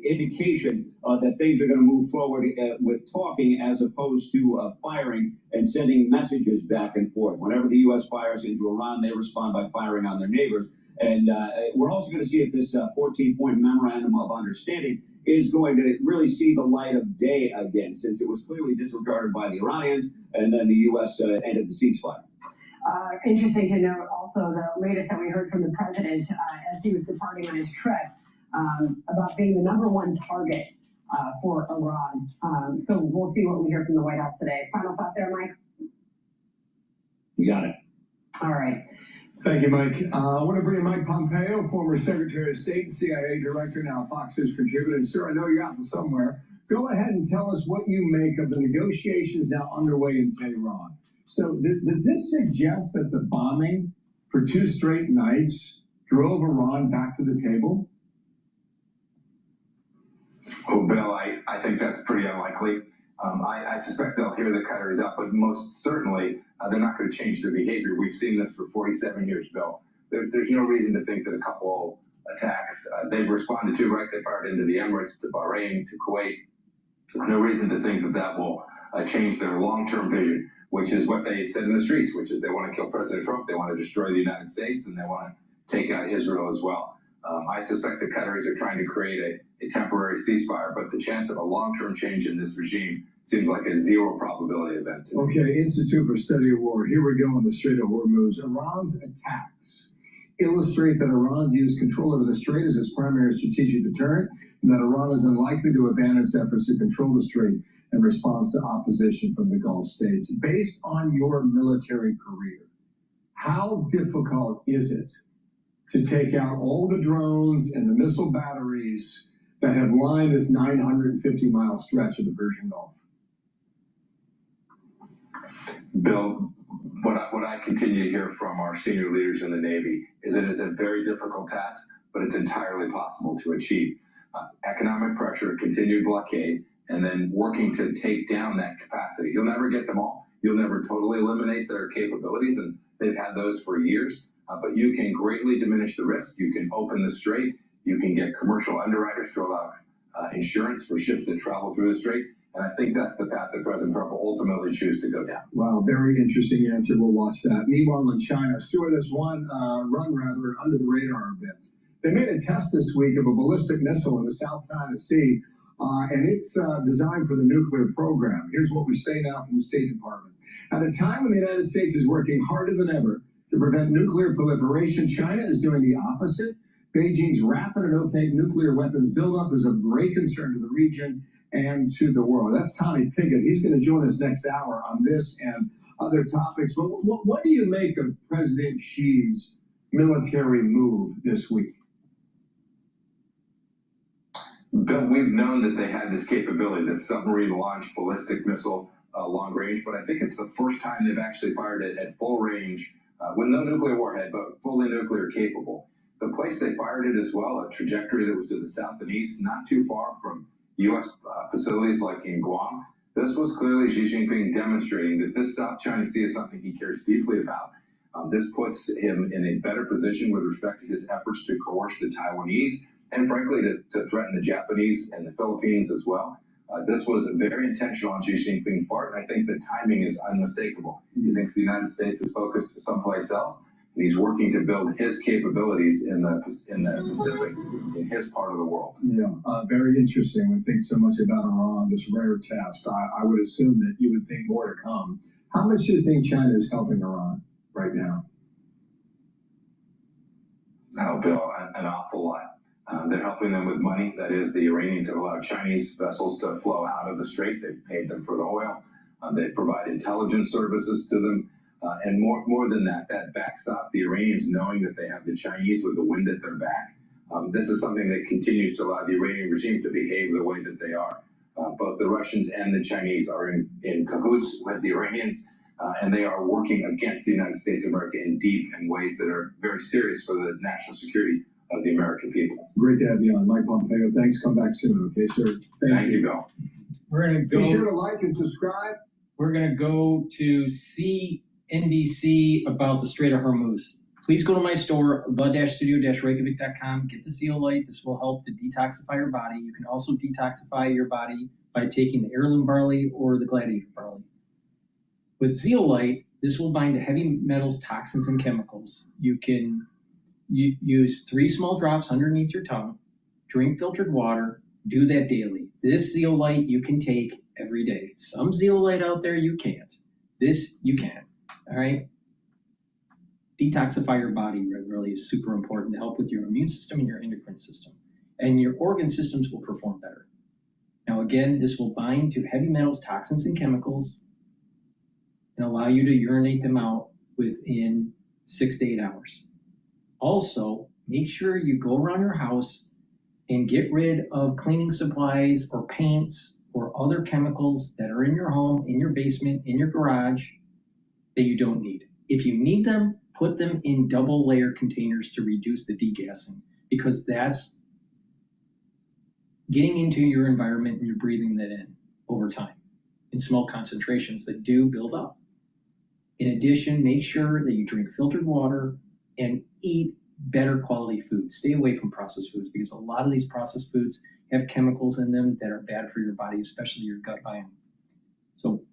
indication that things are going to move forward with talking as opposed to firing and sending messages back and forth. Whenever the U.S. fires into Iran, they respond by firing on their neighbors. And we're also going to see if this 14-point memorandum of understanding is going to really see the light of day again, since it was clearly disregarded by the Iranians, and then the U.S. ended the ceasefire. Interesting to note also the latest that we heard from the president as he was departing on his trip about being the #1 target for Iran. So we'll see what we hear from the White House today. Final thought there, Mike? You got it. All right. Thank you, Mike. I want to bring in Mike Pompeo, former Secretary of State and CIA Director, now Fox News contributor. And sir, I know you're out somewhere. Go ahead and tell us what you make of the negotiations now underway in Tehran. So does this suggest that the bombing for 2 straight nights drove Iran back to the table? Well, Bill, I think that's pretty unlikely. I suspect they'll hear the Qataris out, but most certainly they're not going to change their behavior. We've seen this for 47 years, Bill. There's no reason to think that a couple attacks they've responded to, right? They fired into the Emirates, to Bahrain, to Kuwait. No reason to think that that will change their long-term vision, which is what they said in the streets, which is they want to kill President Trump, they want to destroy the United States, and they want to take out Israel as well. I suspect the Qataris are trying to create a temporary ceasefire, but the chance of a long-term change in this regime seems like a 0 probability event. Okay, Institute for Study of War. Here we go on the Strait of Hormuz. Iran's attacks illustrate that Iran views control over the strait as its primary strategic deterrent, and that Iran is unlikely to abandon its efforts to control the strait in response to opposition from the Gulf states. Based on your military career, how difficult is it to take out all the drones and the missile batteries that have lined this 950-mile stretch of the Persian Gulf? Bill, what I continue to hear from our senior leaders in the Navy is that it is a very difficult task, but it's entirely possible to achieve. Economic pressure, continued blockade, and then working to take down that capacity. You'll never get them all. You'll never totally eliminate their capabilities, and they've had those for years. But you can greatly diminish the risk. You can open the strait. You can get commercial underwriters to allow insurance for ships that travel through the strait. And I think that's the path that President Trump will ultimately choose to go down. Wow, very interesting answer. We'll watch that. Meanwhile, in China, stewardess one run under the radar a bit. They made a test this week of a ballistic missile in the South China Sea, and it's designed for the nuclear program. Here's what we say now from the State Department. At a time when the United States is working harder than ever to prevent nuclear proliferation, China is doing the opposite. Beijing's rapid and opaque nuclear weapons buildup is of great concern to the region and to the world. That's Tommy Pigott. He's going to join us next hour on this and other topics. But what do you make of President Xi's military move this week? Bill, we've known that they had this capability, this submarine-launched ballistic missile long range, but I think it's the first time they've actually fired it at full range with no nuclear warhead, but fully nuclear capable. The place they fired it as well, a trajectory that was to the south and east, not too far from U.S. facilities like in Guam. This was clearly Xi Jinping demonstrating that this South China Sea is something he cares deeply about. This puts him in a better position with respect to his efforts to coerce the Taiwanese and, frankly, to threaten the Japanese and the Philippines as well. This was very intentional on Xi Jinping's part, and I think the timing is unmistakable. He thinks the United States is focused someplace else. and he's working to build his capabilities in the Pacific, in his part of the world. Yeah, very interesting. We think so much about Iran, this rare test. I would assume that you would think more to come. How much do you think China is helping Iran right now? Oh, Bill, an awful lot. They're helping them with money. That is, the Iranians have allowed Chinese vessels to flow out of the strait. They've paid them for the oil. They provide intelligence services to them. And more than that, that backstop the Iranians knowing that they have the Chinese with the wind at their back. This is something that continues to allow the Iranian regime to behave the way that they are. Both the Russians and the Chinese are in cahoots with the Iranians, and they are working against the United States of America in ways that are very serious for the national security of the American people. Great to have you on. Mike Pompeo, thanks. Come back soon, okay, sir? Thank you, Bill. We're going to go. Be sure to like and subscribe. We're going to go to CNBC about the Strait of Hormuz. Please go to my store, the-studio-reykjavik.com. Get the zeolite. This will help to detoxify your body. You can also detoxify your body by taking the heirloom barley or the gladiator barley. With zeolite, this will bind to heavy metals, toxins, and chemicals. You can use 3 small drops underneath your tongue, drink filtered water, do that daily. This zeolite you can take every day. Some zeolite out there you can't. This you can, all right? Detoxify your body really is super important to help with your immune system and your endocrine system. And your organ systems will perform better. Now again, this will bind to heavy metals, toxins, and chemicals and allow you to urinate them out within 6 to 8 hours. Also, make sure you go around your house and get rid of cleaning supplies or paints or other chemicals that are in your home, in your basement, in your garage that you don't need. If you need them, put them in double layer containers to reduce the degassing, because that's getting into your environment and you're breathing that in over time in small concentrations that do build up. In addition, make sure that you drink filtered water and eat better quality food. Stay away from processed foods, because a lot of these processed foods have chemicals in them that are bad for your body, especially your gut biome. So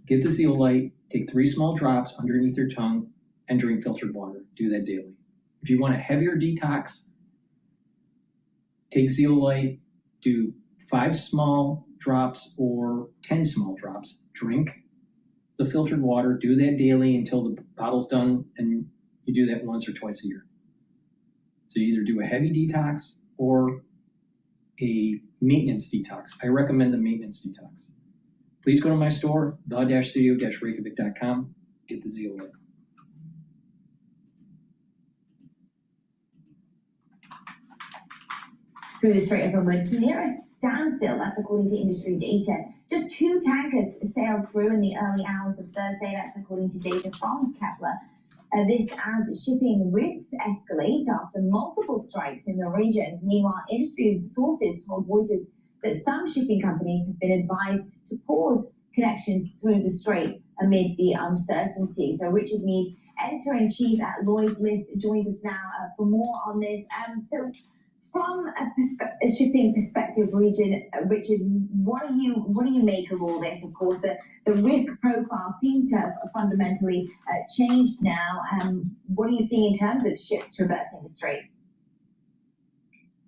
get the zeolite, take 3 small drops underneath your tongue, and drink filtered water. Do that daily. If you want a heavier detox, take zeolite, do 5 small drops or 10 small drops. Drink the filtered water, do that daily until the bottle's done, and you do that once or twice a year. So you either do a heavy detox or a maintenance detox. I recommend the maintenance detox. Please go to my store, the-studio-reykjavik.com. Get the zeolite. Through the Strait of Hormuz, near a standstill, that's according to industry data. Just 2 tankers sailed through in the early hours of Thursday, that's according to data from Kepler. This as shipping risks escalate after multiple strikes in the region. Meanwhile, industry sources told Reuters that some shipping companies have been advised to pause connections through the strait amid the uncertainty. So Richard Mead, editor-in-chief at Lloyd's List, joins us now for more on this. So from a shipping perspective, Richard, what do you make of all this? Of course, the risk profile seems to have fundamentally changed now. What are you seeing in terms of ships traversing the strait?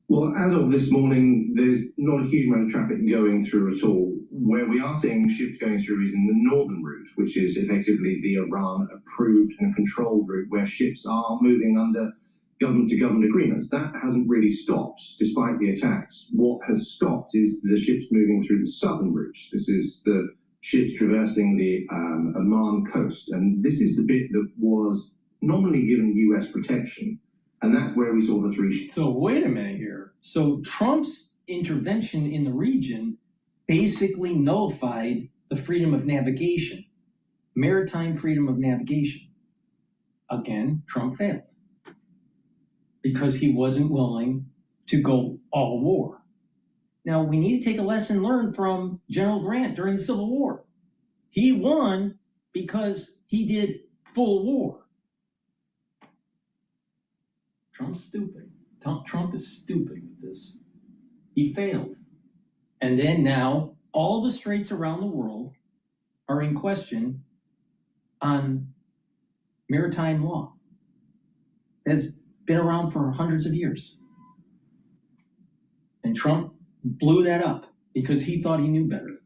Well, as of this morning, there's not a huge amount of traffic going through at all. Where we are seeing ships going through is in the northern route, which is effectively the Iran-approved and controlled route, where ships are moving under government-to-government agreements. That hasn't really stopped, despite the attacks. What has stopped is the ships moving through the southern route. This is the ships traversing the Oman coast, and this is the bit that was nominally given U.S. protection, and that's where we saw the 3 ships. So wait a minute here. So Trump's intervention in the region basically nullified the freedom of navigation, maritime freedom of navigation. Again, Trump failed, because he wasn't willing to go all war. Now, we need to take a lesson learned from General Grant during the Civil War. He won because he did full war. Trump's stupid. Trump is stupid with this. He failed. And then now, all the straits around the world are in question on maritime law. has been around for hundreds of years. And Trump blew that up because he thought he knew better.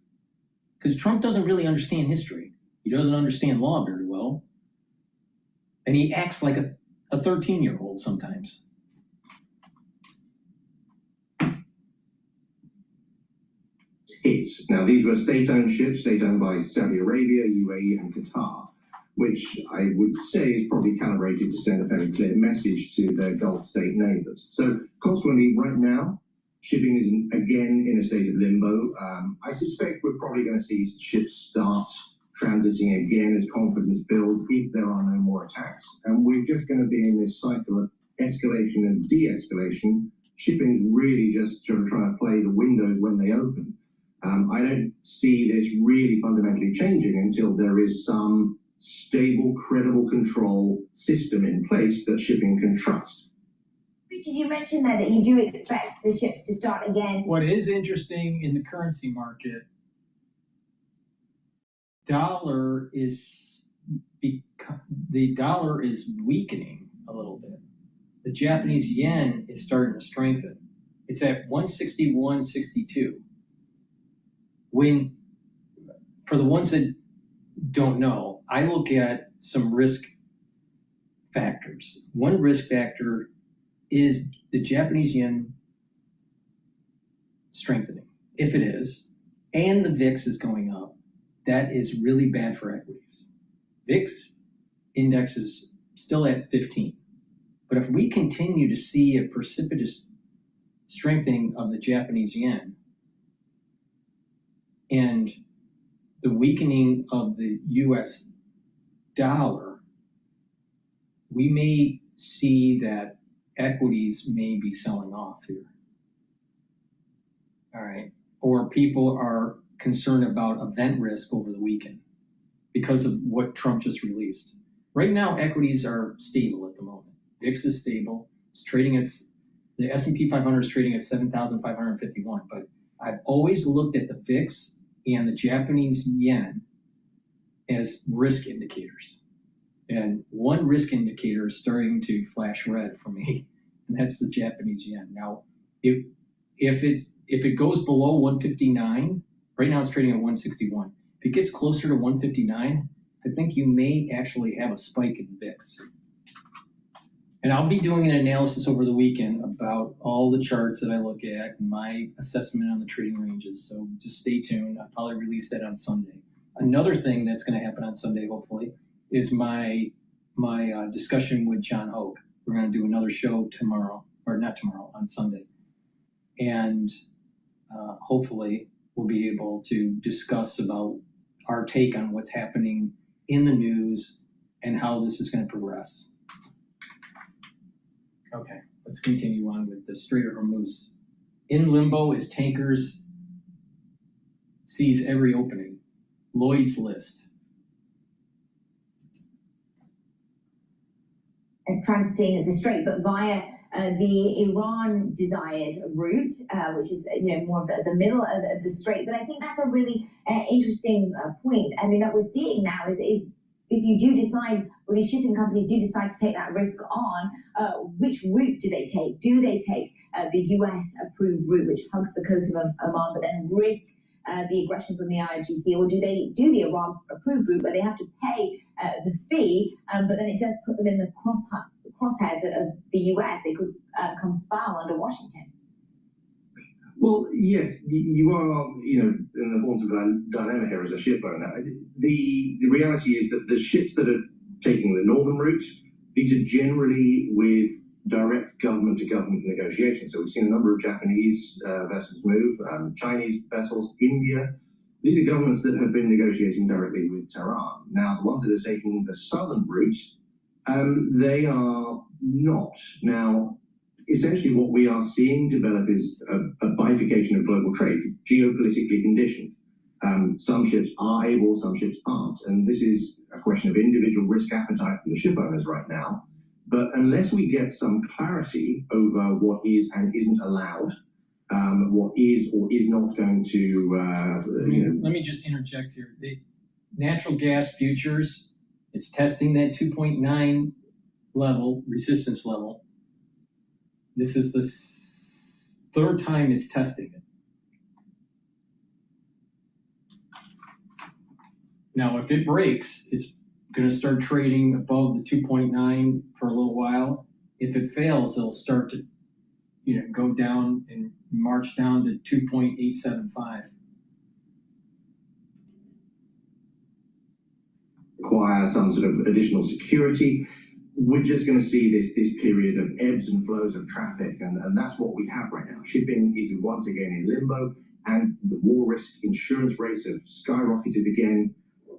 Because Trump doesn't really understand history. He doesn't understand law very well. And he acts like a 13-year-old sometimes. Hits. Now, these were state-owned ships, state-owned by Saudi Arabia, UAE, and Qatar, which I would say is probably calibrated to send a very clear message to their Gulf state neighbors. So, consequently, right now, shipping is again in a state of limbo. I suspect we're probably going to see ships start transiting again as confidence builds if there are no more attacks. And we're just going to be in this cycle of escalation and de-escalation. Shipping is really just sort of trying to play the windows when they open. I don't see this really fundamentally changing until there is some stable, credible control system in place that shipping can trust. Richard, you mentioned there that you do expect the ships to start again. What is interesting in the currency market, the dollar is weakening a little bit. The Japanese yen is starting to strengthen. It's at 161.62. When, for the ones that don't know, I look at some risk factors. One risk factor is the Japanese yen strengthening. If it is, and the VIX is going up, that is really bad for equities. VIX index is still at 15. But if we continue to see a precipitous strengthening of the Japanese yen and the weakening of the US dollar, we may see that equities may be selling off here. All right. Or people are concerned about event risk over the weekend because of what Trump just released. Right now, equities are stable at the moment. VIX is stable. It's trading at, the S&P 500 is trading at 7,551. But I've always looked at the VIX and the Japanese yen as risk indicators. And one risk indicator is starting to flash red for me, and that's the Japanese yen. Now, if it goes below 159, right now it's trading at 161. If it gets closer to 159, I think you may actually have a spike in the VIX. And I'll be doing an analysis over the weekend about all the charts that I look at and my assessment on the trading ranges. So just stay tuned. I'll probably release that on Sunday. Another thing that's going to happen on Sunday, hopefully, is my discussion with John Hogue. We're going to do another show tomorrow, or not tomorrow, on Sunday. And hopefully we'll be able to discuss about our take on what's happening in the news and how this is going to progress. Okay, let's continue on with the Strait of Hormuz. In limbo as tankers seize every opening. Lloyd's List. Transiting the strait, but via the Iran-desired route, which is more of the middle of the strait. But I think that's a really interesting point. I mean, that we're seeing now is if you do decide, or these shipping companies do decide to take that risk on, which route do they take? Do they take the US-approved route, which hugs the coast of Oman, but then risk the aggression from the IRGC, or do they do the Iran-approved route where they have to pay the fee, but then it does put them in the crosshairs of the US? They could come foul under Washington. Well, yes, you are, in the horns of a dilemma here as a ship owner. The reality is that the ships that are taking the northern route, these are generally with direct government-to-government negotiations. So we've seen a number of Japanese vessels move, Chinese vessels, India. These are governments that have been negotiating directly with Tehran. Now, the ones that are taking the southern route, they are not. Now, essentially what we are seeing develop is a bifurcation of global trade, geopolitically conditioned. Some ships are able, some ships aren't. And this is a question of individual risk appetite for the ship owners right now. But unless we get some clarity over what is and isn't allowed, what is or is not going to, Let me just interject here. The natural gas futures, it's testing that 2.9 level, resistance level. This is the third time it's testing it. Now, if it breaks, it's going to start trading above the 2.9 for a little while. If it fails, it'll start to, go down and march down to 2.875. Require some sort of additional security. We're just going to see this period of ebbs and flows of traffic, and that's what we have right now. Shipping is once again in limbo, and the war risk insurance rates have skyrocketed again.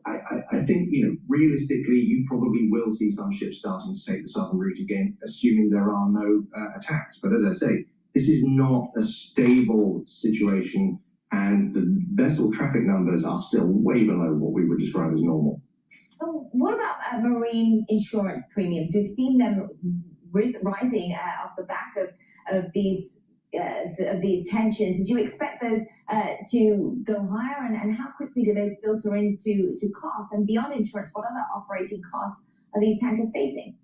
I think, realistically, you probably will see some ships starting to take the southern route again, assuming there are no attacks. But as I say, this is not a stable situation, and the vessel traffic numbers are still way below what we would describe as normal. Oh, what about marine insurance premiums? We've seen them rising off the back of these tensions. Do you expect those to go higher, and how quickly do they filter into costs? And beyond insurance, what other operating costs are these tankers facing?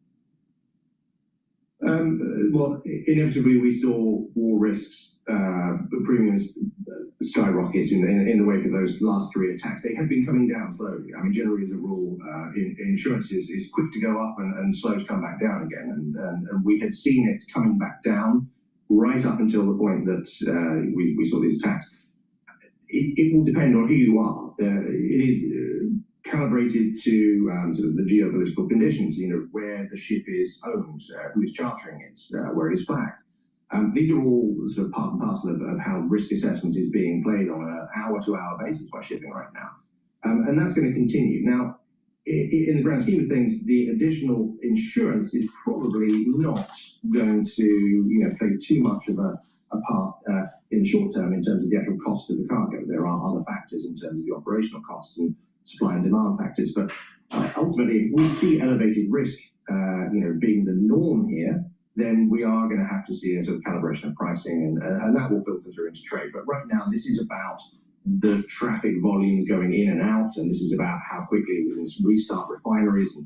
Well, inevitably we saw war risks, premiums skyrocket in the wake of those last three attacks. They have been coming down slowly. I mean, generally as a rule, insurance is quick to go up and slow to come back down again. And we had seen it coming back down right up until the point that we saw these attacks. It will depend on who you are. It is calibrated to sort of the geopolitical conditions, where the ship is owned, who is chartering it, where it is flagged. These are all sort of part and parcel of how risk assessment is being played on an hour-to-hour basis by shipping right now. And that's going to continue. Now, in the grand scheme of things, the additional insurance is probably not going to play too much of a part in the short term in terms of the actual cost of the cargo. There are other factors in terms of the operational costs and supply and demand factors. But ultimately, if we see elevated risk being the norm here, then we are going to have to see a sort of calibration of pricing, and that will filter through into trade. But right now, this is about the traffic volumes going in and out, and this is about how quickly we can restart refineries and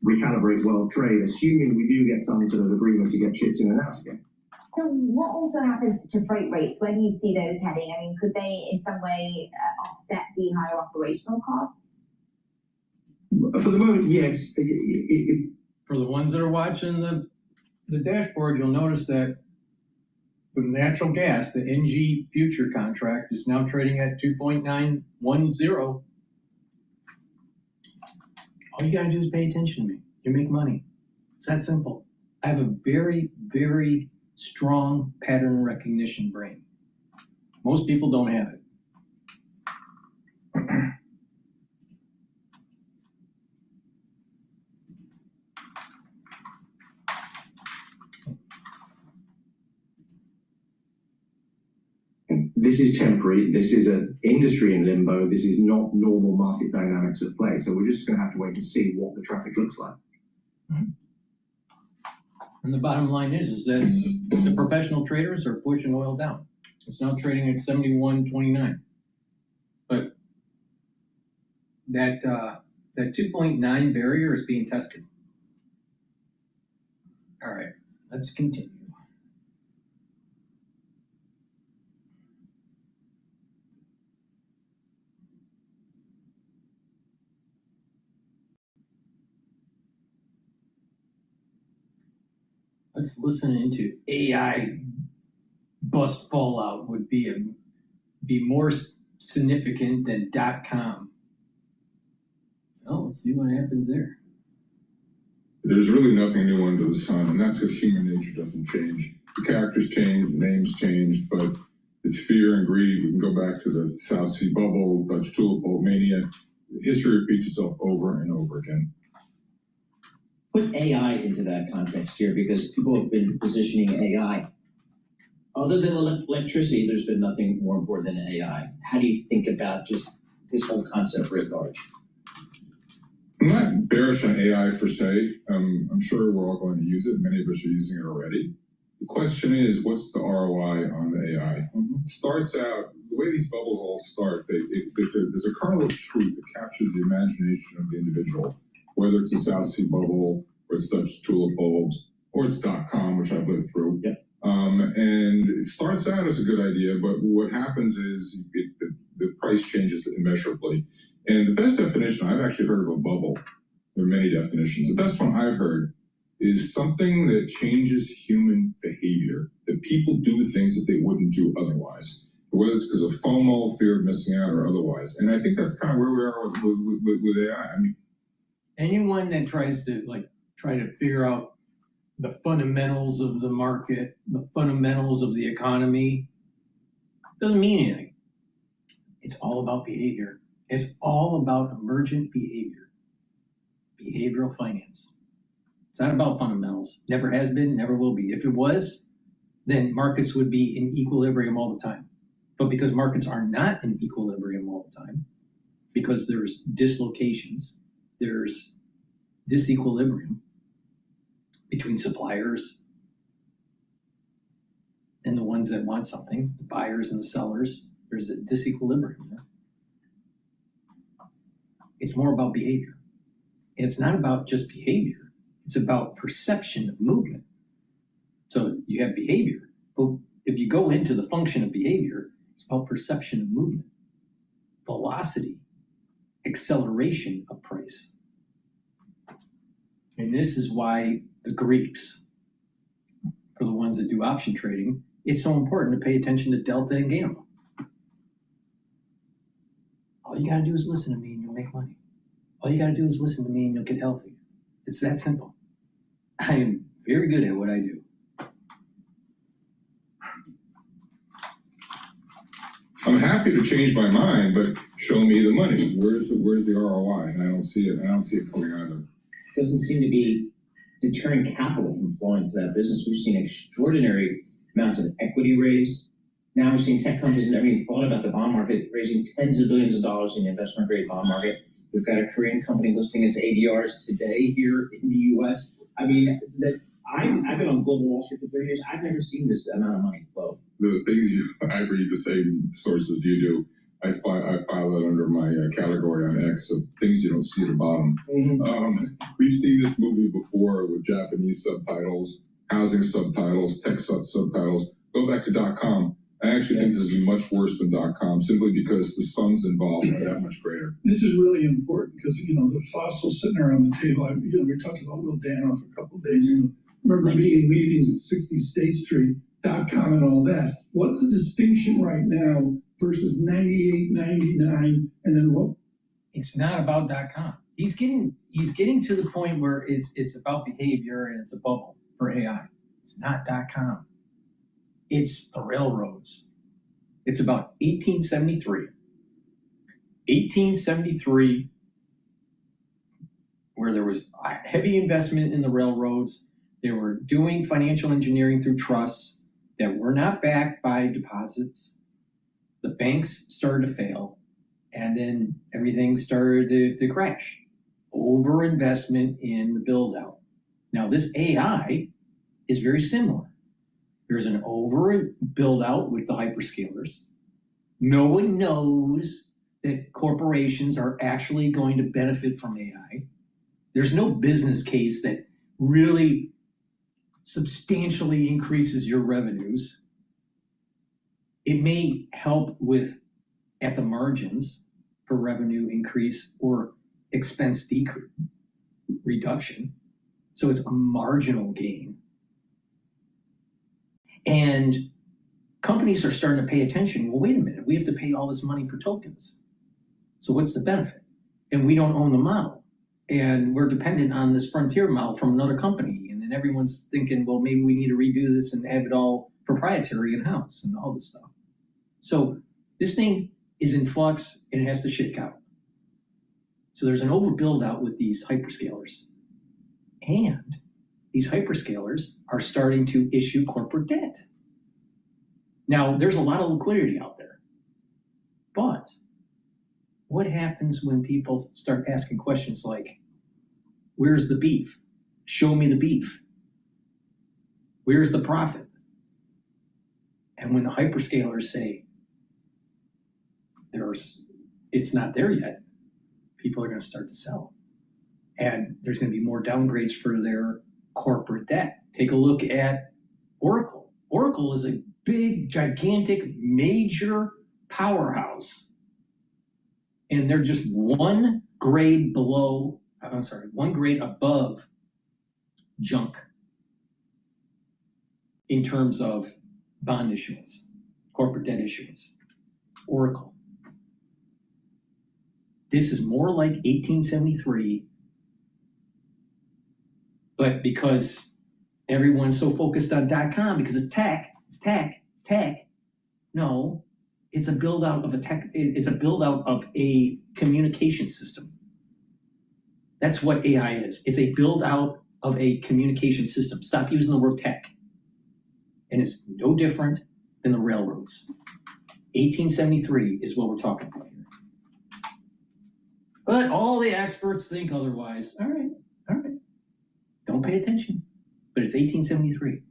recalibrate world trade, assuming we do get some sort of agreement to get ships in and out again. So what also happens to freight rates? Where do you see those heading? I mean, could they in some way offset the higher operational costs? For the moment, yes. For the ones that are watching the dashboard, you'll notice that for natural gas, the NG future contract is now trading at 2.910. All you gotta do is pay attention to me. You make money. It's that simple. I have a very, very strong pattern recognition brain. Most people don't have it. This is temporary. This is an industry in limbo. This is not normal market dynamics at play. So we're just going to have to wait and see what the traffic looks like. And the bottom line is that the professional traders are pushing oil down. It's now trading at 71.29. But that 2.9 barrier is being tested. All right, let's continue. Let's listen into AI bust fallout would be more significant than .com. Oh, let's see what happens there. There's really nothing new under the sun, and that's because human nature doesn't change. The characters change, the names change, but it's fear and greed. We can go back to the South Sea bubble, Dutch tulip bulb mania. History repeats itself over and over again. Put AI into that context here, because people have been positioning AI. Other than electricity, there's been nothing more important than AI. How do you think about just this whole concept writ large? I'm not bearish on AI per se. I'm sure we're all going to use it. Many of us are using it already. The question is, what's the ROI on the AI? It starts out, the way these bubbles all start, there's a kernel of truth that captures the imagination of the individual, whether it's a South Sea bubble or it's Dutch tulip bulbs, or it's .com, which I've lived through. Yep. And it starts out as a good idea, but what happens is the price changes immeasurably. And the best definition, I've actually heard of a bubble. There are many definitions. The best one I've heard is something that changes human behavior, that people do things that they wouldn't do otherwise, whether it's because of FOMO, fear of missing out, or otherwise. And I think that's kind of where we are with AI. I mean, anyone that tries to try to figure out the fundamentals of the market, the fundamentals of the economy, doesn't mean anything. It's all about behavior. It's all about emergent behavior, behavioral finance. It's not about fundamentals. Never has been, never will be. If it was, then markets would be in equilibrium all the time. But because markets are not in equilibrium all the time, because there's dislocations, there's disequilibrium between suppliers and the ones that want something, the buyers and the sellers, there's a disequilibrium there. It's more about behavior. And it's not about just behavior. It's about perception of movement. So you have behavior, but if you go into the function of behavior, it's about perception of movement, velocity, acceleration of price. And this is why the Greeks, for the ones that do option trading, it's so important to pay attention to delta and gamma. All you gotta do is listen to me and you'll make money. All you gotta do is listen to me and you'll get healthy. It's that simple. I am very good at what I do. I'm happy to change my mind, but show me the money. Where's the ROI? And I don't see it. I don't see it coming either. Doesn't seem to be deterring capital from flowing to that business. We've seen extraordinary amounts of equity raised. Now we're seeing tech companies and everything thought about the bond market raising tens of billions of dollars in the investment grade bond market. We've got a Korean company listing its ADRs today here in the U.S. I mean, I've been on global Wall Street for 30 years. I've never seen this amount of money flow. The things I read the same sources you do. I file it under my category on X of things you don't see at the bottom. We've seen this movie before with Japanese subtitles, housing subtitles, tech subtitles. Go back to .com. I actually think this is much worse than .com, simply because the sun's involved are that much greater. This is really important because, the fossils sitting around the table, we talked about Will Danoff a couple of days ago. Remember being in meetings at 60 State Street, .com and all that. What's the distinction right now versus 98, 99, and then what? It's not about .com. He's getting to the point where it's about behavior and it's a bubble for AI. It's not .com. It's the railroads. It's about 1873. 1873, where there was heavy investment in the railroads. They were doing financial engineering through trusts that were not backed by deposits. The banks started to fail, and then everything started to crash. Overinvestment in the build-out. Now, this AI is very similar. There's an over build-out with the hyperscalers. No one knows that corporations are actually going to benefit from AI. There's no business case that really substantially increases your revenues. It may help with at the margins for revenue increase or expense reduction. So it's a marginal gain. And companies are starting to pay attention. Well, wait a minute, we have to pay all this money for tokens. So what's the benefit? And we don't own the model. And we're dependent on this frontier model from another company. And then everyone's thinking, well, maybe we need to redo this and have it all proprietary in-house and all this stuff. So this thing is in flux and it has to shake out. So there's an overbuild out with these hyperscalers. And these hyperscalers are starting to issue corporate debt. Now, there's a lot of liquidity out there. But what happens when people start asking questions like, where's the beef? Show me the beef. Where's the profit? And when the hyperscalers say, it's not there yet, people are going to start to sell. And there's going to be more downgrades for their corporate debt. Take a look at Oracle. Oracle is a big, gigantic, major powerhouse. And they're just one grade above junk in terms of bond issuance, corporate debt issuance. Oracle. This is more like 1873, but because everyone's so focused on .com because it's tech, no, it's a build out of a communication system. That's what AI is. It's a build out of a communication system. Stop using the word tech. And it's no different than the railroads. 1873 is what we're talking about here. But all the experts think otherwise. All right. Don't pay attention. But it's 1873.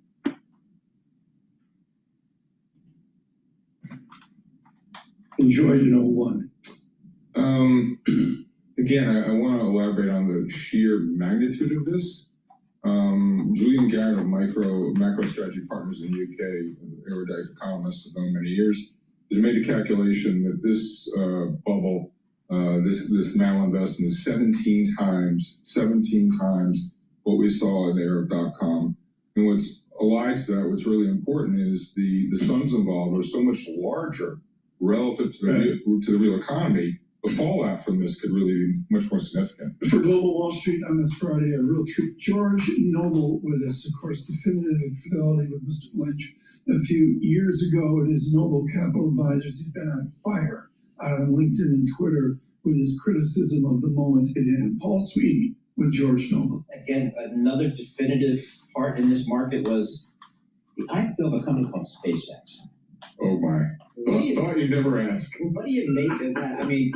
Enjoyed in 01. Again, I want to elaborate on the sheer magnitude of this. Julian Garrett of Macro Strategy Partners in the UK, erudite economist, have known many years, has made a calculation that this bubble, this malinvestment is 17 times what we in the era of .com. And what's allied to that, what's really important is the sums involved are so much larger relative to the real economy. The fallout from this could really be much more significant. For Global Wall Street on this Friday, a real treat. George Noble with us, of course, definitive fidelity with Mr. Lynch. A few years ago at his Noble Capital Advisors, he's been on fire on LinkedIn and Twitter with his criticism of the moment it in. Paul Sweeney with George Noble. Again, another definitive part in this market was the IPO of a company called SpaceX. Oh my. Thought you'd never ask. What do you make of that? I mean,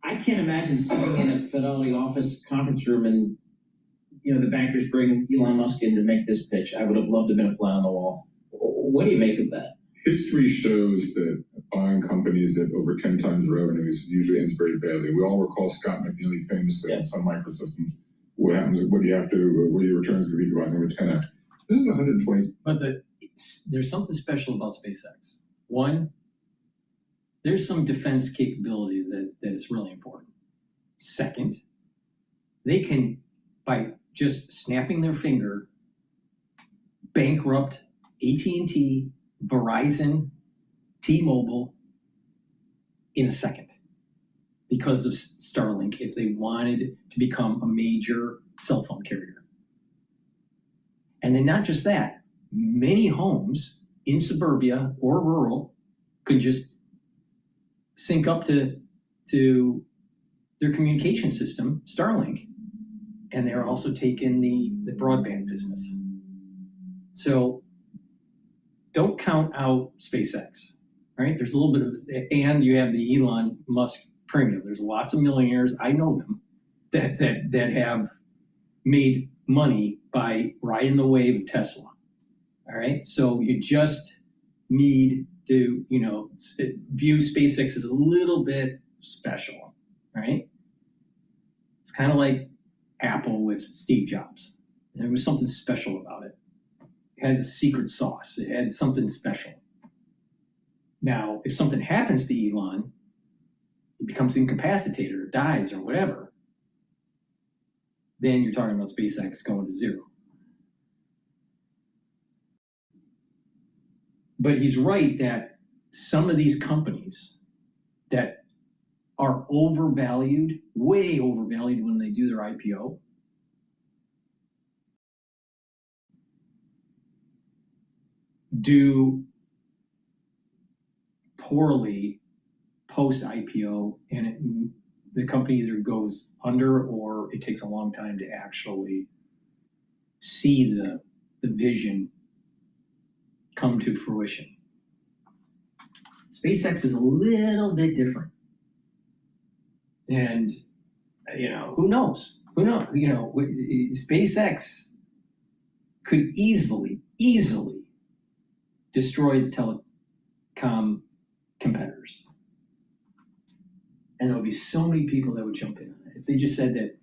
I can't imagine sitting in a Fidelity office conference room and, the bankers bring Elon Musk in to make this pitch. I would have loved to have been a fly on the wall. What do you make of that? History shows that buying companies at over 10 times revenues usually ends very badly. We all recall Scott McNeely famously on Sun Microsystems. What happens? What do you have to? What are your returns going to be to buy over 10x? This is 120. But there's something special about SpaceX. One, there's some defense capability that is really important. Second, they can, by just snapping their finger, bankrupt AT&T, Verizon, T-Mobile in a second because of Starlink if they wanted to become a major cell phone carrier. And then not just that, many homes in suburbia or rural could just sync up to their communication system, Starlink, and they're also taking the broadband business. So don't count out SpaceX, right? There's a little bit of, and you have the Elon Musk premium. There's lots of millionaires, I know them, that have made money by riding the wave of Tesla, all right? So you just need to, view SpaceX as a little bit special, right? It's kind of like Apple with Steve Jobs. There was something special about it. It had a secret sauce. It had something special. Now, if something happens to Elon, he becomes incapacitated or dies or whatever, then you're talking about SpaceX going to zero. But he's right that some of these companies that are overvalued, way overvalued when they do their IPO, do poorly post-IPO, and the company either goes under or it takes a long time to actually see the vision come to fruition. SpaceX is a little bit different. And, who knows? SpaceX could easily destroy the telecom competitors. And there would be so many people that would jump in on it. If they just said that,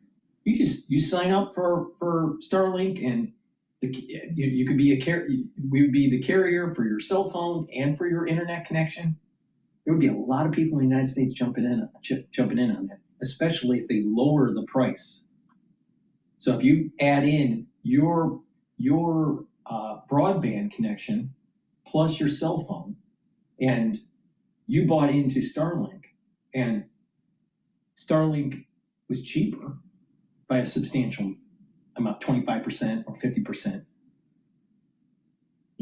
You sign up for Starlink, and you could be we would be the carrier for your cell phone and for your internet connection. There would be a lot of people in the United States jumping in on that, especially if they lower the price. So if you add in your broadband connection plus your cell phone, and you bought into Starlink, and Starlink was cheaper by a substantial amount, 25% or 50%,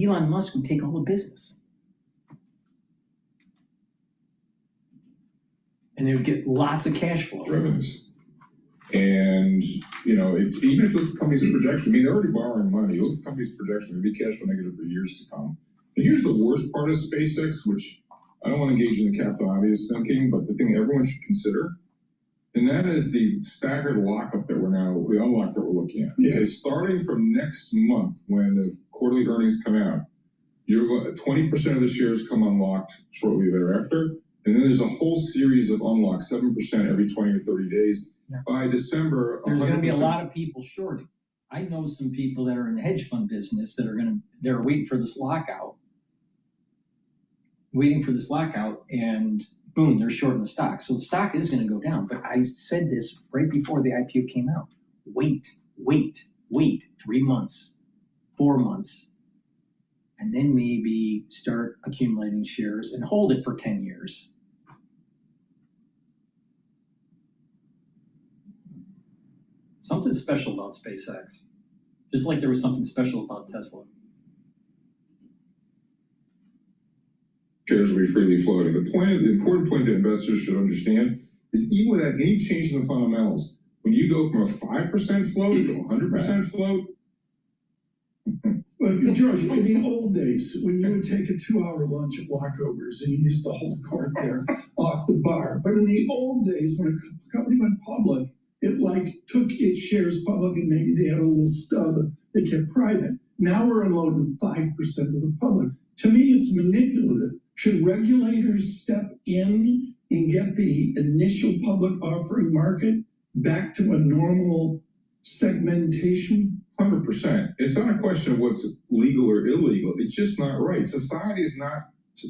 Elon Musk would take all the business. And they would get lots of cash flow. Revenues. And, it's even if you look at the company's projection, they're already borrowing money. You look at the company's projection, they'll be cash flow negative for years to come. And here's the worst part of SpaceX, which I don't want to engage in the Captain Obvious thinking, but the thing everyone should consider, and that is the staggered lockup that the unlock that we're looking at. Yeah. Okay, starting from next month, when the quarterly earnings come out, 20% of the shares come unlocked shortly thereafter. And then there's a whole series of unlocks, 7% every 20 or 30 days. Yeah. By December, there's going to be a lot of people shorting. I know some people that are in the hedge fund business that they're waiting for this lockout. And boom, they're shorting the stock. So the stock is going to go down. But I said this right before the IPO came out. Wait 3 months, 4 months, and then maybe start accumulating shares and hold it for 10 years. Something special about SpaceX, just like there was something special about Tesla. Shares will be freely floating. The important point that investors should understand is even without any change in the fundamentals, when you go from a 5% float to 100% float. But George, in the old days, when you would take a 2-hour lunch at Walkovers and you used to hold cart there off the bar. But in the old days, when a company went public, it took its shares public and maybe they had a little stub they kept private. Now we're unloading 5% of the public. To me, it's manipulative. Should regulators step in and get the initial public offering market back to a normal segmentation? 100%. It's not a question of what's legal or illegal. It's just not right. Society is not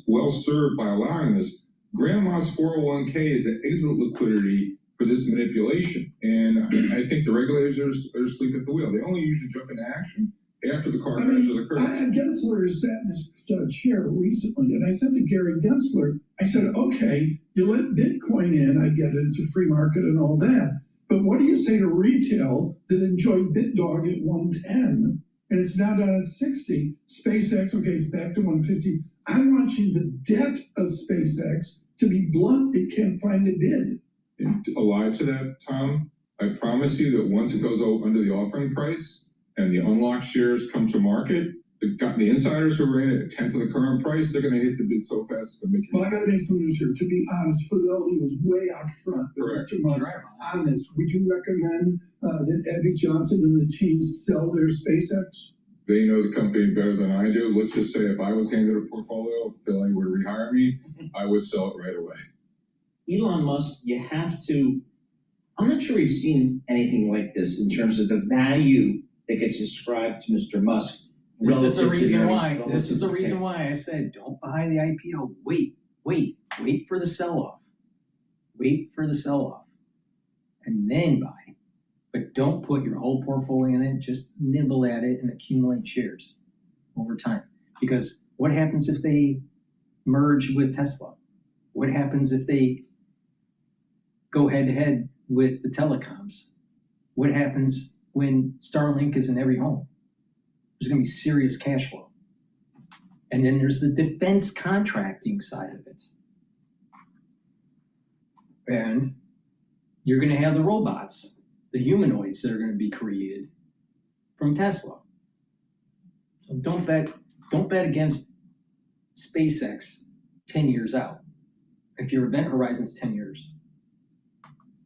well served by allowing this. Grandma's 401k is an exit liquidity for this manipulation. And I think the regulators are asleep at the wheel. They only usually jump into action after the car crash has occurred. Gensler sat in this chair recently, and I said to Gary Gensler, I said, okay, you let Bitcoin in, I get it, it's a free market and all that. But what do you say to retail that enjoyed BitDog at 110 and it's now down at 60? SpaceX, okay, it's back to 150. I'm watching the debt of SpaceX to be blunt, it can't find a bid. And alive to that, Tom, I promise you that once it goes under the offering price and the unlocked shares come to market, the insiders who are in at 1/10 of the current price, they're going to hit the bid so fast to make it. Well, I got to make some news here. To be honest, Fidelity was way out front. Mr. Musk on this. Would you recommend that Abby Johnson and the team sell their SpaceX? They know the company better than I do. Let's just say if I was handed a portfolio, if Fidelity were to rehire me, I would sell it right away. Elon Musk, you have to, I'm not sure we've seen anything like this in terms of the value that gets ascribed to Mr. Musk. This is the reason why I said don't buy the IPO. Wait for the sell-off. Wait for the sell-off. And then buy. But don't put your whole portfolio in it. Just nibble at it and accumulate shares over time. Because what happens if they merge with Tesla? What happens if they go head-to-head with the telecoms? What happens when Starlink is in every home? There's going to be serious cash flow. And then there's the defense contracting side of it. And you're going to have the robots, the humanoids that are going to be created from Tesla. So don't bet against SpaceX 10 years out. If your event horizon's 10 years.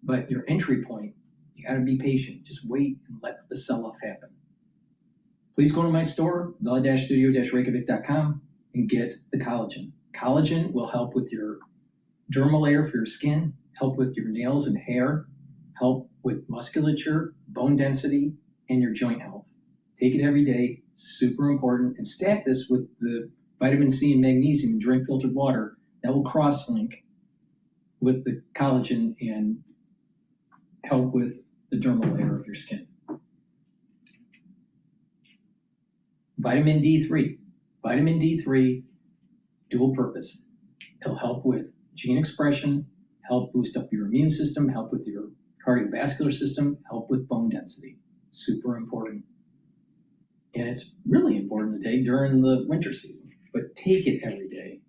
But your entry point, you got to be patient. Just wait and let the sell-off happen. Please go to my store, the-studio-reykjavik.com, and get the collagen. Collagen will help with your dermal layer for your skin, help with your nails and hair, help with musculature, bone density, and your joint health. Take it every day, super important, and stack this with the vitamin C and magnesium and drink filtered water. That will cross-link with the collagen and help with the dermal layer of your skin. Vitamin D3. Vitamin D3, dual purpose. It'll help with gene expression, help boost up your immune system, help with your cardiovascular system, help with bone density. Super important. And it's really important to take during the winter season, but take it every day.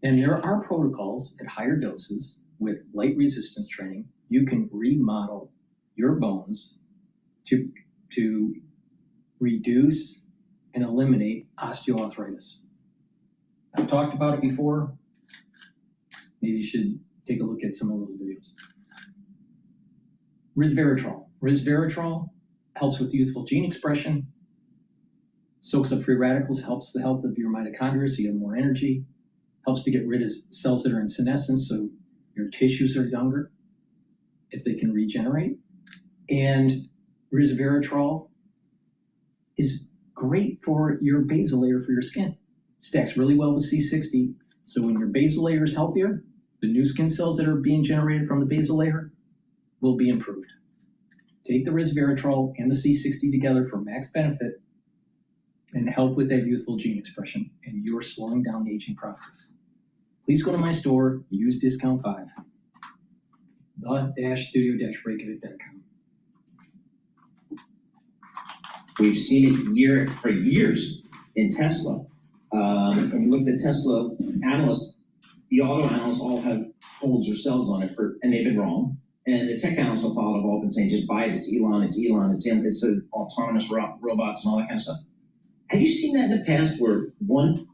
And there are protocols at higher doses with light resistance training. You can remodel your bones to reduce and eliminate osteoarthritis. I've talked about it before. Maybe you should take a look at some of those videos. Resveratrol. Resveratrol helps with youthful gene expression, soaks up free radicals, helps the health of your mitochondria so you have more energy, helps to get rid of cells that are in senescence so your tissues are younger if they can regenerate. And resveratrol is great for your basal layer for your skin. Stacks really well with C60. So when your basal layer is healthier, the new skin cells that are being generated from the basal layer will be improved. Take the resveratrol and the C60 together for max benefit and help with that youthful gene expression, and you're slowing down the aging process. Please go to my store, use discount 5, the-studio-reykjavik.com. We've seen it for years in Tesla. And you look at Tesla analysts, the auto analysts all have holds or sells on it, and they've been wrong. And the tech analysts have followed, have all been saying, just buy it, it's Elon, it's autonomous robots and all that kind of stuff. Have you seen that in the past where one?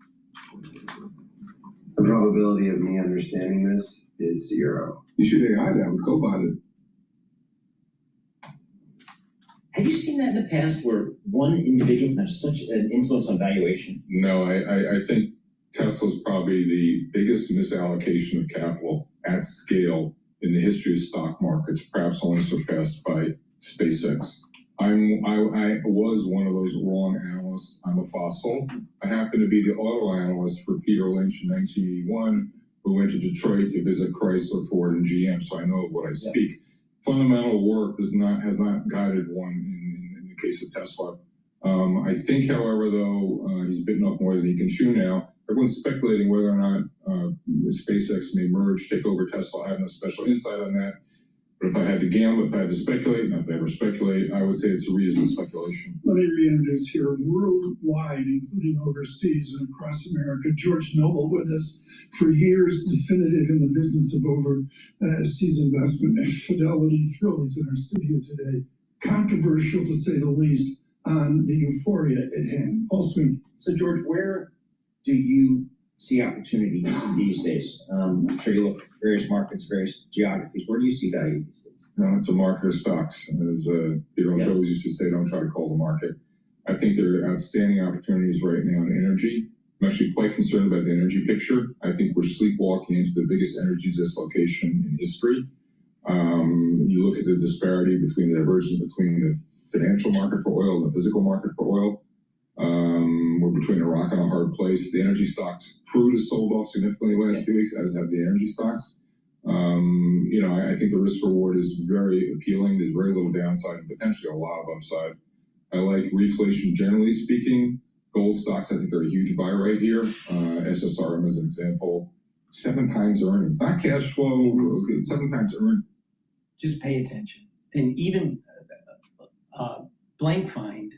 The probability of me understanding this is 0. You should AI that with Copilot. Have you seen that in the past where one individual can have such an influence on valuation? No, I think Tesla's probably the biggest misallocation of capital at scale in the history of stock markets, perhaps only surpassed by SpaceX. I was one of those wrong analysts. I'm a fossil. I happen to be the auto analyst for Peter Lynch in 1981, who went to Detroit to visit Chrysler, Ford, and GM, so I know of what I speak. Fundamental work has not guided one in the case of Tesla. I think, however, though, he's bitten off more than he can chew now. Everyone's speculating whether or not SpaceX may merge, take over Tesla. I have no special insight on that. But if I had to gamble, if I had to speculate, and if I ever speculate, I would say it's a reasonable speculation. Let me reintroduce here worldwide, including overseas and across America, George Noble with us for years, definitive in the business of overseas investment, and Fidelity Thrill is in our studio today. Controversial, to say the least, on the euphoria at hand. Paul Sweeney. So, George, where do you see opportunity these days? I'm sure you look at various markets, various geographies. Where do you see value these days? No, it's a market of stocks. As Peter Lynch always used to say, don't try to call the market. I think there are outstanding opportunities right now in energy. I'm actually quite concerned about the energy picture. I think we're sleepwalking into the biggest energy dislocation in history. You look at the disparity between the divergence between the financial market for oil and the physical market for oil. We're between a rock and a hard place. The energy stocks, crude has sold off significantly in the last few weeks, as have the energy stocks. I think the risk reward is very appealing. There's very little downside and potentially a lot of upside. I like reflation generally speaking. Gold stocks, I think, are a huge buy right here. SSRM as an example, 7 times earnings, not cash flow, 7 times earned. Just pay attention. And even Blank Find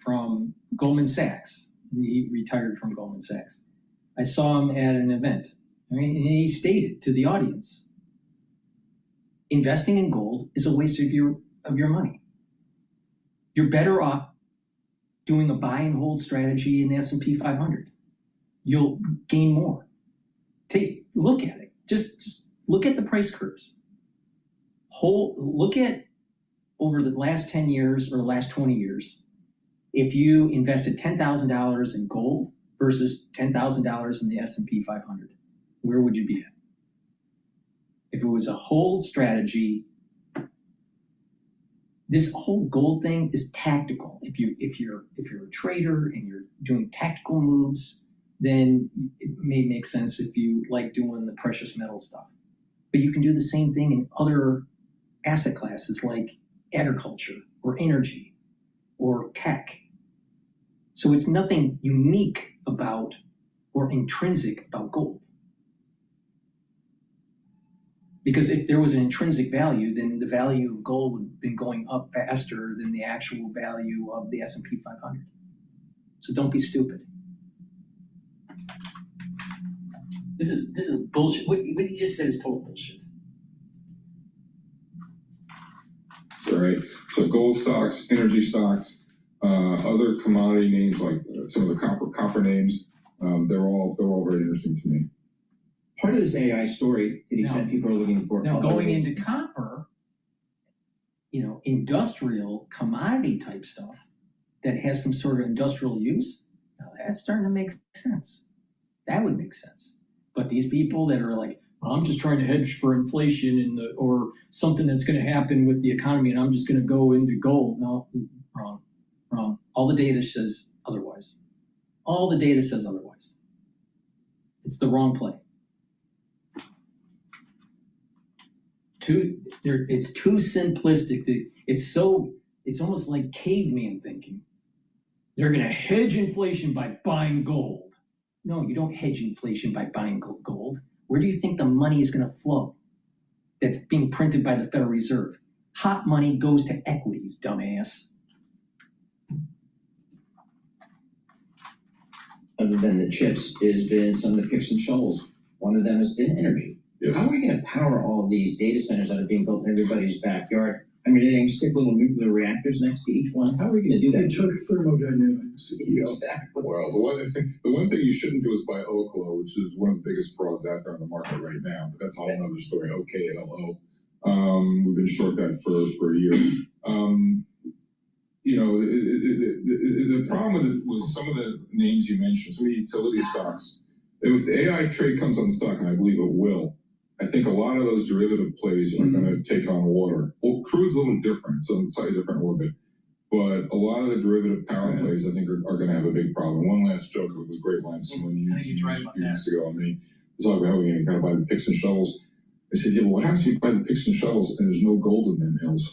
from Goldman Sachs. He retired from Goldman Sachs. I saw him at an event, right? And he stated to the audience, investing in gold is a waste of your money. You're better off doing a buy and hold strategy in the S&P 500. You'll gain more. Look at it. Just look at the price curves. Look at over the last 10 years or the last 20 years, if you invested $10,000 in gold versus $10,000 in the S&P 500, where would you be at? If it was a hold strategy This whole gold thing is tactical. If you're a trader and you're doing tactical moves, then it may make sense if you like doing the precious metal stuff. But you can do the same thing in other asset classes like agriculture or energy or tech. So it's nothing unique about or intrinsic about gold. Because if there was an intrinsic value, then the value of gold would have been going up faster than the actual value of the S&P 500. So don't be stupid. This is bullshit. What you just said is total bullshit. All right. So gold stocks, energy stocks, other commodity names like some of the copper names, they're all very interesting to me. Part of this AI story, to the extent people are looking for. Now going into copper, industrial commodity type stuff that has some sort of industrial use, now that's starting to make sense. That would make sense. But these people that are like, I'm just trying to hedge for inflation or something that's going to happen with the economy, and I'm just going to go into gold. No, wrong. All the data says otherwise. All the data says otherwise. It's the wrong play. It's too simplistic. It's almost like caveman thinking. They're going to hedge inflation by buying gold. No, you don't hedge inflation by buying gold. Where do you think the money is going to flow that's being printed by the Federal Reserve? Hot money goes to equities, dumbass. Other than the chips, has been some of the picks and shovels. One of them has been energy. Yes. How are we going to power all these data centers that are being built in everybody's backyard? I mean, are they going to stick little nuclear reactors next to each one? How are we going to do that? They took thermodynamics. Exactly. Well, the one thing you shouldn't do is buy Oklo, which is one of the biggest frauds out there on the market right now. But that's a whole other story. OKLO. We've been short that for a year. The problem with it was some of the names you mentioned, some of the utility stocks. If the AI trade comes unstuck, and I believe it will, I think a lot of those derivative plays are going to take on water. Well, crude's a little different, so it's a slightly different orbit. But a lot of the derivative power plays, I think, are going to have a big problem. One last joke, it was a great line someone used a few weeks ago on me. He was talking about, you got to buy the picks and shovels. I said, yeah, well, what happens if you buy the picks and shovels and there's no gold in them hills?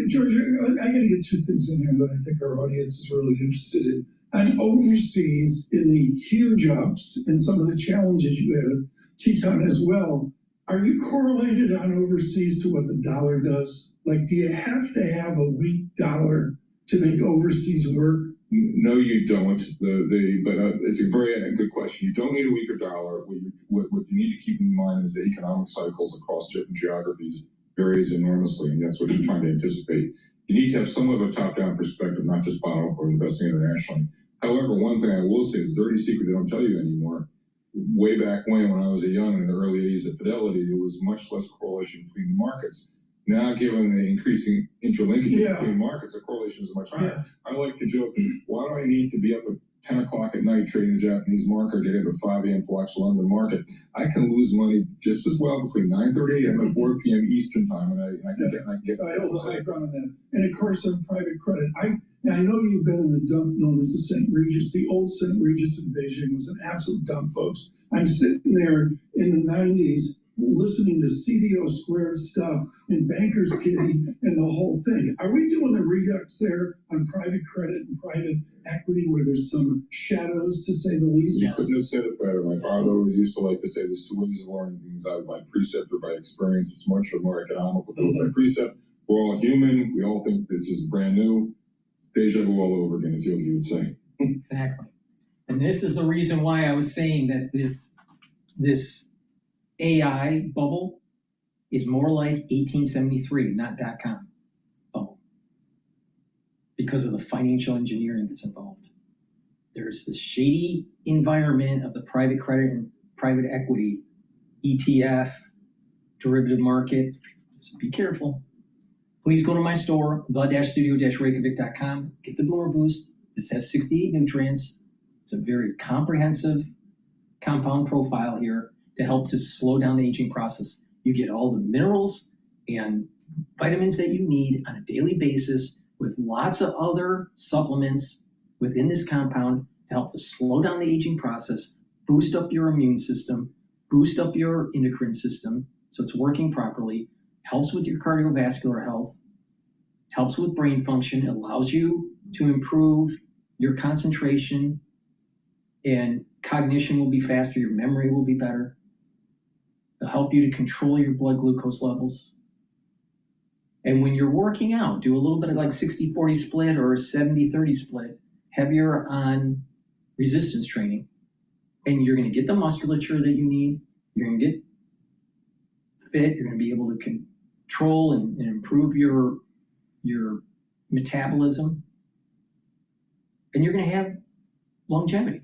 George, I got to get two things in here that I think our audience is really interested in. And overseas, in the huge ups and some of the challenges you had, Teton as well, are you correlated on overseas to what the dollar does? Like, do you have to have a weak dollar to make overseas work? No, you don't. But it's a very good question. You don't need a weaker dollar. What you need to keep in mind is the economic cycles across different geographies varies enormously, and that's what you're trying to anticipate. You need to have somewhat of a top-down perspective, not just bottom-up or investing internationally. However, one thing I will say is a dirty secret they don't tell you anymore. Way back when I was a young in the early 80s at Fidelity, there was much less correlation between markets. Now, given the increasing interlinkage between markets, the correlation is much higher. I like to joke, why do I need to be up at 10 o'clock at night trading the Japanese market, get up at 5 a.m. to watch the London market? I can lose money just as well between 9:30 a.m. and 4 p.m. Eastern time, and I can get I also have on that. And of course, on private credit, I know you've been in the dump known as the St. Regis. The old St. Regis in Beijing was an absolute dump, folks. I'm sitting there in the 90s listening to CDO squared stuff and Banker's Kitty and the whole thing. Are we doing a redux there on private credit and private equity where there's some shadows, to say the least? You couldn't have said it better. My father always used to like to say there's two ways of learning things, either by precept or by experience. It's much more economical to do it by precept. We're all human. We all think this is brand new. It's deja vu all over again, as Yogi would say. Exactly. And this is the reason why I was saying that this AI bubble is more like 1873, not .com bubble, because of the financial engineering that's involved. There's this shady environment of the private credit and private equity, ETF, derivative market. So be careful. Please go to my store, the-studio-reykjavik.com. Get the Bloomer Boost. This has 68 nutrients. It's a very comprehensive compound profile here to help to slow down the aging process. You get all the minerals and vitamins that you need on a daily basis with lots of other supplements within this compound to help to slow down the aging process, boost up your immune system, boost up your endocrine system so it's working properly, helps with your cardiovascular health, helps with brain function, allows you to improve your concentration, and cognition will be faster, your memory will be better. It'll help you to control your blood glucose levels. And when you're working out, do a little bit of like 60-40 split or 70-30 split, heavier on resistance training, and you're going to get the musculature that you need. You're going to get fit. You're going to be able to control and improve your metabolism, and you're going to have longevity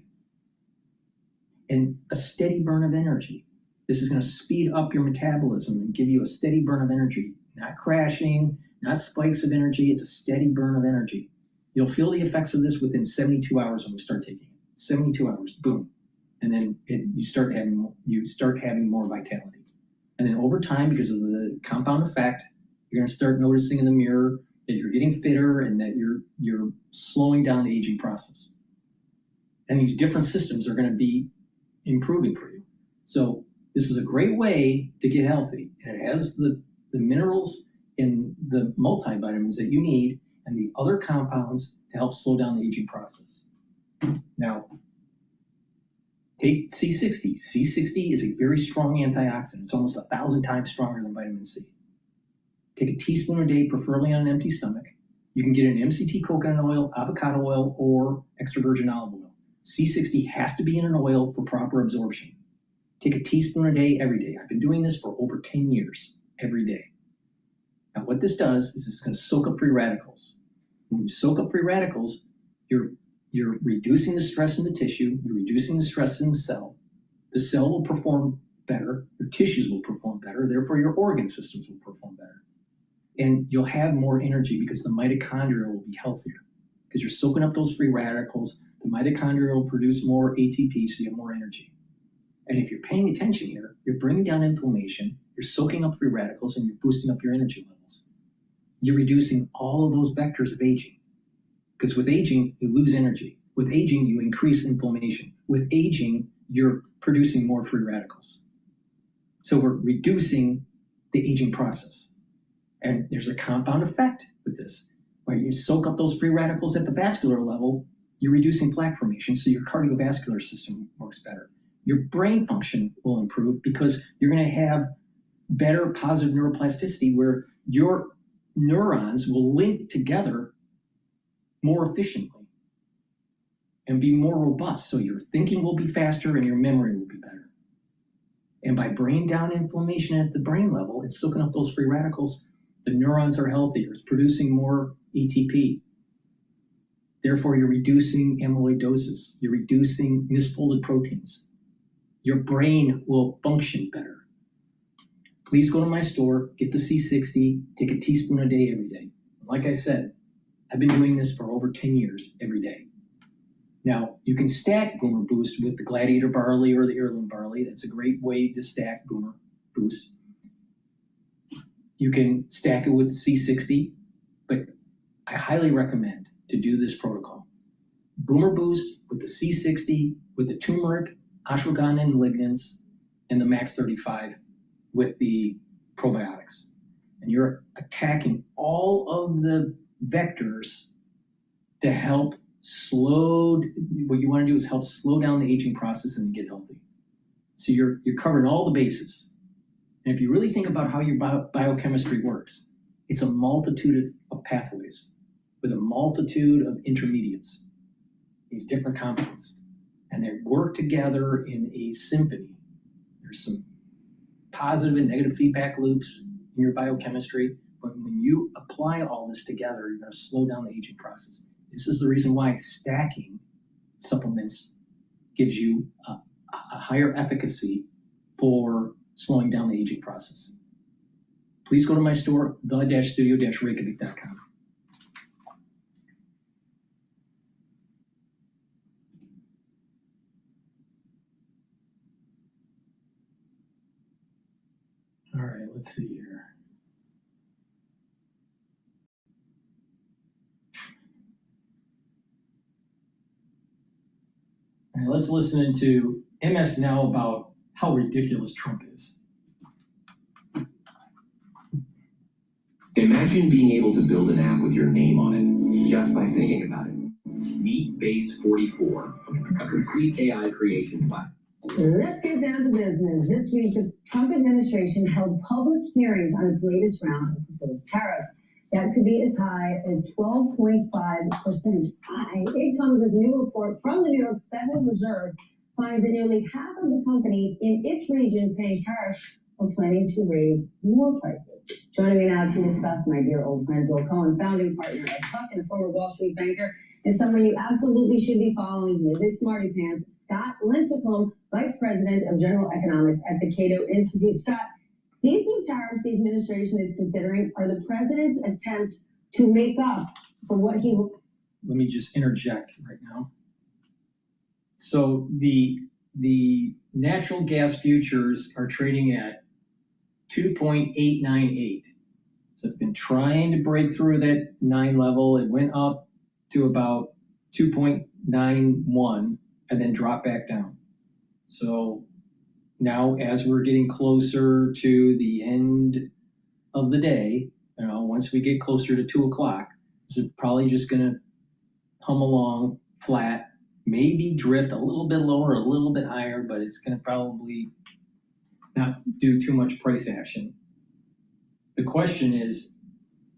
and a steady burn of energy. This is going to speed up your metabolism and give you a steady burn of energy, not crashing, not spikes of energy. It's a steady burn of energy. You'll feel the effects of this within 72 hours when we start taking it. 72 hours, boom. And then you start having more vitality. And then over time, because of the compound effect, you're going to start noticing in the mirror that you're getting fitter and that you're slowing down the aging process. And these different systems are going to be improving for you. So this is a great way to get healthy. And it has the minerals and the multivitamins that you need and the other compounds to help slow down the aging process. Now, take C60. C60 is a very strong antioxidant. It's almost 1,000 times stronger than vitamin C. Take a teaspoon a day, preferably on an empty stomach. You can get an MCT coconut oil, avocado oil, or extra virgin olive oil. C60 has to be in an oil for proper absorption. Take a teaspoon a day, every day. I've been doing this for over 10 years, every day. Now what this does is it's going to soak up free radicals. When you soak up free radicals, you're reducing the stress in the tissue, you're reducing the stress in the cell. The cell will perform better, your tissues will perform better, therefore your organ systems will perform better. And you'll have more energy because the mitochondria will be healthier. Because you're soaking up those free radicals, the mitochondria will produce more ATP, so you have more energy. And if you're paying attention here, you're bringing down inflammation, you're soaking up free radicals, and you're boosting up your energy levels. You're reducing all of those vectors of aging. Because with aging, you lose energy. With aging, you increase inflammation. With aging, you're producing more free radicals. So we're reducing the aging process. And there's a compound effect with this. When you soak up those free radicals at the vascular level, you're reducing plaque formation, so your cardiovascular system works better. Your brain function will improve because you're going to have better positive neuroplasticity where your neurons will link together more efficiently and be more robust. So your thinking will be faster and your memory will be better. And by bringing down inflammation at the brain level, it's soaking up those free radicals. The neurons are healthier. It's producing more ATP. Therefore, you're reducing amyloidosis. You're reducing misfolded proteins. Your brain will function better. Please go to my store, get the C60, take a teaspoon a day every day. Like I said, I've been doing this for over 10 years every day. Now, you can stack Boomer Boost with the Gladiator Barley or the Heirloom Barley. That's a great way to stack Boomer Boost. You can stack it with the C60, but I highly recommend to do this protocol. Boomer Boost with the C60, with the turmeric, ashwagandha and lignans, and the Max 35 with the probiotics. And you're attacking all of the vectors to help what you want to do is help slow down the aging process and get healthy. So you're covering all the bases. And if you really think about how your biochemistry works, it's a multitude of pathways with a multitude of intermediates, these different compounds. And they work together in a symphony. There's some positive and negative feedback loops in your biochemistry, but when you apply all this together, you're going to slow down the aging process. This is the reason why stacking supplements gives you a higher efficacy for slowing down the aging process. Please go to my store, the-studio-reykjavik.com. All right, let's see here. All right, let's listen to MS now about how ridiculous Trump is. Imagine being able to build an app with your name on it just by thinking about it. Meet Base 44, a complete AI creation platform. Let's get down to business. This week, the Trump administration held public hearings on its latest round of proposed tariffs that could be as high as 12.5%. It comes as a new report from the New York Federal Reserve finds that nearly half of the companies in its region paying tariffs are planning to raise more prices. Joining me now to discuss, my dear old friend Bill Cohen, founding partner of Huck and a former Wall Street banker, and someone you absolutely should be following. He is a smarty pants. Scott Lincicome, Vice President of General Economics at the Cato Institute. Scott, these new tariffs the administration is considering are the president's attempt to make up for what he will. Let me just interject right now. So the natural gas futures are trading at 2.898. So it's been trying to break through that 9 level. It went up to about 2.91 and then dropped back down. So now as we're getting closer to the end of the day, once we get closer to 2 o'clock, this is probably just going to hum along flat, maybe drift a little bit lower, a little bit higher, but it's going to probably not do too much price action. The question is,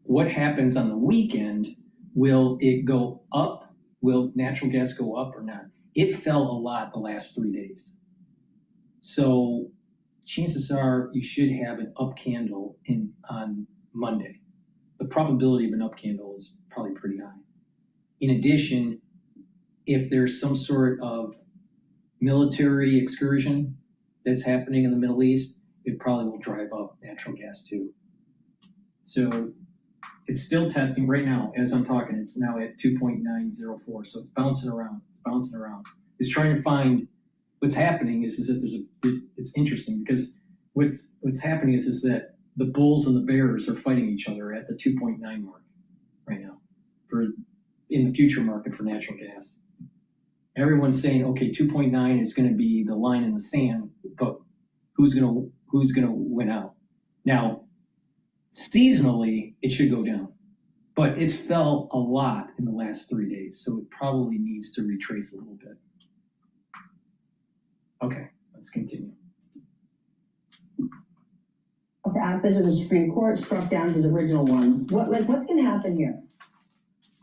what happens on the weekend? Will it go up? Will natural gas go up or not? It fell a lot the last 3 days. So chances are you should have an up candle on Monday. The probability of an up candle is probably pretty high. In addition, if there's some sort of military excursion that's happening in the Middle East, it probably will drive up natural gas too. So it's still testing right now as I'm talking. It's now at 2.904. So it's bouncing around. It's trying to find what's happening is that it's interesting because what's happening is that the bulls and the bears are fighting each other at the 2.9 mark right now in the future market for natural gas. Everyone's saying, okay, 2.9 is going to be the line in the sand, but who's going to win out? Now, seasonally, it should go down, but it's fell a lot in the last 3 days, so it probably needs to retrace a little bit. Okay, let's continue. After the Supreme Court struck down his original ones, what's going to happen here?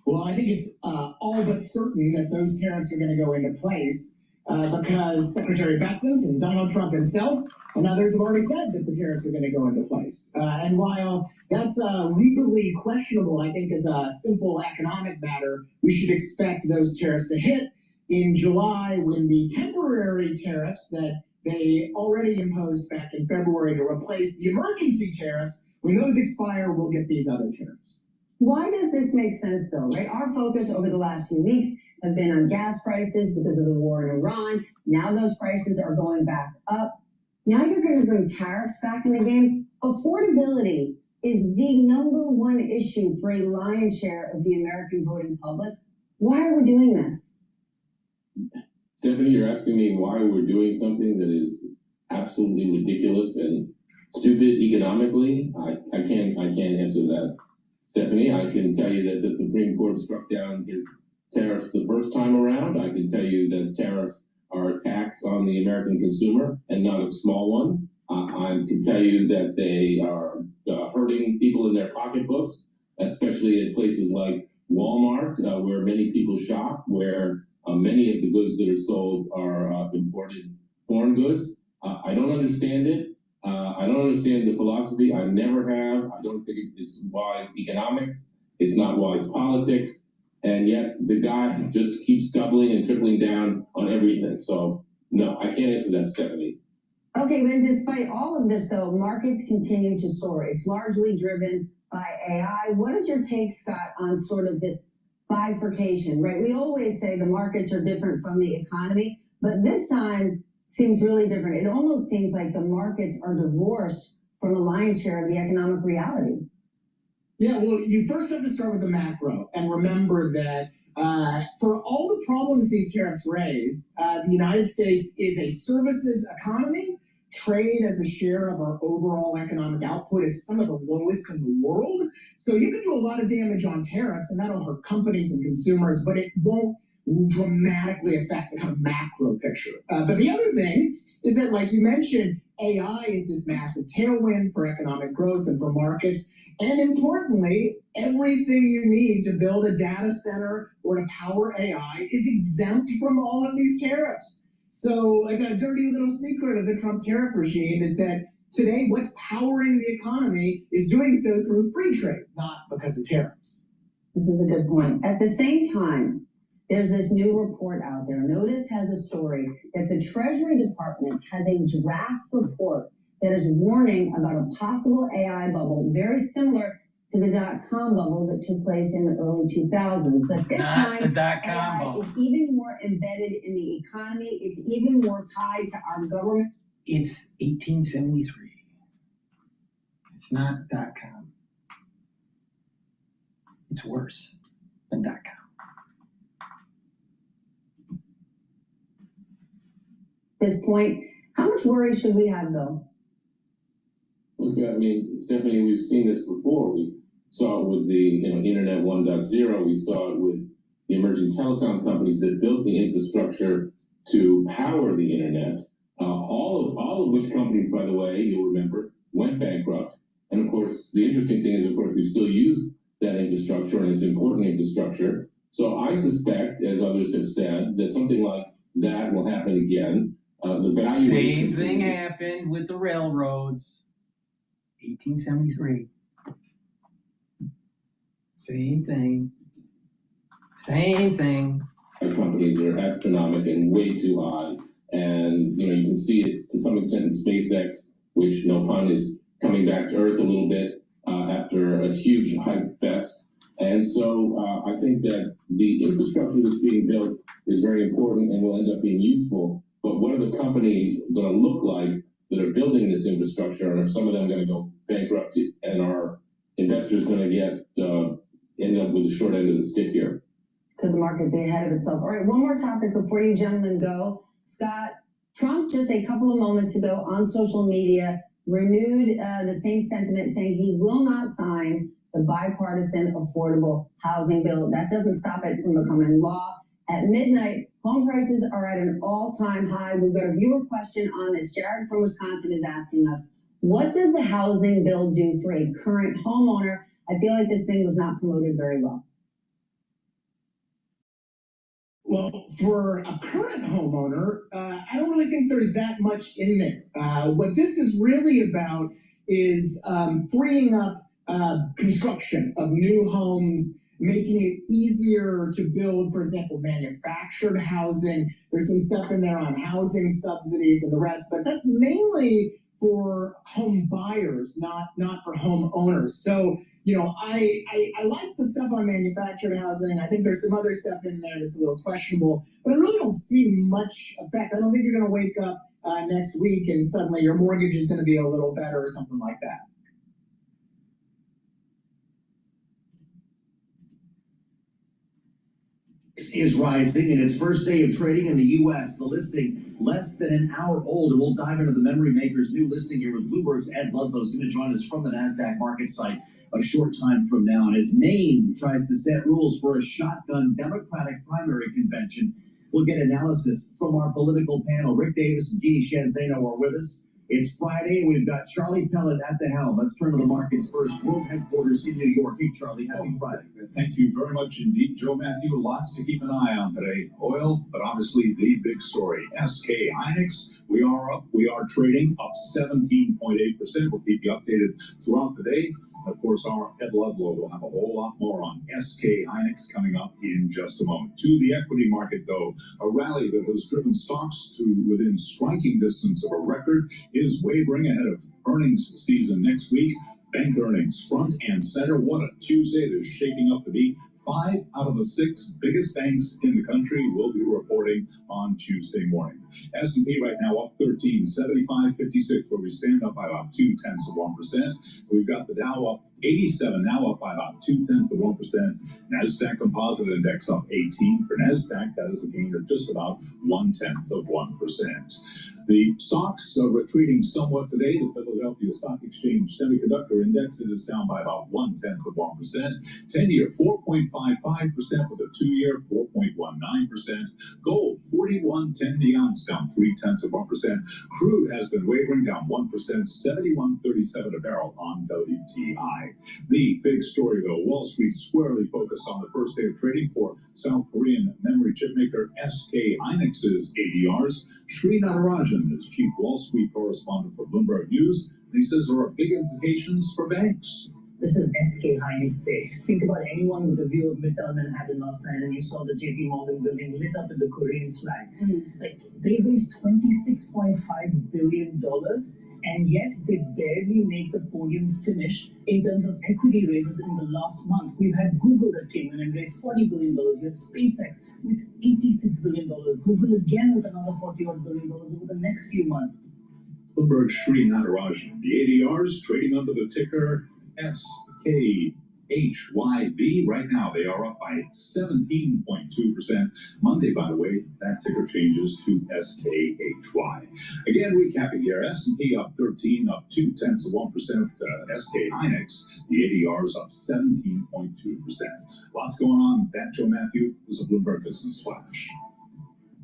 Well, I think it's all but certain that those tariffs are going to go into place because Secretary Bessent and Donald Trump himself and others have already said that the tariffs are going to go into place. And while that's legally questionable, I think as a simple economic matter, we should expect those tariffs to hit in July when the temporary tariffs that they already imposed back in February to replace the emergency tariffs, when those expire, we'll get these other tariffs. Why does this make sense, Bill? Right? Our focus over the last few weeks have been on gas prices because of the war in Iran. Now those prices are going back up. Now you're going to bring tariffs back in the game. Affordability is the #1 issue for a lion's share of the American voting public. Why are we doing this? Stephanie, you're asking me why we're doing something that is absolutely ridiculous and stupid economically? I can't answer that. Stephanie, I can tell you that the Supreme Court struck down his tariffs the first time around. I can tell you that tariffs are a tax on the American consumer and not a small one. I can tell you that they are hurting people in their pocketbooks, especially in places like Walmart, where many people shop, where many of the goods that are sold are imported foreign goods. I don't understand it. I don't understand the philosophy. I never have. I don't think it's wise economics. It's not wise politics. And yet the guy just keeps doubling and tripling down on everything. So no, I can't answer that, Stephanie. Okay, but despite all of this, though, markets continue to soar. It's largely driven by AI. What is your take, Scott, on sort of this bifurcation, right? We always say the markets are different from the economy, but this time seems really different. It almost seems like the markets are divorced from the lion's share of the economic reality. Yeah, well, you first have to start with the macro and remember that for all the problems these tariffs raise, the United States is a services economy. Trade as a share of our overall economic output is some of the lowest in the world. So you can do a lot of damage on tariffs, and that'll hurt companies and consumers, but it won't dramatically affect the kind of macro picture. But the other thing is that, like you mentioned, AI is this massive tailwind for economic growth and for markets. And importantly, everything you need to build a data center or to power AI is exempt from all of these tariffs. So it's a dirty little secret of the Trump tariff regime is that today what's powering the economy is doing so through free trade, not because of tariffs. This is a good point. At the same time, there's this new report out there. Notice has a story that the Treasury Department has a draft report that is warning about a possible AI bubble very similar to the dot-com bubble that took place in the early 2000s. But this time, AI is even more embedded in the economy. It's even more tied to our government. It's 1873. It's not dot-com. It's worse than dot-com. At this point, how much worry should we have, though? Look, I mean, Stephanie, we've seen this before. We saw it with the Internet 1.0. We saw it with the emerging telecom companies that built the infrastructure to power the internet. All of which companies, by the way, you'll remember, went bankrupt. And of course, the interesting thing is, of course, we still use that infrastructure, and it's important infrastructure. So I suspect, as others have said, that something like that will happen again. The same thing happened with the railroads. 1873. Same thing. Same thing. Companies are astronomical and way too high. And you can see it to some extent in SpaceX, which, no pun, is coming back to Earth a little bit after a huge hype fest. And so I think that the infrastructure that's being built is very important and will end up being useful. But what are the companies going to look like that are building this infrastructure? And are some of them going to go bankrupt? And are investors going to end up with the short end of the stick here? Could the market be ahead of itself? All right, one more topic before you gentlemen go. Scott, Trump just a couple of moments ago on social media renewed the same sentiment, saying he will not sign the bipartisan affordable housing bill. That doesn't stop it from becoming law. At midnight, home prices are at an all-time high. We've got a viewer question on this. Jared from Wisconsin is asking us, what does the housing bill do for a current homeowner? I feel like this thing was not promoted very well. Well, for a current homeowner, I don't really think there's that much in there. What this is really about is freeing up construction of new homes, making it easier to build, for example, manufactured housing. There's some stuff in there on housing subsidies and the rest, but that's mainly for home buyers, not for homeowners. So, I like the stuff on manufactured housing. I think there's some other stuff in there that's a little questionable, but I really don't see much effect. I don't think you're going to wake up next week and suddenly your mortgage is going to be a little better or something like that. Is rising in its first day of trading in the U.S. The listing less than an hour old, and we'll dive into the memory maker's new listing here with Bloomberg's Ed Ludlow's going to join us from the NASDAQ market site a short time from now. And as Maine tries to set rules for a shotgun Democratic primary convention, we'll get analysis from our political panel. Rick Davis and Jeannie Shanzano are with us. It's Friday, and we've got Charlie Pellet at the helm. Let's turn to the markets first. World headquarters in New York. Hey, Charlie, happy Friday. Thank you very much indeed, Joe Matthew. Lots to keep an eye on today. Oil, but obviously the big story. SK Hynix, we are up. We are trading up 17.8%. We'll keep you updated throughout the day. Of course, our Ed Ludlow will have a whole lot more on SK Hynix coming up in just a moment. To the equity market, though, a rally that has driven stocks to within striking distance of a record is wavering ahead of earnings season next week. Bank earnings front and center. What a Tuesday it is shaping up to be. 5 out of the 6 biggest banks in the country will be reporting on Tuesday morning. S&P right now up 13, 75.56, where we stand up by about 0.2%. We've got the Dow up 87, now up by about 0.2%. NASDAQ Composite Index up 18 for NASDAQ. That is a gain of just about 0.1%. The stocks are retreating somewhat today. The Philadelphia Stock Exchange Semiconductor Index is down by about 0.1%. 10-year 4.55% with a 2-year 4.19%. Gold 41.10 the ounce, down 0.3%. Crude has been wavering, down 1%, 71.37 a barrel on WTI. The big story, though, Wall Street squarely focused on the first day of trading for South Korean memory chip maker SK Hynix's ADRs. Sri Natarajan is chief Wall Street correspondent for Bloomberg News, and he says there are big implications for banks. This is SK Hynix Day. Think about anyone with a view of Midtown Manhattan last night and you saw the JP Morgan building lit up with the Korean flag. Like, they raised $26.5 billion, and yet they barely make the podium finish in terms of equity raises in the last month. We've had Google that came in and raised $40 billion. You had SpaceX with $86 billion. Google again with another $40 billion over the next few months. Bloomberg Sri Natarajan. The ADRs trading under the ticker SKHYB. Right now, they are up by 17.2%. Monday, by the way, that ticker changes to SKHY. Again, recapping here, S&P up 13, up 0.2%. SK Hynix, the ADR is up 17.2%. Lots going on. That, Joe Matthew, is a Bloomberg Business Flash.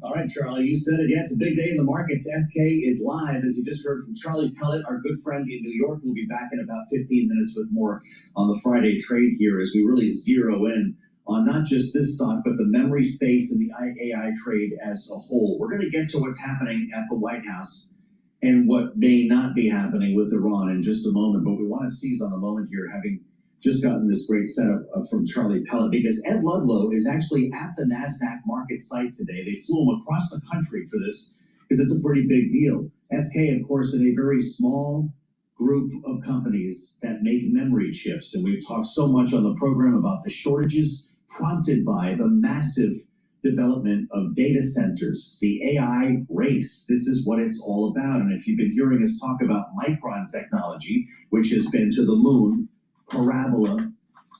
All right, Charlie, you said it. Yeah, it's a big day in the markets. SK is live, as you just heard from Charlie Pellet, our good friend in New York. We'll be back in about 15 minutes with more on the Friday trade here as we really zero in on not just this stock, but the memory space and the AI trade as a whole. We're going to get to what's happening at the White House and what may not be happening with Iran in just a moment. But we want to seize on the moment here, having just gotten this great setup from Charlie Pellet, because Ed Ludlow is actually at the NASDAQ market site today. They flew him across the country for this because it's a pretty big deal. SK, of course, is a very small group of companies that make memory chips. And we've talked so much on the program about the shortages prompted by the massive development of data centers, the AI race. This is what it's all about. And if you've been hearing us talk about Micron technology, which has been to the moon, parabola,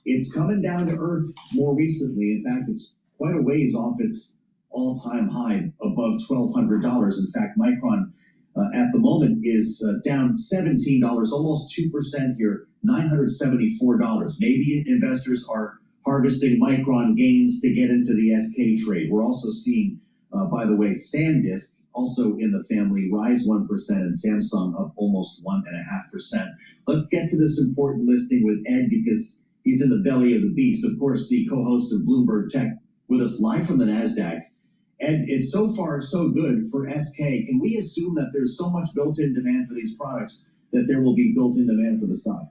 it's coming down to earth more recently. In fact, it's quite a ways off its all-time high above $1,200. In fact, Micron at the moment is down $17, almost 2% here, $974. Maybe investors are harvesting Micron gains to get into the SK trade. We're also seeing, by the way, SanDisk, also in the family, rise 1%, and Samsung up almost 1.5%. Let's get to this important listing with Ed, because he's in the belly of the beast. Of course, the co-host of Bloomberg Tech with us live from the NASDAQ. Ed, it's so far so good for SK. Can we assume that there's so much built-in demand for these products that there will be built-in demand for the stock?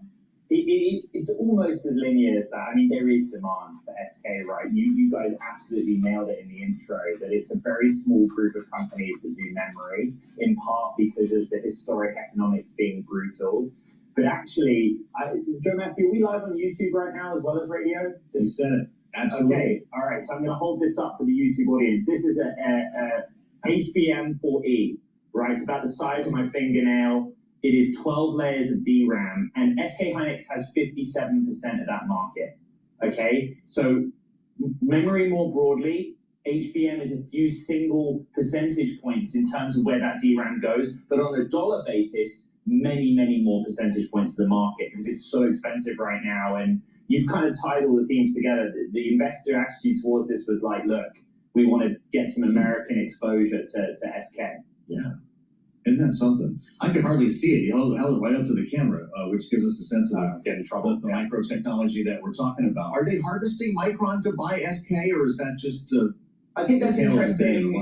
It's almost as linear as that. I mean, there is demand for SK, right? You guys absolutely nailed it in the intro, that it's a very small group of companies that do memory, in part because of the historic economics being brutal. But actually, Joe Matthew, are we live on YouTube right now as well as radio? You said it. Absolutely. Okay, all right. So I'm going to hold this up for the YouTube audience. This is a HBM4E, right? It's about the size of my fingernail. It is 12 layers of DRAM, and SK Hynix has 57% of that market, okay? So memory more broadly, HBM is a few single percentage points in terms of where that DRAM goes, but on a dollar basis, many, many more percentage points to the market because it's so expensive right now. And you've kind of tied all the themes together. The investor attitude towards this was like, look, we want to get some American exposure to SK. Yeah. Isn't that something? I could hardly see it. He held it right up to the camera, which gives us a sense of get in trouble. The micro technology that we're talking about. Are they harvesting Micron to buy SK, or is that just I think that's interesting.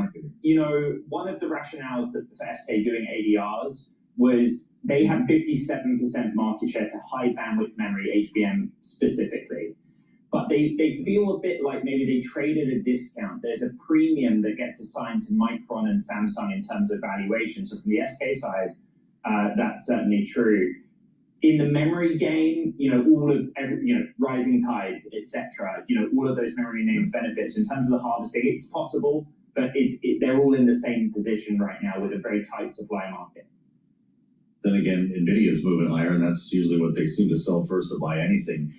You know, one of the rationales that for SK doing ADRs was they have 57% market share to high bandwidth memory, HBM specifically. But they feel a bit like maybe they trade at a discount. There's a premium that gets assigned to Micron and Samsung in terms of valuation. So from the SK side, that's certainly true. in the memory game, all of rising tides, etc. All of those memory names benefits. In terms of the harvesting, it's possible, but they're all in the same position right now with a very tight supply market. Then again, NVIDIA's moving higher, and that's usually what they seem to sell first to buy anything.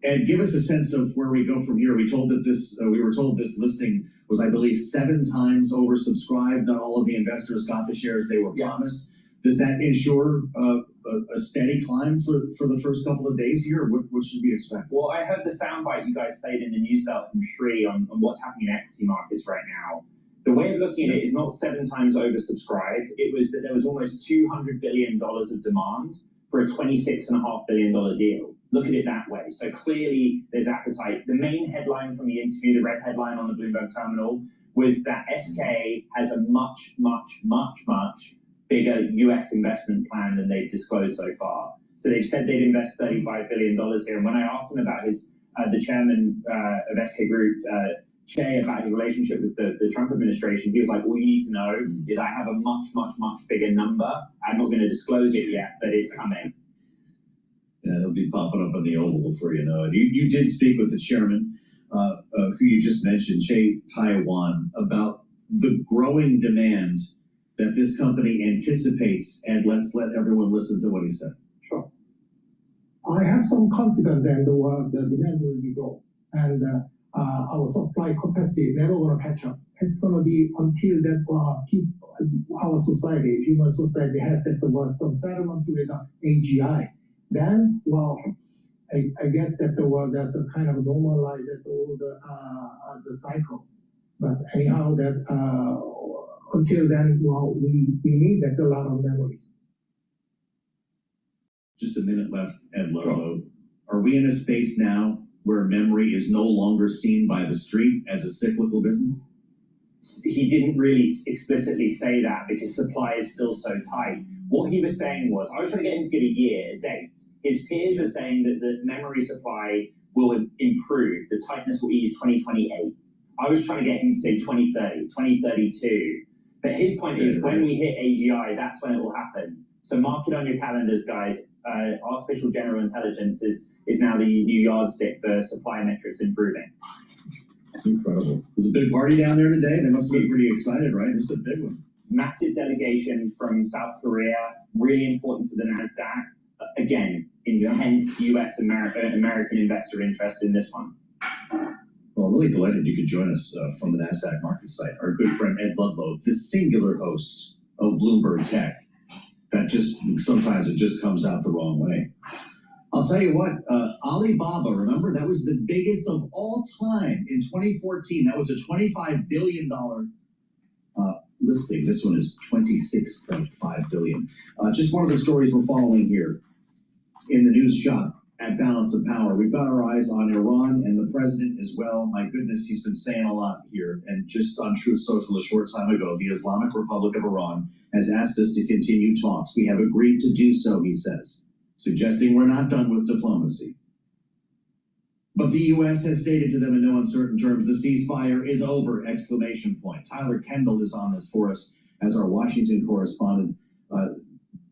And give us a sense of where we go from here. We were told this listing was, I believe, 7 times oversubscribed. Not all of the investors got the shares they were promised. Does that ensure a steady climb for the first couple of days here? What should we expect? Well, I heard the soundbite you guys played in the news belt from Shri on what's happening in equity markets right now. The way of looking at it is not 7 times oversubscribed. It was that there was almost $200 billion of demand for a $26.5 billion deal. Look at it that way. So clearly there's appetite. The main headline from the interview, the red headline on the Bloomberg terminal, was that SK has a much, much, much, much bigger US investment plan than they've disclosed so far. So they've said they'd invest $35 billion here. And when I asked him about the chairman of SK Group, Che, about his relationship with the Trump administration, he was like, all you need to know is I have a much, much, much bigger number. I'm not going to disclose it yet, but it's coming. Yeah, they'll be popping up on the Oval before you know it. You did speak with the chairman, who you just mentioned, Che Taiwan, about the growing demand that this company anticipates, and let's let everyone listen to what he said. Sure. I have some confidence that the demand will be grow, and our supply capacity never going to catch up. It's going to be until that our society, human society, has set about some settlement with AGI. Then, I guess that there's a kind of normalize at all the cycles. But anyhow, that until then, we need that a lot of memories. Just a minute left, Ed Lobo. Are we in a space now where memory is no longer seen by the street as a cyclical business? He didn't really explicitly say that because supply is still so tight. What he was saying was, I was trying to get him to give a date. His peers are saying that the memory supply will improve. The tightness will ease 2028. I was trying to get him to say 2030, 2032. But his point is, when we hit AGI, that's when it will happen. So mark it on your calendars, guys. Artificial general intelligence is now the new yardstick for supply metrics improving. Incredible. There's a big party down there today. They must be pretty excited, right? This is a big one. Massive delegation from South Korea, really important for the NASDAQ. Again, intense US American investor interest in this one. Well, I'm really delighted you could join us from the NASDAQ market site. Our good friend Ed Ludlow, the singular host of Bloomberg Tech. That sometimes it just comes out the wrong way. I'll tell you what, Alibaba, remember, that was the biggest of all time in 2014. That was a $25 billion listing. This one is $26.5 billion. Just one of the stories we're following here in the news shop at Balance of Power. We've got our eyes on Iran and the president as well. My goodness, he's been saying a lot here. And just on Truth Social a short time ago, the Islamic Republic of Iran has asked us to continue talks. We have agreed to do so, he says, suggesting we're not done with diplomacy. But the U.S. has stated to them in no uncertain terms, the ceasefire is over, exclamation point. Tyler Kendall is on this for us as our Washington correspondent.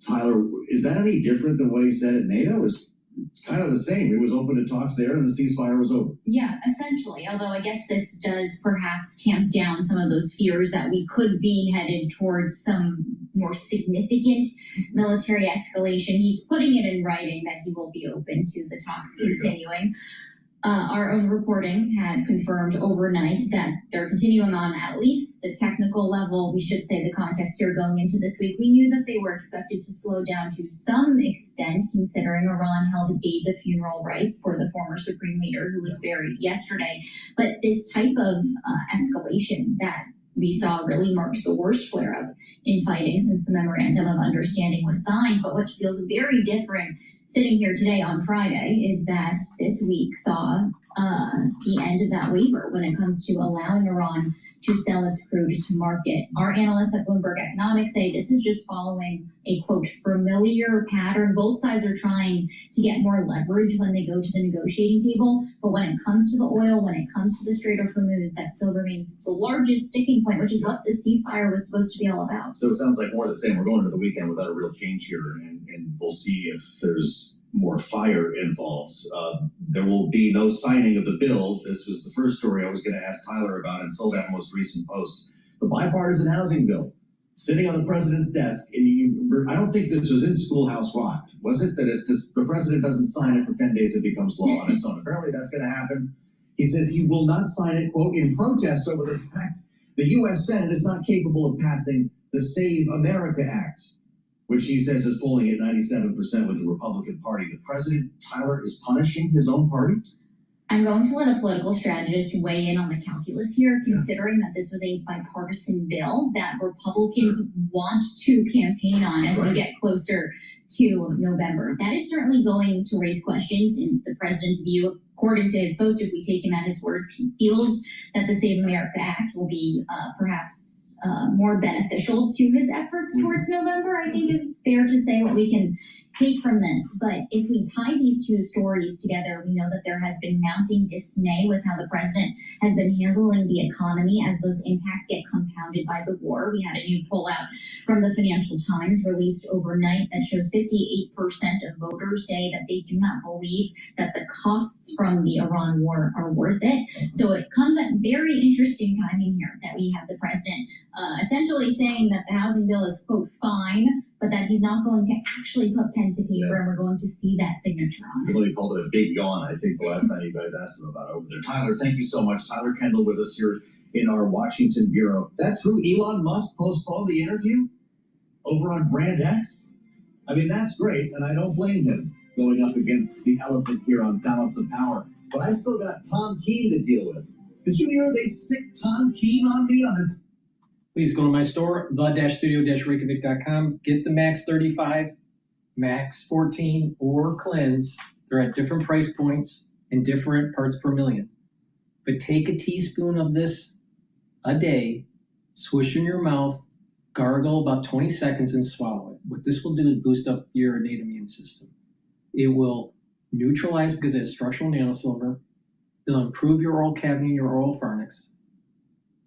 Tyler, is that any different than what he said at NATO? It's kind of the same. It was open to talks there and the ceasefire was over. Yeah, essentially. Although I guess this does perhaps tamp down some of those fears that we could be headed towards some more significant military escalation. He's putting it in writing that he will be open to the talks continuing. Our own reporting had confirmed overnight that they're continuing on at least the technical level. We should say the context here going into this week. We knew that they were expected to slow down to some extent, considering Iran held days of funeral rites for the former supreme leader who was buried yesterday. But this type of escalation that we saw really marked the worst flare-up in fighting since the Memorandum of Understanding was signed. But what feels very different sitting here today on Friday is that this week saw the end of that waiver when it comes to allowing Iran to sell its crude to market. Our analysts at Bloomberg Economics say this is just following a, quote, familiar pattern. Both sides are trying to get more leverage when they go to the negotiating table, but when it comes to the oil, when it comes to the Strait of Hormuz, that still remains the largest sticking point, which is what the ceasefire was supposed to be all about. So it sounds like more of the same. We're going to the weekend without a real change here, and we'll see if there's more fire involved. There will be no signing of the bill. This was the first story I was going to ask Tyler about until that most recent post. The bipartisan housing bill sitting on the president's desk, and I don't think this was in Schoolhouse Rock, was it? That if the president doesn't sign it for 10 days, it becomes law on its own. Apparently that's going to happen. He says he will not sign it, quote, in protest over the fact the U.S. Senate is not capable of passing the Save America Act, which he says is polling at 97% with the Republican Party. The president, Tyler, is punishing his own party? I'm going to let a political strategist weigh in on the calculus here, considering that this was a bipartisan bill that Republicans want to campaign on as we get closer to November. That is certainly going to raise questions in the president's view. According to his post, if we take him at his words, he feels that the Save America Act will be perhaps more beneficial to his efforts towards November, I think is fair to say what we can take from this. But if we tie these two stories together, we know that there has been mounting dismay with how the president has been handling the economy as those impacts get compounded by the war. We had a new poll out from the Financial Times released overnight that shows 58% of voters say that they do not believe that the costs from the Iran war are worth it. So it comes at very interesting timing here that we have the president essentially saying that the housing bill is, quote, fine, but that he's not going to actually put pen to paper, and we're going to see that signature on it. He called it a big yawn, I think, the last time you guys asked him about it over there. Tyler, thank you so much. Tyler Kendall with us here in our Washington bureau. Is that true? Elon Musk postponed the interview over on Brand X? I mean, that's great, and I don't blame him going up against the elephant here on Balance of Power. But I still got Tom Keene to deal with. Did you hear they sick Tom Keene on me on it? Please go to my store, the-studio-reykjavik.com. Get the Max 35, Max 14, or Cleanse. They're at different price points and different parts per million. But take a teaspoon of this a day, swish in your mouth, gargle about 20 seconds, and swallow it. What this will do is boost up your innate immune system. It will neutralize because it has structural nanosilver. It'll improve your oral cavity and your oral pharynx,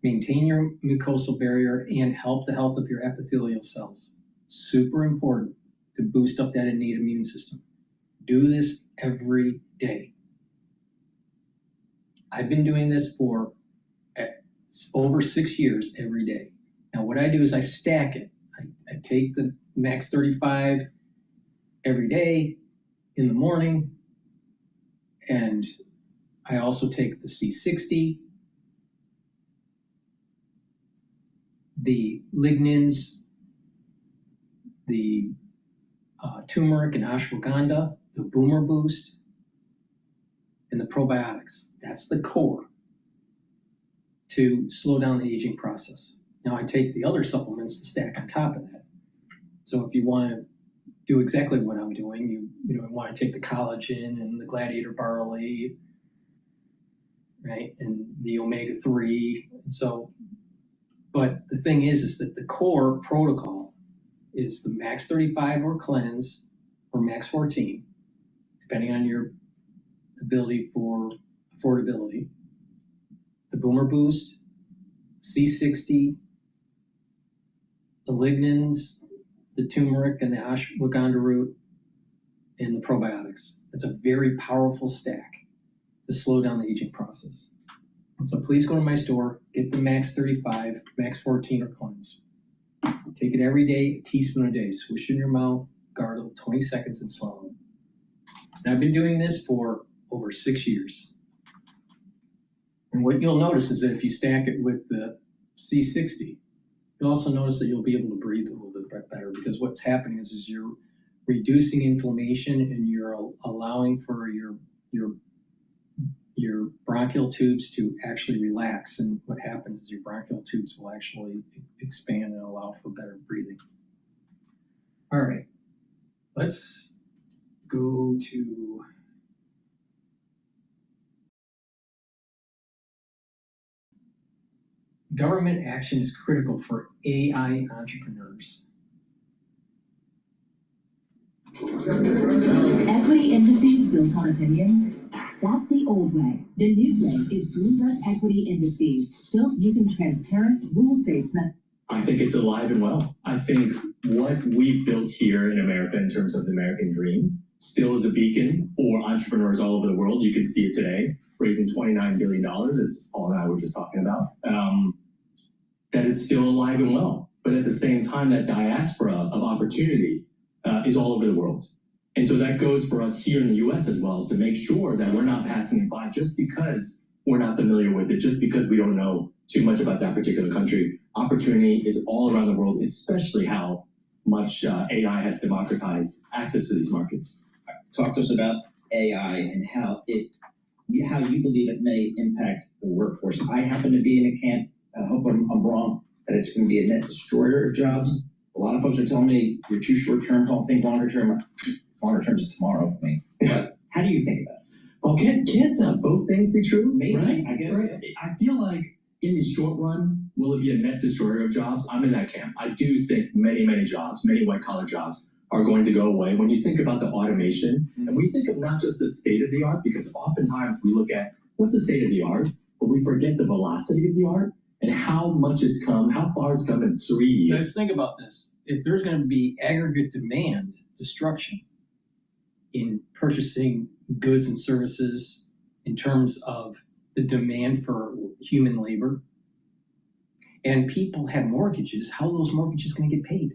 maintain your mucosal barrier, and help the health of your epithelial cells. Super important to boost up that innate immune system. Do this every day. I've been doing this for over 6 years every day. Now what I do is I stack it. I take the Max 35 every day in the morning, and I also take the C60, the lignans, the turmeric and ashwagandha, the boomer boost, and the probiotics. That's the core to slow down the aging process. Now I take the other supplements to stack on top of that. So if you want to do exactly what I'm doing, you want to take the collagen and the gladiator barley, right, and the omega-3. So, but the thing is that the core protocol is the Max 35 or Cleanse or Max 14, depending on your ability for affordability. The Boomer Boost, C60, the lignans, the turmeric and the ashwagandha root, and the probiotics. It's a very powerful stack to slow down the aging process. So please go to my store, get the Max 35, Max 14, or Cleanse. Take it every day, a teaspoon a day. Swish in your mouth, gargle, 20 seconds, and swallow. And I've been doing this for over 6 years. And what you'll notice is that if you stack it with the C60, you'll also notice that you'll be able to breathe a little bit better, because what's happening is you're reducing inflammation and you're allowing for your bronchial tubes to actually relax. And what happens is your bronchial tubes will actually expand and allow for better breathing. All right, let's go to Government action is critical for AI entrepreneurs. Equity indices built on opinions? That's the old way. The new way is Bloomberg Equity Indices, built using transparent, rules-based methods. I think it's alive and well. I think what we've built here in America in terms of the American dream still is a beacon for entrepreneurs all over the world. You can see it today, raising $29 billion, as Paul and I were just talking about, that it's still alive and well. But at the same time, that diaspora of opportunity is all over the world. And so that goes for us here in the US as well, is to make sure that we're not passing it by just because we're not familiar with it, just because we don't know too much about that particular country. Opportunity is all around the world, especially how much AI has democratized access to these markets. Talk to us about AI and how you believe it may impact the workforce. I happen to be in a camp, I hope I'm wrong, that it's going to be a net destroyer of jobs. A lot of folks are telling me you're too short term, don't think longer term. Longer term is tomorrow for me. But how do you think about it? Well, can't both things be true? Maybe, right? I guess. Right. I feel like in the short run, will it be a net destroyer of jobs? I'm in that camp. I do think many jobs, many white collar jobs are going to go away. When you think about the automation, and we think of not just the state of the art, because oftentimes we look at what's the state of the art, but we forget the velocity of the art and how much it's come, how far it's come in 3 years. Let's think about this. If there's going to be aggregate demand destruction in purchasing goods and services in terms of the demand for human labor, and people have mortgages, how are those mortgages going to get paid?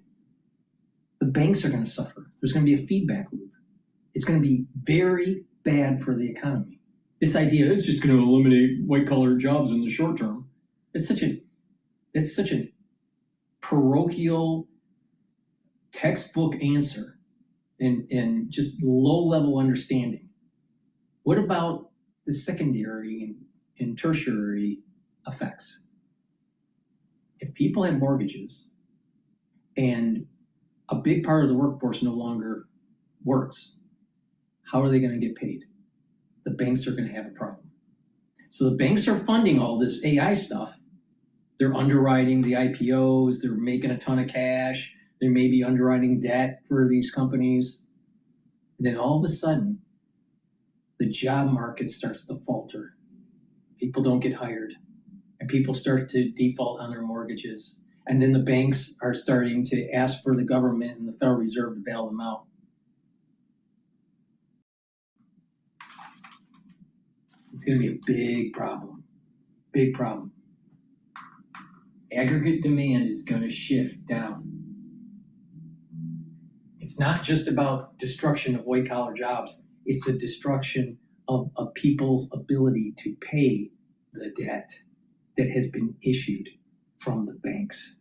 The banks are going to suffer. There's going to be a feedback loop. It's going to be very bad for the economy. This idea is just going to eliminate white-collar jobs in the short term. That's such a parochial textbook answer and just low-level understanding. What about the secondary and tertiary effects? If people have mortgages and a big part of the workforce no longer works, how are they going to get paid? The banks are going to have a problem. So the banks are funding all this AI stuff. They're underwriting the IPOs. They're making a ton of cash. They may be underwriting debt for these companies. And then all of a sudden, the job market starts to falter. People don't get hired. And people start to default on their mortgages. And then the banks are starting to ask for the government and the Federal Reserve to bail them out. It's going to be a big problem. Big problem. Aggregate demand is going to shift down. It's not just about destruction of white-collar jobs. It's a destruction of people's ability to pay the debt that has been issued from the banks.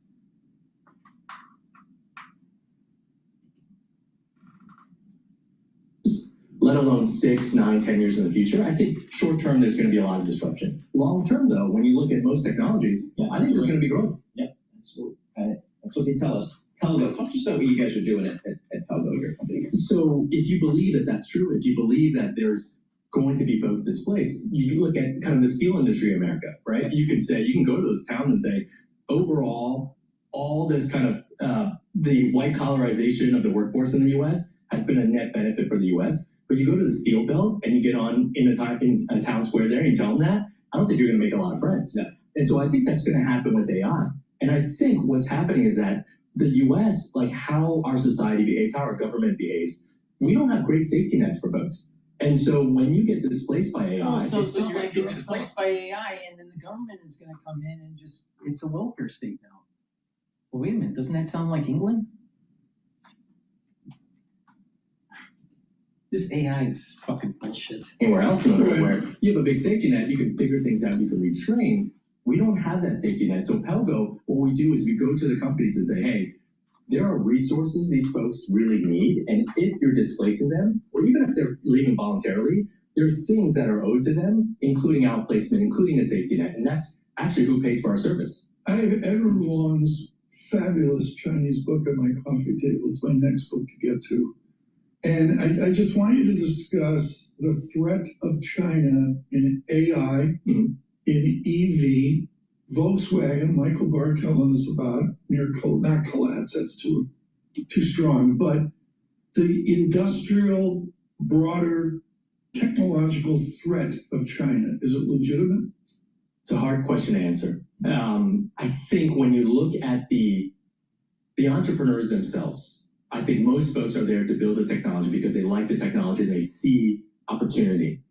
Let alone 6, 9, 10 years in the future. I think short term, there's going to be a lot of disruption. Long term, though, when you look at most technologies, I think there's going to be growth. Yeah, that's what they tell us. Pelgo, talk to us about what you guys are doing at Pelgo, your company. So if you believe that that's true, if you believe that there's going to be folks displaced, you look at kind of the steel industry in America, right? You can go to those towns and say, overall, all this kind of the white collarization of the workforce in the U.S. has been a net benefit for the U.S. But you go to the steel belt and you get on in a town square there and you tell them that, I don't think you're going to make a lot of friends. Yeah. And so I think that's going to happen with AI. And I think what's happening is that the U.S., like how our society behaves, how our government behaves, we don't have great safety nets for folks. And so when you get displaced by AI, so you're going to get displaced by AI, and then the government is going to come in and it's a welfare state now. Well, wait a minute, doesn't that sound like England? This AI is fucking bullshit. Anywhere else in the world where you have a big safety net, you can figure things out, you can retrain. We don't have that safety net. So Pelgo, what we do is we go to the companies and say, hey, there are resources these folks really need. And if you're displacing them, or even if they're leaving voluntarily, there's things that are owed to them, including outplacement, including a safety net. And that's actually who pays for our service. I have Edward Wong's fabulous Chinese book at my coffee table. It's my next book to get to. And I just want you to discuss the threat of China in AI, in EV, Volkswagen, Michael Barr telling us about not collapse, that's too strong, but the industrial, broader technological threat of China, is it legitimate? It's a hard question to answer. I think when you look at the entrepreneurs themselves, I think most folks are there to build the technology because they like the technology and they see opportunity.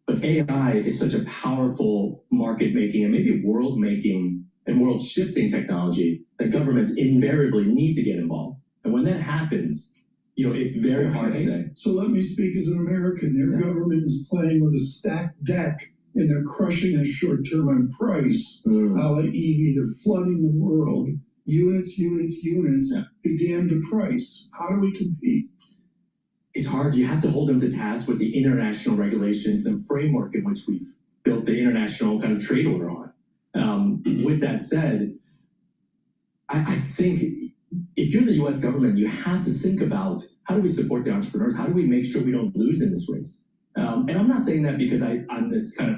But AI is such a powerful market-making and maybe world-making and world-shifting technology that governments invariably need to get involved. And when that happens, it's very hard to say. So let me speak as an American. Their government is playing with a stacked deck, and they're crushing us short-term on price, a la EV. They're flooding the world. Units, be damned to price. How do we compete? It's hard. You have to hold them to task with the international regulations, the framework in which we've built the international kind of trade order on. With that said, I think if you're the US government, you have to think about how do we support the entrepreneurs? How do we make sure we don't lose in this race? And I'm not saying that because I'm this kind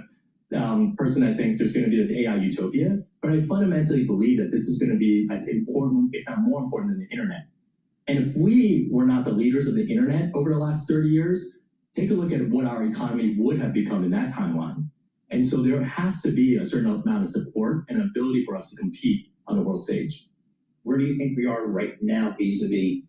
of person that thinks there's going to be this AI utopia, but I fundamentally believe that this is going to be as important, if not more important, than the internet. And if we were not the leaders of the internet over the last 30 years, take a look at what our economy would have become in that timeline. And so there has to be a certain amount of support and ability for us to compete on the world stage. Where do you think we are right now vis-a-vis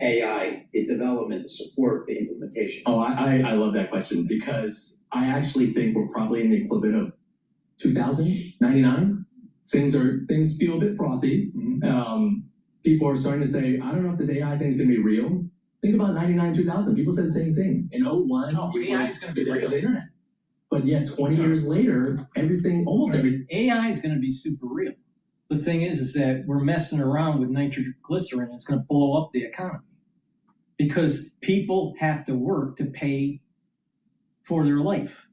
AI, the development, the support, the implementation? Oh, I love that question because I actually think we're probably in the equivalent of 2099. Things feel a bit frothy. People are starting to say, I don't know if this AI thing is going to be real. Think about 99, 2000. People said the same thing. In 01, AI is going to be real. The internet. But yet 20 years later, almost everything. AI is going to be super real. The thing is that we're messing around with nitroglycerin and it's going to blow up the economy because people have to work to pay for their life.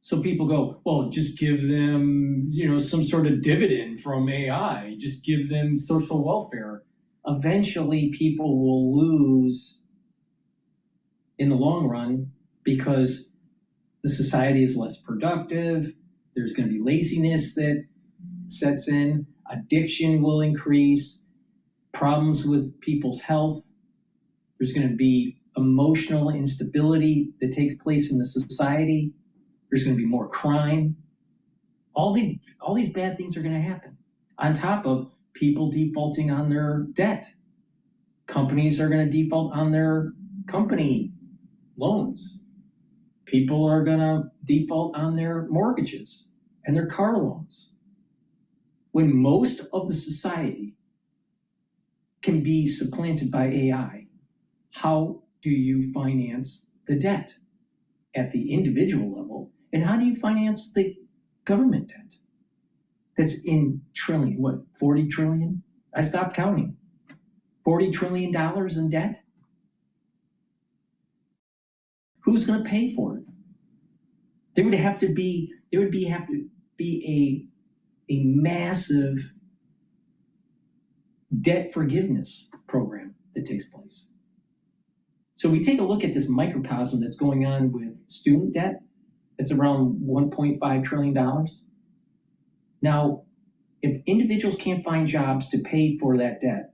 So people go, well, just give them, some sort of dividend from AI, just give them social welfare. Eventually people will lose in the long run because the society is less productive. There's going to be laziness that sets in, addiction will increase, problems with people's health. There's going to be emotional instability that takes place in the society. There's going to be more crime. All these bad things are going to happen. On top of people defaulting on their debt. Companies are going to default on their company loans. People are going to default on their mortgages and their car loans. When most of the society can be supplanted by AI, how do you finance the debt at the individual level? And how do you finance the government debt? That's in trillion, 40 trillion? I stopped counting. $40 trillion in debt? Who's going to pay for it? There would have to be a massive debt forgiveness program that takes place. So we take a look at this microcosm that's going on with student debt. It's around $1.5 trillion. Now, if individuals can't find jobs to pay for that debt,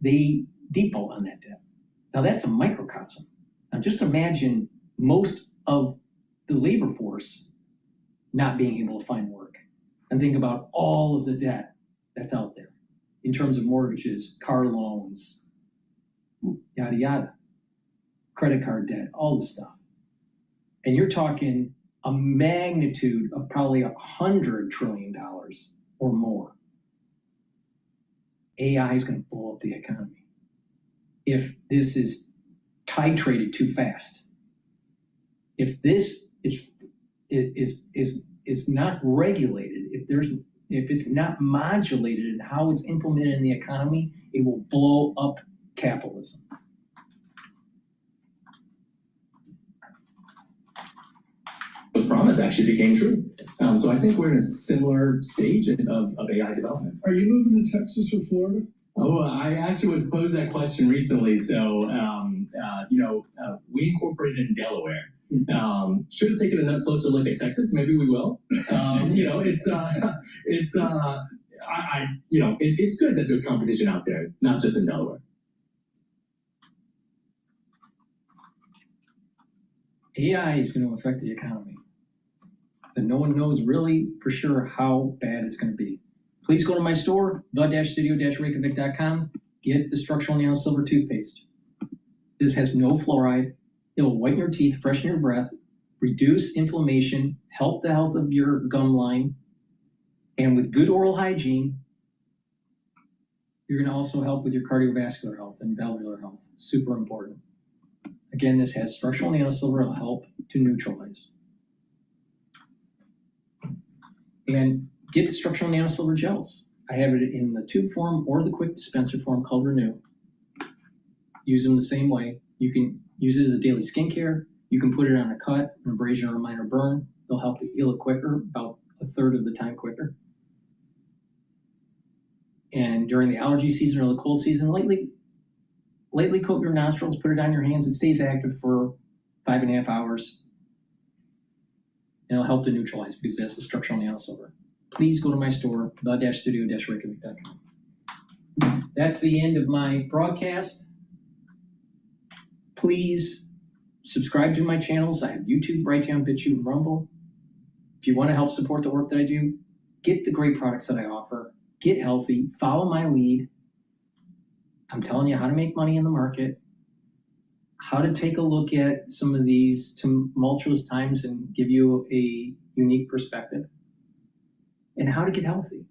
they default on that debt. Now that's a microcosm. Now just imagine most of the labor force not being able to find work. And think about all of the debt that's out there in terms of mortgages, car loans, yada, yada, credit card debt, all this stuff. And you're talking a magnitude of probably $100 trillion or more. AI is going to blow up the economy if this is titrated too fast. If this is not regulated, if it's not modulated in how it's implemented in the economy, it will blow up capitalism. Was promised actually became true. So I think we're in a similar stage of AI development. Are you moving to Texas or Florida? Oh, I actually was posed that question recently. So, we incorporated in Delaware. Should have taken a closer look at Texas. Maybe we will. It's good that there's competition out there, not just in Delaware. AI is going to affect the economy, but no one knows really for sure how bad it's going to be. Please go to my store, the-studio-reykjavik.com. Get the structural nano silver toothpaste. This has no fluoride. It'll whiten your teeth, freshen your breath, reduce inflammation, help the health of your gum line, and with good oral hygiene, you're going to also help with your cardiovascular health and valvular health. Super important. Again, this has structural nano silver. It'll help to neutralize. And get the structural nano silver gels. I have it in the tube form or the quick dispenser form called Renew. Use them the same way. You can use it as a daily skincare. You can put it on a cut, an abrasion, or a minor burn. They'll help to heal it quicker, about a third of the time quicker. And during the allergy season or the cold season, lightly coat your nostrils, put it on your hands. It stays active for 5.5 hours. And it'll help to neutralize because that's the structural nano silver. Please go to my store, the-studio-reykjavik.com. That's the end of my broadcast. Please subscribe to my channels. I have YouTube, Brighteon, Bitchute, and Rumble. If you want to help support the work that I do, get the great products that I offer. Get healthy. Follow my lead. I'm telling you how to make money in the market, how to take a look at some of these tumultuous times and give you a unique perspective, and how to get healthy.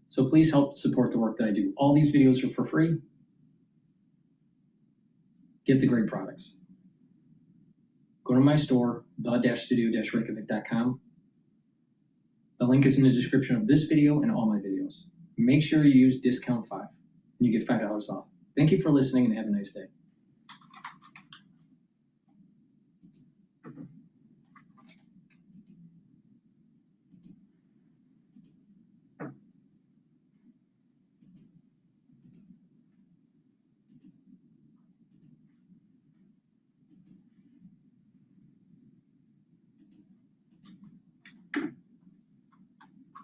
So please help support the work that I do. All these videos are for free. Get the great products. Go to my store, the-studio-reykjavik.com. The link is in the description of this video and all my videos. Make sure you use discount 5 and you get $5 off. Thank you for listening and have a nice day.